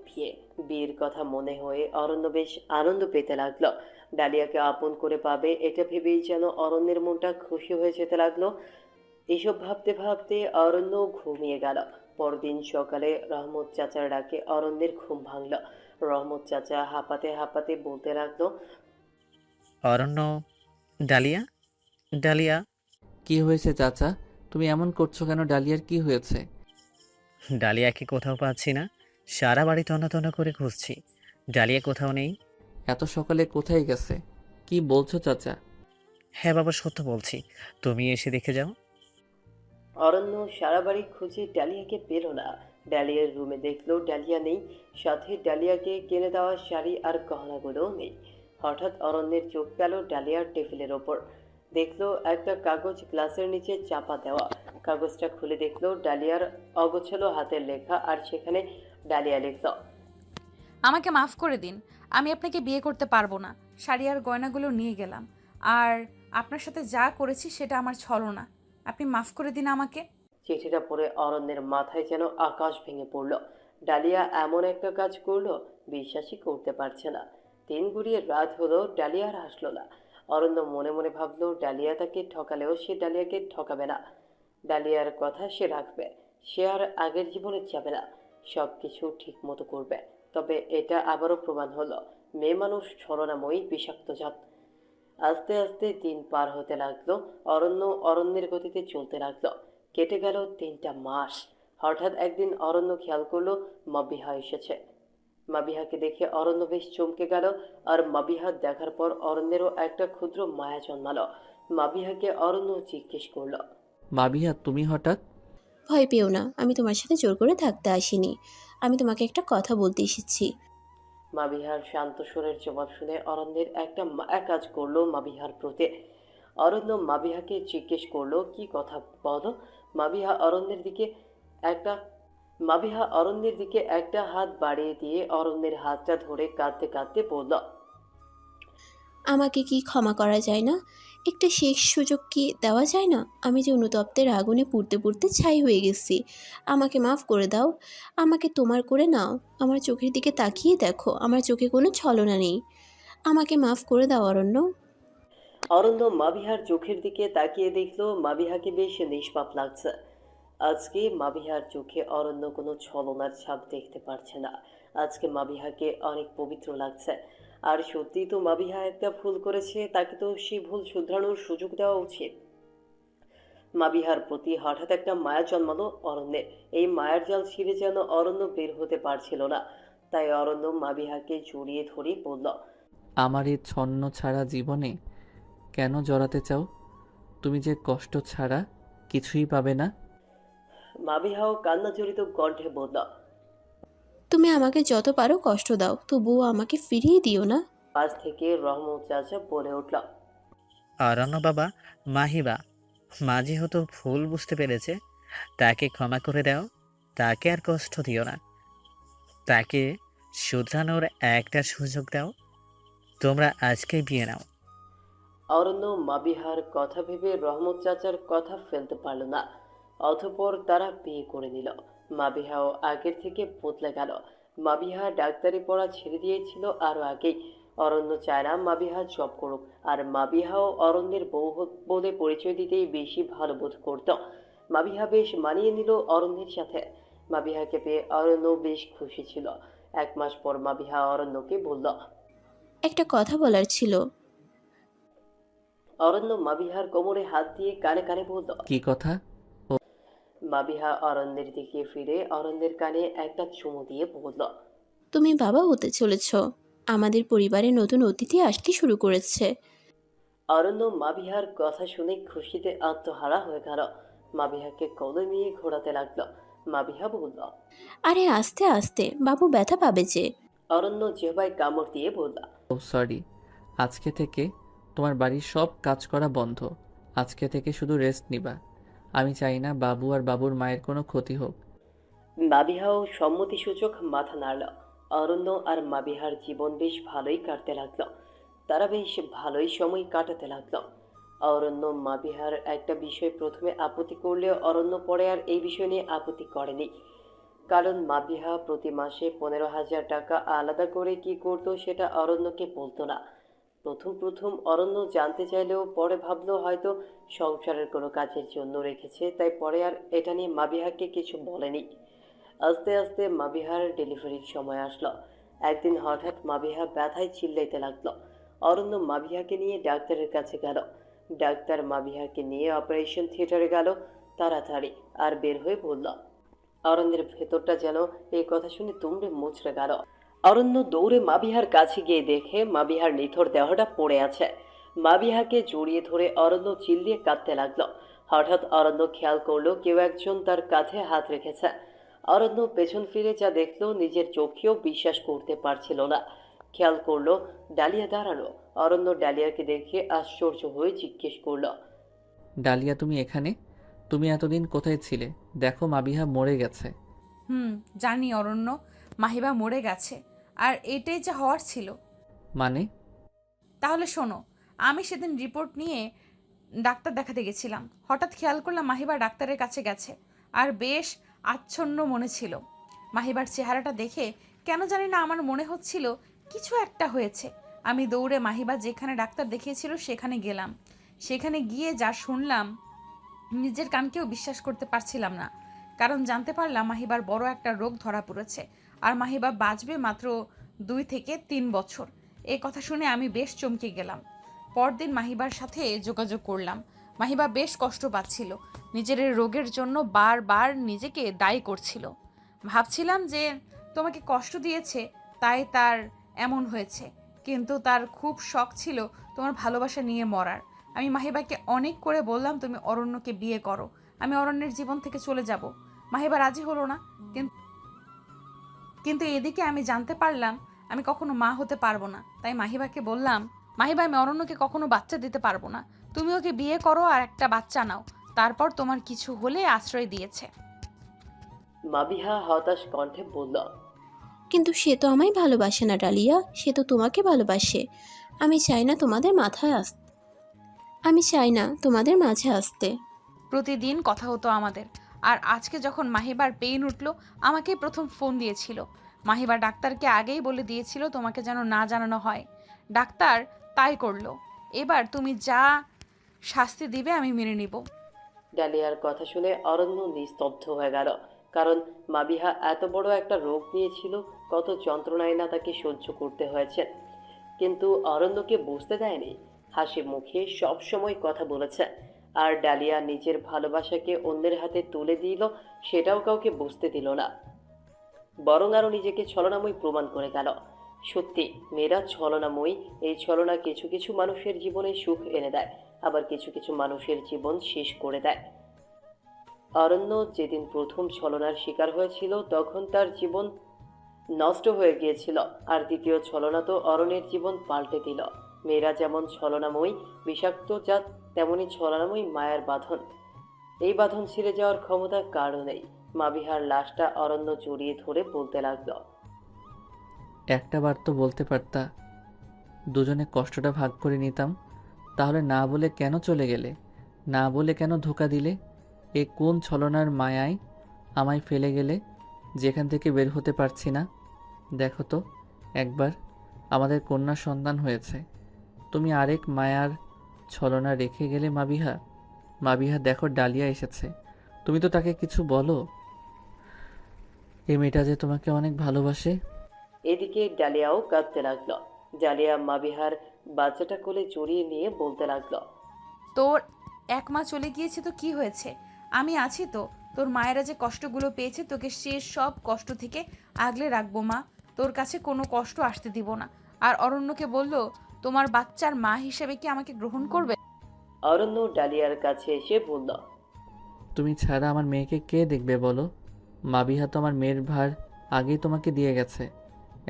বিয়ের কথা মনে হয়ে অরণ্য বেশ আনন্দ পেতে লাগলো। ডালিয়াকে আপন করে পাবে এটা ভেবেই যেন অরণ্যের মনটা খুশি হয়ে যেতে লাগলো। এসব ভাবতে ভাবতে অরণ্য ঘুমিয়ে গেল। পরদিন সকালে রহমত চাচার ডাকে অরণ্যের ঘুম ভাঙল। রহমত চাচা হাঁপাতে হাঁপাতে বলতে লাগলো, অরণ্য, ডালিয়া, ডালিয়া। কি হয়েছে চাচা, তুমি এমন করছো কেন? ডালিয়ার কি হয়েছে? ডালিয়াকে কোথাও পাচ্ছি না, সারা বাড়ি তন্ন তন্ন করে খুঁজছি, ডালিয়া কোথাও নেই। এত সকালে কোথায় গেছে? কি বলছো চাচা? হ্যাঁ বাবা, সত্য বলছি, তুমি এসে দেখে যাও। অরণ্য সারা বাড়ি খুঁজে ডালিয়াকে পেল না। ডালিয়ার রুমে দেখলো ডালিয়া নেই, সাথে ডালিয়াকে কিনে দেওয়া শাড়ি আর গহনাগুলোও নেই। হঠাৎ অরণ্যের চোখ গেল ডালিয়ার টেবিলের ওপর। দেখলো একটা কাগজ গ্লাসের নিচে চাপা দেওয়া। কাগজটা খুলে দেখলো ডালিয়ার অগোছালো হাতের লেখা, আর সেখানে ডালিয়া লিখল, আমাকে মাফ করে দিন, আমি আপনাকে বিয়ে করতে পারবো না। শাড়ি আর গয়নাগুলো নিয়ে গেলাম, আর আপনার সাথে যা করেছি সেটা আমার ছলনা। আপনি মাফ করে দিন আমাকে। চিঠিটা পড়ে অরণ্যের মাথায় যেন আকাশ ভেঙে পড়ল। ডালিয়া এমন একটা কাজ করলো, বিশ্বাসই করতে পারছে না। দিন ঘুরিয়ে রাত হলো, ডালিয়া আর আসলো না। অরণ্য মনে মনে ভাবলো ডালিয়া তাকে ঠকালেও সে ডালিয়াকে ঠকাবে না। ডালিয়ার কথা সে রাখবে। সে আর আগের জীবনে যাবে না, সব কিছু ঠিক মতো করবে। তবে এটা আবারও প্রমাণ হলো মেয়ে মানুষ ছলনাময়ী বিষাক্ত জাত। আস্তে আস্তে দিন পার হতে লাগলো। অরণ্য অরণ্যের গতিতে চলতে লাগলো। কেটে গেল 3টা মাস। হঠাৎ একদিন অরণ্য খেয়াল করলো মাবিহা এসেছে। মাবিহাকে দেখে অরণ্য বেশ চমকে গেল। আর মাবিহা দেখার পর অরণ্যেরও একটা ক্ষুদ্র মায়া জন্মালো। মাবিহাকে অরণ্য জিজ্ঞেস করলো, মাবিয়া তুমি হঠাৎ? ভয় পেও না, আমি তোমার সাথে জোর করে থাকতে আসিনি। আমি তোমাকে একটা কথা বলতে এসেছি। মাবিহার শান্ত সুরের জবাব শুনে অরণ্যের একটা মায়া কাজ করলো মাবিহার প্রতি। অরণ্য মাবিহাকে জিজ্ঞেস করলো, কি কথা বলো। মাবিহা অরণ্যের দিকে একটা হাত বাড়িয়ে দিয়ে অরণ্যের হাতটা ধরে কাঁদতে কাঁদতে বলল, আমাকে কি ক্ষমা করা যায় না? একটা শেষ সুযোগ কি দেওয়া যায় না? আমি যে অনুতপ্তের আগুনে পুড়তে পুড়তে ছাই হয়ে গেছি। আমাকে মাফ করে দাও। আমাকে তোমার করে নাও। আমার চোখের দিকে তাকিয়ে দেখো, আমার চোখে কোনো ছলনা নেই। আমাকে মাফ করে দাও অরণ্য। অরণ্য মাবিহার চোখের দিকে তাকিয়ে দেখলো মাবিহাকে বেশ নিষ্পাপ লাগছে। আজকে মাবিহার চোখে অরণ্য কোনো ছলনার ছাপ দেখতে পারছে না। আজকে মাবিহাকে অনেক পবিত্র লাগছে। আর সত্যি তো মাবিহা একটা ভুল করেছে, তাকে তো সেই ভুল শুধরানোর সুযোগ দেওয়া উচিত। মাবিহার প্রতি হঠাৎ একটা মায়া জন্মালো অরণ্যের। এই মায়ার জাল ছিঁড়ে যেন অরণ্য বের হতে পারছিল না। তাই অরণ্য মাবিহাকে জড়িয়ে ধরে বলল, আমার এই ছন্ন ছাড়া জীবনে কেন জড়াতে চাও? তুমি যে কষ্ট ছাড়া কিছুই পাবে না। মাবিহাও কান্না জড়িত কণ্ঠে বলল, তুমি আমাকে যত পারো কষ্ট দাও, তবুও আমাকে ফিরিয়ে দিও না। পাশ থেকে রহমত চাচা বলে উঠল, অরণ্য বাবা, মাহিবা মা যেহেতু ভুল বুঝতে পেরেছে, তাকে ক্ষমা করে দাও। তাকে আর কষ্ট দিও না। তাকে শুধরানোর একটা সুযোগ দাও। তোমরা আজকেই বিয়ে নাও। অরণ্য মাবিহার কথা ভেবে রহমত চাচার কথা ফেলতে পারল না। অতঃপর তারা বিয়ে করে নিল। মাবিহাও আগের থেকে বদলে গেল। মাবিহা ডাক্তারি পড়া ছেড়ে দিয়েছিল আরও আগেই। অরণ্য চায় না মাবিহা জব করুক, আর মাবিহাও অরণ্যের বউ বলে পরিচয় দিতেই বেশি ভালো বোধ করত। মাবিহা বেশ মানিয়ে নিল অরণ্যের সাথে। মাবিহাকে পেয়ে অরণ্য বেশ খুশি ছিল। 1 মাস পর মাবিহা অরণ্যকে বলল, একটা কথা বলার ছিল। অরণ্য মাবিহার কোমরে হাত দিয়ে কানে কানে বলল। কি কথা? মাবিহা অরণ্যের দিকে ফিরে অরণ্যের কানে একটা চুমু দিয়ে বলল, তুমি বাবা হতে চলেছ। আমাদের পরিবারে নতুন অতিথি আসতে শুরু করেছে। অরণ্য মাবিহার কথা শুনে খুশিতে আত্মহারা হয়ে গেল। মাবিহাকে কোলে নিয়ে ঘোরাতে লাগলো। মাবিহা বলল, আরে আস্তে আস্তে, বাবু ব্যথা পাবে যে। অরণ্য জিহ্বায় কামড় দিয়ে বলল, ও সরি, আজকে থেকে তোমার বাড়ির সব কাজ করা বন্ধ। আজকে থেকে শুধু রেস্ট নিবা। আমি চাই না বাবু আর বাবুর মায়ের কোনো ক্ষতি হোক। মাবিহাও সম্মতিসূচক মাথা নাড়ল। অরণ্য আর মাবিহার জীবন বেশ ভালোই কাটতে লাগলো। তারা বেশ ভালোই সময় কাটাতে লাগলো। অরণ্য মাবিহার একটা বিষয় প্রথমে আপত্তি করলেও অরণ্য পরে আর এই বিষয় নিয়ে আপত্তি করেনি। কারণ মাবিহা প্রতি মাসে 15,000 টাকা আলাদা করে কি করতো সেটা অরণ্যকে বলতো না। প্রথম প্রথম অরণ্য জানতে চাইলেও পরে ভাবলো হয়তো সংসারের কোনো কাজের জন্য রেখেছে, তাই পরে আর এটা নিয়ে মাবিহাকে কিছু বলেনি। আস্তে আস্তে মাবিহার ডেলিভারির সময় আসলো। একদিন হঠাৎ মাবিহা ব্যথায় চিল্লাইতে লাগলো। অরণ্য মাবিহাকে নিয়ে ডাক্তারের কাছে গেল। ডাক্তার মাবিহাকে নিয়ে অপারেশন থিয়েটারে গেল তাড়াতাড়ি, আর বের হয়ে বলল। অরণ্যের ভেতরটা যেন এই কথা শুনে তুমড়ে মুচড়ে গেল। অরণ্য দৌড়ে মাবিহার কাছে গিয়ে দেখে মাবিহার নিথর দেহটা পড়ে আছে। মাবিহাকে জড়িয়ে ধরে অরণ্য চিল্লিয়ে কাঁদতে লাগলো। হঠাৎ অরণ্য খেয়াল করলো কেউ একজন তার কাঁধে হাত রেখেছে। অরণ্য পেছন ফিরে যা দেখলো নিজের চোখেও বিশ্বাস করতে পারছিল না। খেয়াল করলো ডালিয়া দাঁড়ানো। অরণ্য ডালিয়াকে দেখে আশ্চর্য হয়ে জিজ্ঞেস করলো, ডালিয়া, তুমি এখানে? তুমি এতদিন কোথায় ছিলে? দেখো মাবিহা মরে গেছে। জানি অরণ্য, মাহিবা মরে গেছে। আর এটাই যে হওয়ার ছিল। মানে? তাহলে শোনো, আমি সেদিন রিপোর্ট নিয়ে ডাক্তার দেখাতে গেছিলাম। হঠাৎ খেয়াল করলাম মাহিবা ডাক্তারের কাছে গেছে, আর বেশ আচ্ছন্ন মনে ছিল। মাহিবার চেহারাটা দেখে কেন জানি না আমার মনে হচ্ছিল কিছু একটা হয়েছে। আমি দৌড়ে মাহিবা যেখানে ডাক্তার দেখিয়েছিল সেখানে গেলাম। সেখানে গিয়ে যা শুনলাম, নিজের কানকেও বিশ্বাস করতে পারছিলাম না। কারণ জানতে পারলাম মাহিবার বড় একটা রোগ ধরা পড়েছে, আর মাহিবা বাঁচবে মাত্র 2 থেকে 3 বছর। এই কথা শুনে আমি বেশ চমকে গেলাম। পরদিন মাহিবার সাথে যোগাযোগ করলাম। মাহিবা বেশ কষ্ট পাচ্ছিল। নিজের এই রোগের জন্য বারবার নিজেকে দায়ী করছিল। ভাবছিলাম যে তোমাকে কষ্ট দিয়েছে, তাই তার এমন হয়েছে। কিন্তু তার খুব শখ ছিল তোমার ভালোবাসা নিয়ে মরার। আমি মাহিবাকে অনেক করে বললাম তুমি অরণ্যকে বিয়ে করো, আমি অরণ্যের জীবন থেকে চলে যাব। মাহিবা রাজি হলো না। কিন্তু এদিকে আমি জানতে পারলাম আমি কখনো মা হতে পারবো না। তাই মাহিবাকে বললাম, মাহিবা, আমি অরণ্যকে কখনো বাচ্চা দিতে পারবো না। তুমি ওকে বিয়ে করো আর একটা বাচ্চা নাও। তারপর তোমার কিছু হলে আশ্রয় দিয়েছে। মাবিহা হতাশ কণ্ঠে বলল, কিন্তু সে তো আমায় ভালোবাসে না ডালিয়া, সে তো তোমাকে ভালোবাসে। আমি চাই না তোমাদের মাথায় আমি চাই না তোমাদের মাঝে আসতে। প্রতিদিন কথা হতো আমাদের। আর আজকে যখন মাহিবার পেইন উঠলো, আমাকেই প্রথম ফোন দিয়েছিল। মাহিবা ডাক্তারকে আগেই বলে দিয়েছিল তোমাকে যেন না জানানো হয়। ডাক্তার তাই করলো। এবার তুমি যা শাস্তি দিবে আমি মেনে নিব। ডালিয়ার কথা শুনে অরণ্য নিস্তব্ধ হয়ে গেল। কারণ মাবিহা এত বড় একটা রোগ নিয়েছিল, কত যন্ত্রণায় না তাকে সহ্য করতে হয়েছে। কিন্তু অরণ্যকে বুঝতে দেয়নি। হাসি মুখে সব সময় কথা বলেছে। আর ডালিয়া নিজের ভালোবাসাকে অন্যের হাতে তুলে দিল, সেটাও কাউকে বুঝতে দিল না। বরং আরও নিজেকে ছলনাময়ী প্রমাণ করে গেল। সত্যি মেয়েরা ছলনাময়ী। এই ছলনা কিছু কিছু মানুষের জীবনে সুখ এনে দেয়, আবার কিছু কিছু মানুষের জীবন শেষ করে দেয়। অরণ্য যেদিন প্রথম ছলনার শিকার হয়েছিল তখন তার জীবন নষ্ট হয়ে গিয়েছিল, আর দ্বিতীয় ছলনা তো অরণ্যের জীবন পাল্টে দিল। মেয়েরা যেমন ছলনাময়ী বিষাক্ত জাত, তেমনি ছলনাময়ী মায়ার বাঁধন। এই বাঁধন ছিঁড়ে যাওয়ার ক্ষমতা কারও নেই। মাবিহার লাশটা অরণ্য জড়িয়ে ধরে বলতে লাগলো, একটা বার তো বলতে পারতা, দুজনে কষ্টটা ভাগ করে নিতাম। তাহলে না বলে কেন চলে গেলে? না বলে কেন ধোঁকা দিলে? এ কোন ছলনার মায়ায় আমায় ফেলে গেলে, যেখান থেকে বের হতে পারছি না? দেখো তো একবার, আমাদের কন্যা সন্তান হয়েছে। তুমি আরেক মায়ার ছলনা রেখে গেলে মাবিহা। মাবিহা দেখো, ডালিয়া এসেছে। তুমি তো তাকে কিছু বলো, এই মেয়েটা যে তোমাকে অনেক ভালোবাসে। এদিকে ডালিয়াও কাঁদতে লাগলো। ডালিয়া মাবিহার বাচ্চাটা কোলে জড়িয়ে নিয়ে বলতে লাগলো, তোর এক মা চলে গিয়েছে তো কি হয়েছে? আমি আছি তো। তোর মায়েরা যে কষ্টগুলো পেয়েছে তোকে সে সব কষ্ট থেকে আগলে রাখবো মা। তোর কাছে কোনো কষ্ট আসতে দিব না। আর অরণ্যকে বলল, তোমার বাচ্চার মা হিসেবে কি আমাকে গ্রহণ করবে? অরণ্য ডালিয়ার কাছে এসে বলল, তুমি ছাড়া আমার মেয়েকে কে দেখবে বলো? মাবিহা তো আমার মেয়ের ভার আগেই তোমাকে দিয়ে গেছে।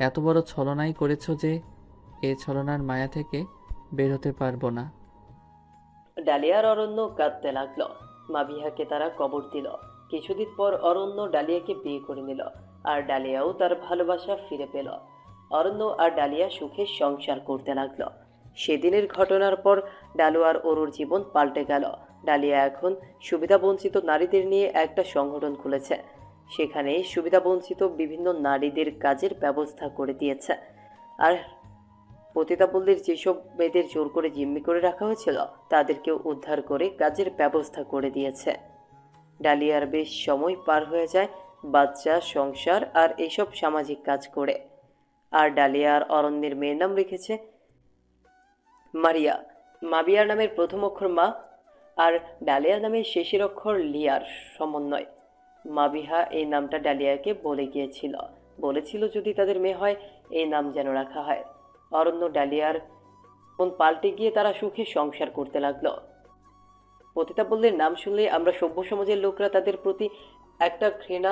এত বড় ছলনাই করেছো যে এ ছলনার মায়া থেকে বের হতে পারবো না। ডালিয়ার অরণ্য কাঁদতে লাগলো। মাবিহাকে তারা কবর দিল। কিছুদিন পর অরণ্য ডালিয়াকে বিয়ে করে নিল, আর ডালিয়াও তার ভালোবাসা ফিরে পেল। অরণ্য আর ডালিয়া সুখে সংসার করতে লাগলো। সেদিনের ঘটনার পর ডালু আর অরুর জীবন পাল্টে গেল। ডালিয়া এখন সুবিধাবঞ্চিত নারীদের নিয়ে একটা সংগঠন খুলেছে। সেখানে সুবিধাবঞ্চিত বিভিন্ন নারীদের কাজের ব্যবস্থা করে দিয়েছে। আর পতিতাপল্লীর যেসব মেয়েদের জোর করে জিম্মি করে রাখা হয়েছিল তাদেরকেও উদ্ধার করে কাজের ব্যবস্থা করে দিয়েছে। ডালিয়ার বেশ সময় পার হয়ে যায় বাচ্চা, সংসার আর এইসব সামাজিক কাজ করে। আর ডালিয়া আর অরণ্যের মেয়ের নাম রেখেছে মারিয়া। মাবিয়ার নামের প্রথম অক্ষর মা, আর ডালিয়া নামের শেষের অক্ষর লিয়ার সমন্বয়। মাবিহা এই নামটা ডালিয়াকে বলেছিল যদি তাদের মেয়ে হয় এই নাম যেন রাখা হয়। অরণ্য ডালিয়ার মন পাল্টে গিয়ে তারা সুখে সংসার করতে লাগলো। পতিতাপল্লীর নাম শুনলে আমরা সভ্য সমাজের লোকরা তাদের প্রতি একটা ঘৃণা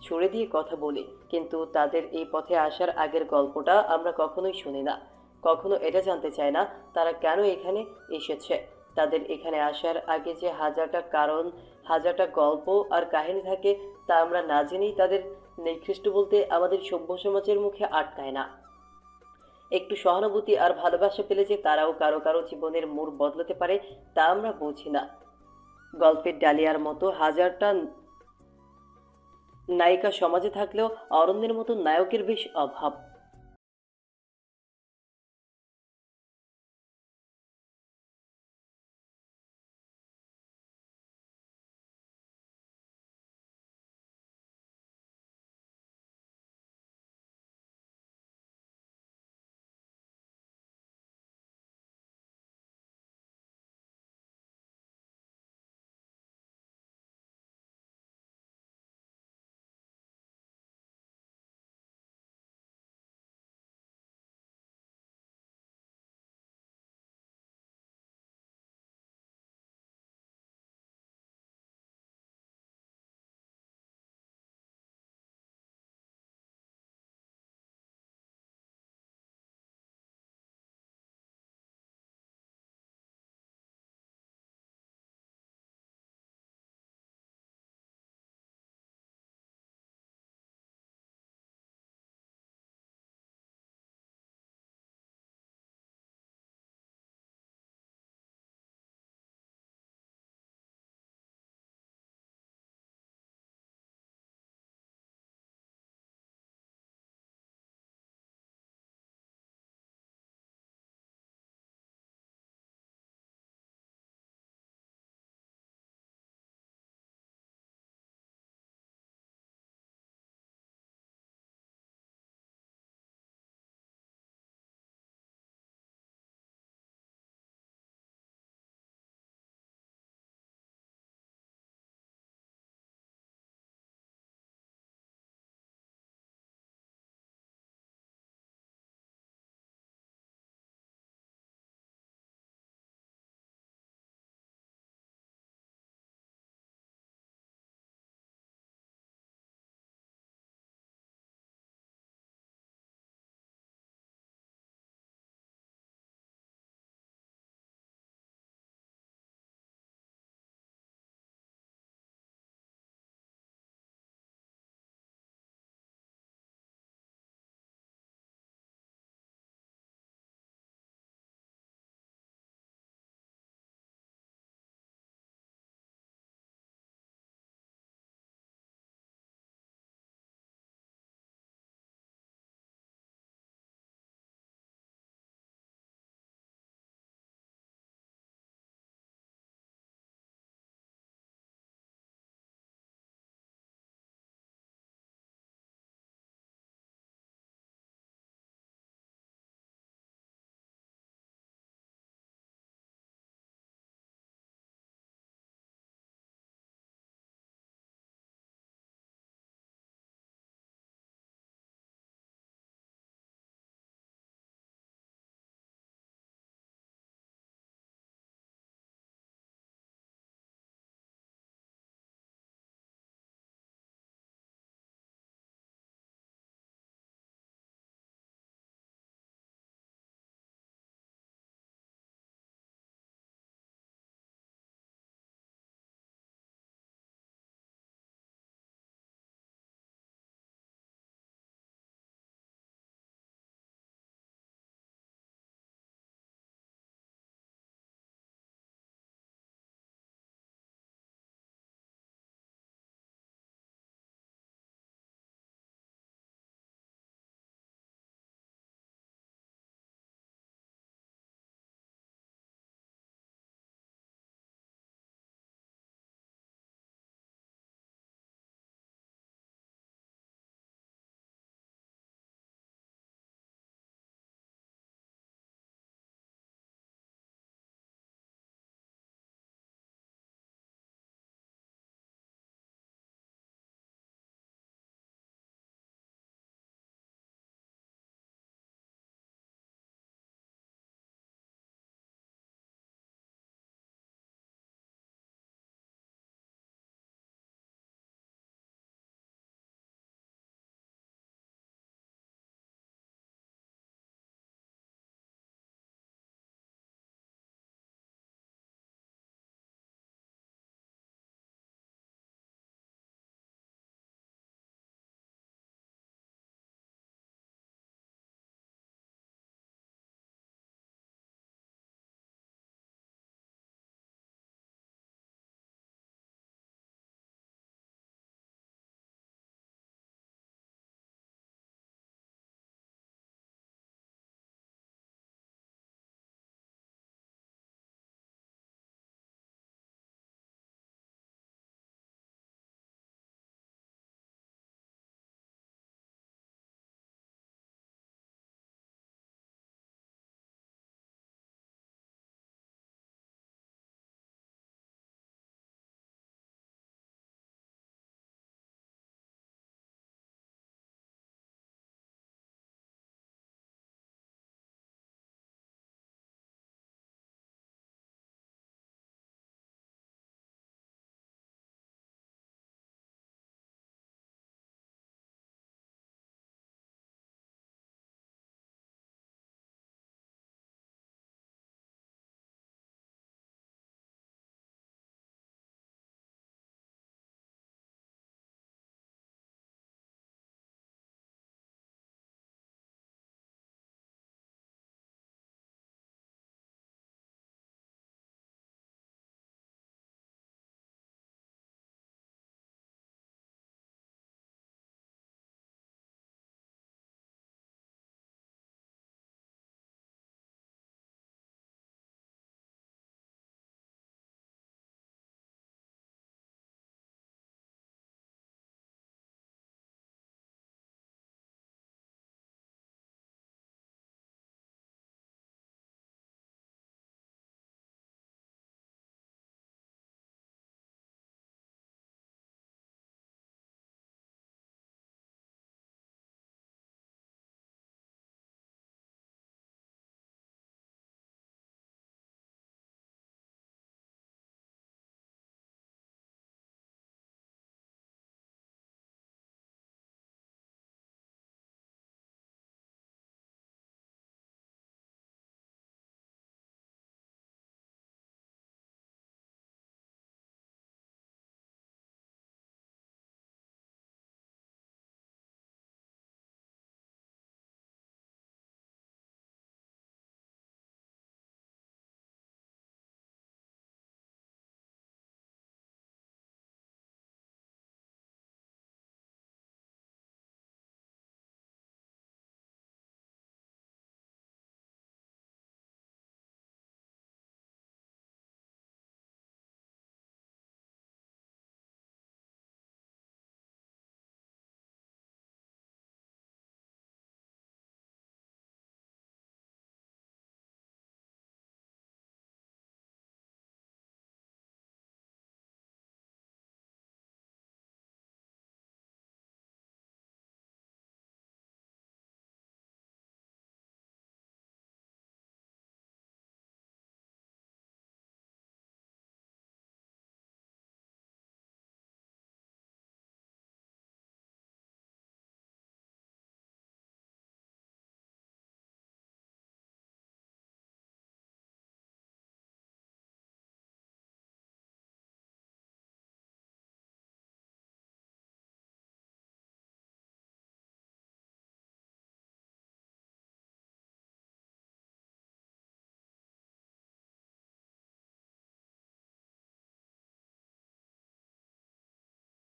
ছুড়ে দিয়ে কথা বলি, কিন্তু তাদের এই পথে আসার আগের গল্পটা আমরা কখনোই শুনি না। কখনো এটা জানতে চায় না তারা কেন এখানে এসেছে। তাদের এখানে আসার আগে যে হাজারটা কারণ, হাজারটা গল্প আর কাহিনী থাকে, তা আমরা না জেনেই তাদের নিকৃষ্ট বলতে আমাদের সভ্য সমাজের মুখে আটকায় না। একটু সহানুভূতি আর ভালোবাসা পেলে যে তারাও কারো কারো জীবনের মোড় বদলাতে পারে, তা আমরা বুঝি না। গল্পের ডালিয়ার মতো হাজারটা নায়িকা সমাজে থাকলেও অরণ্যের মতো নায়কের বেশ অভাব।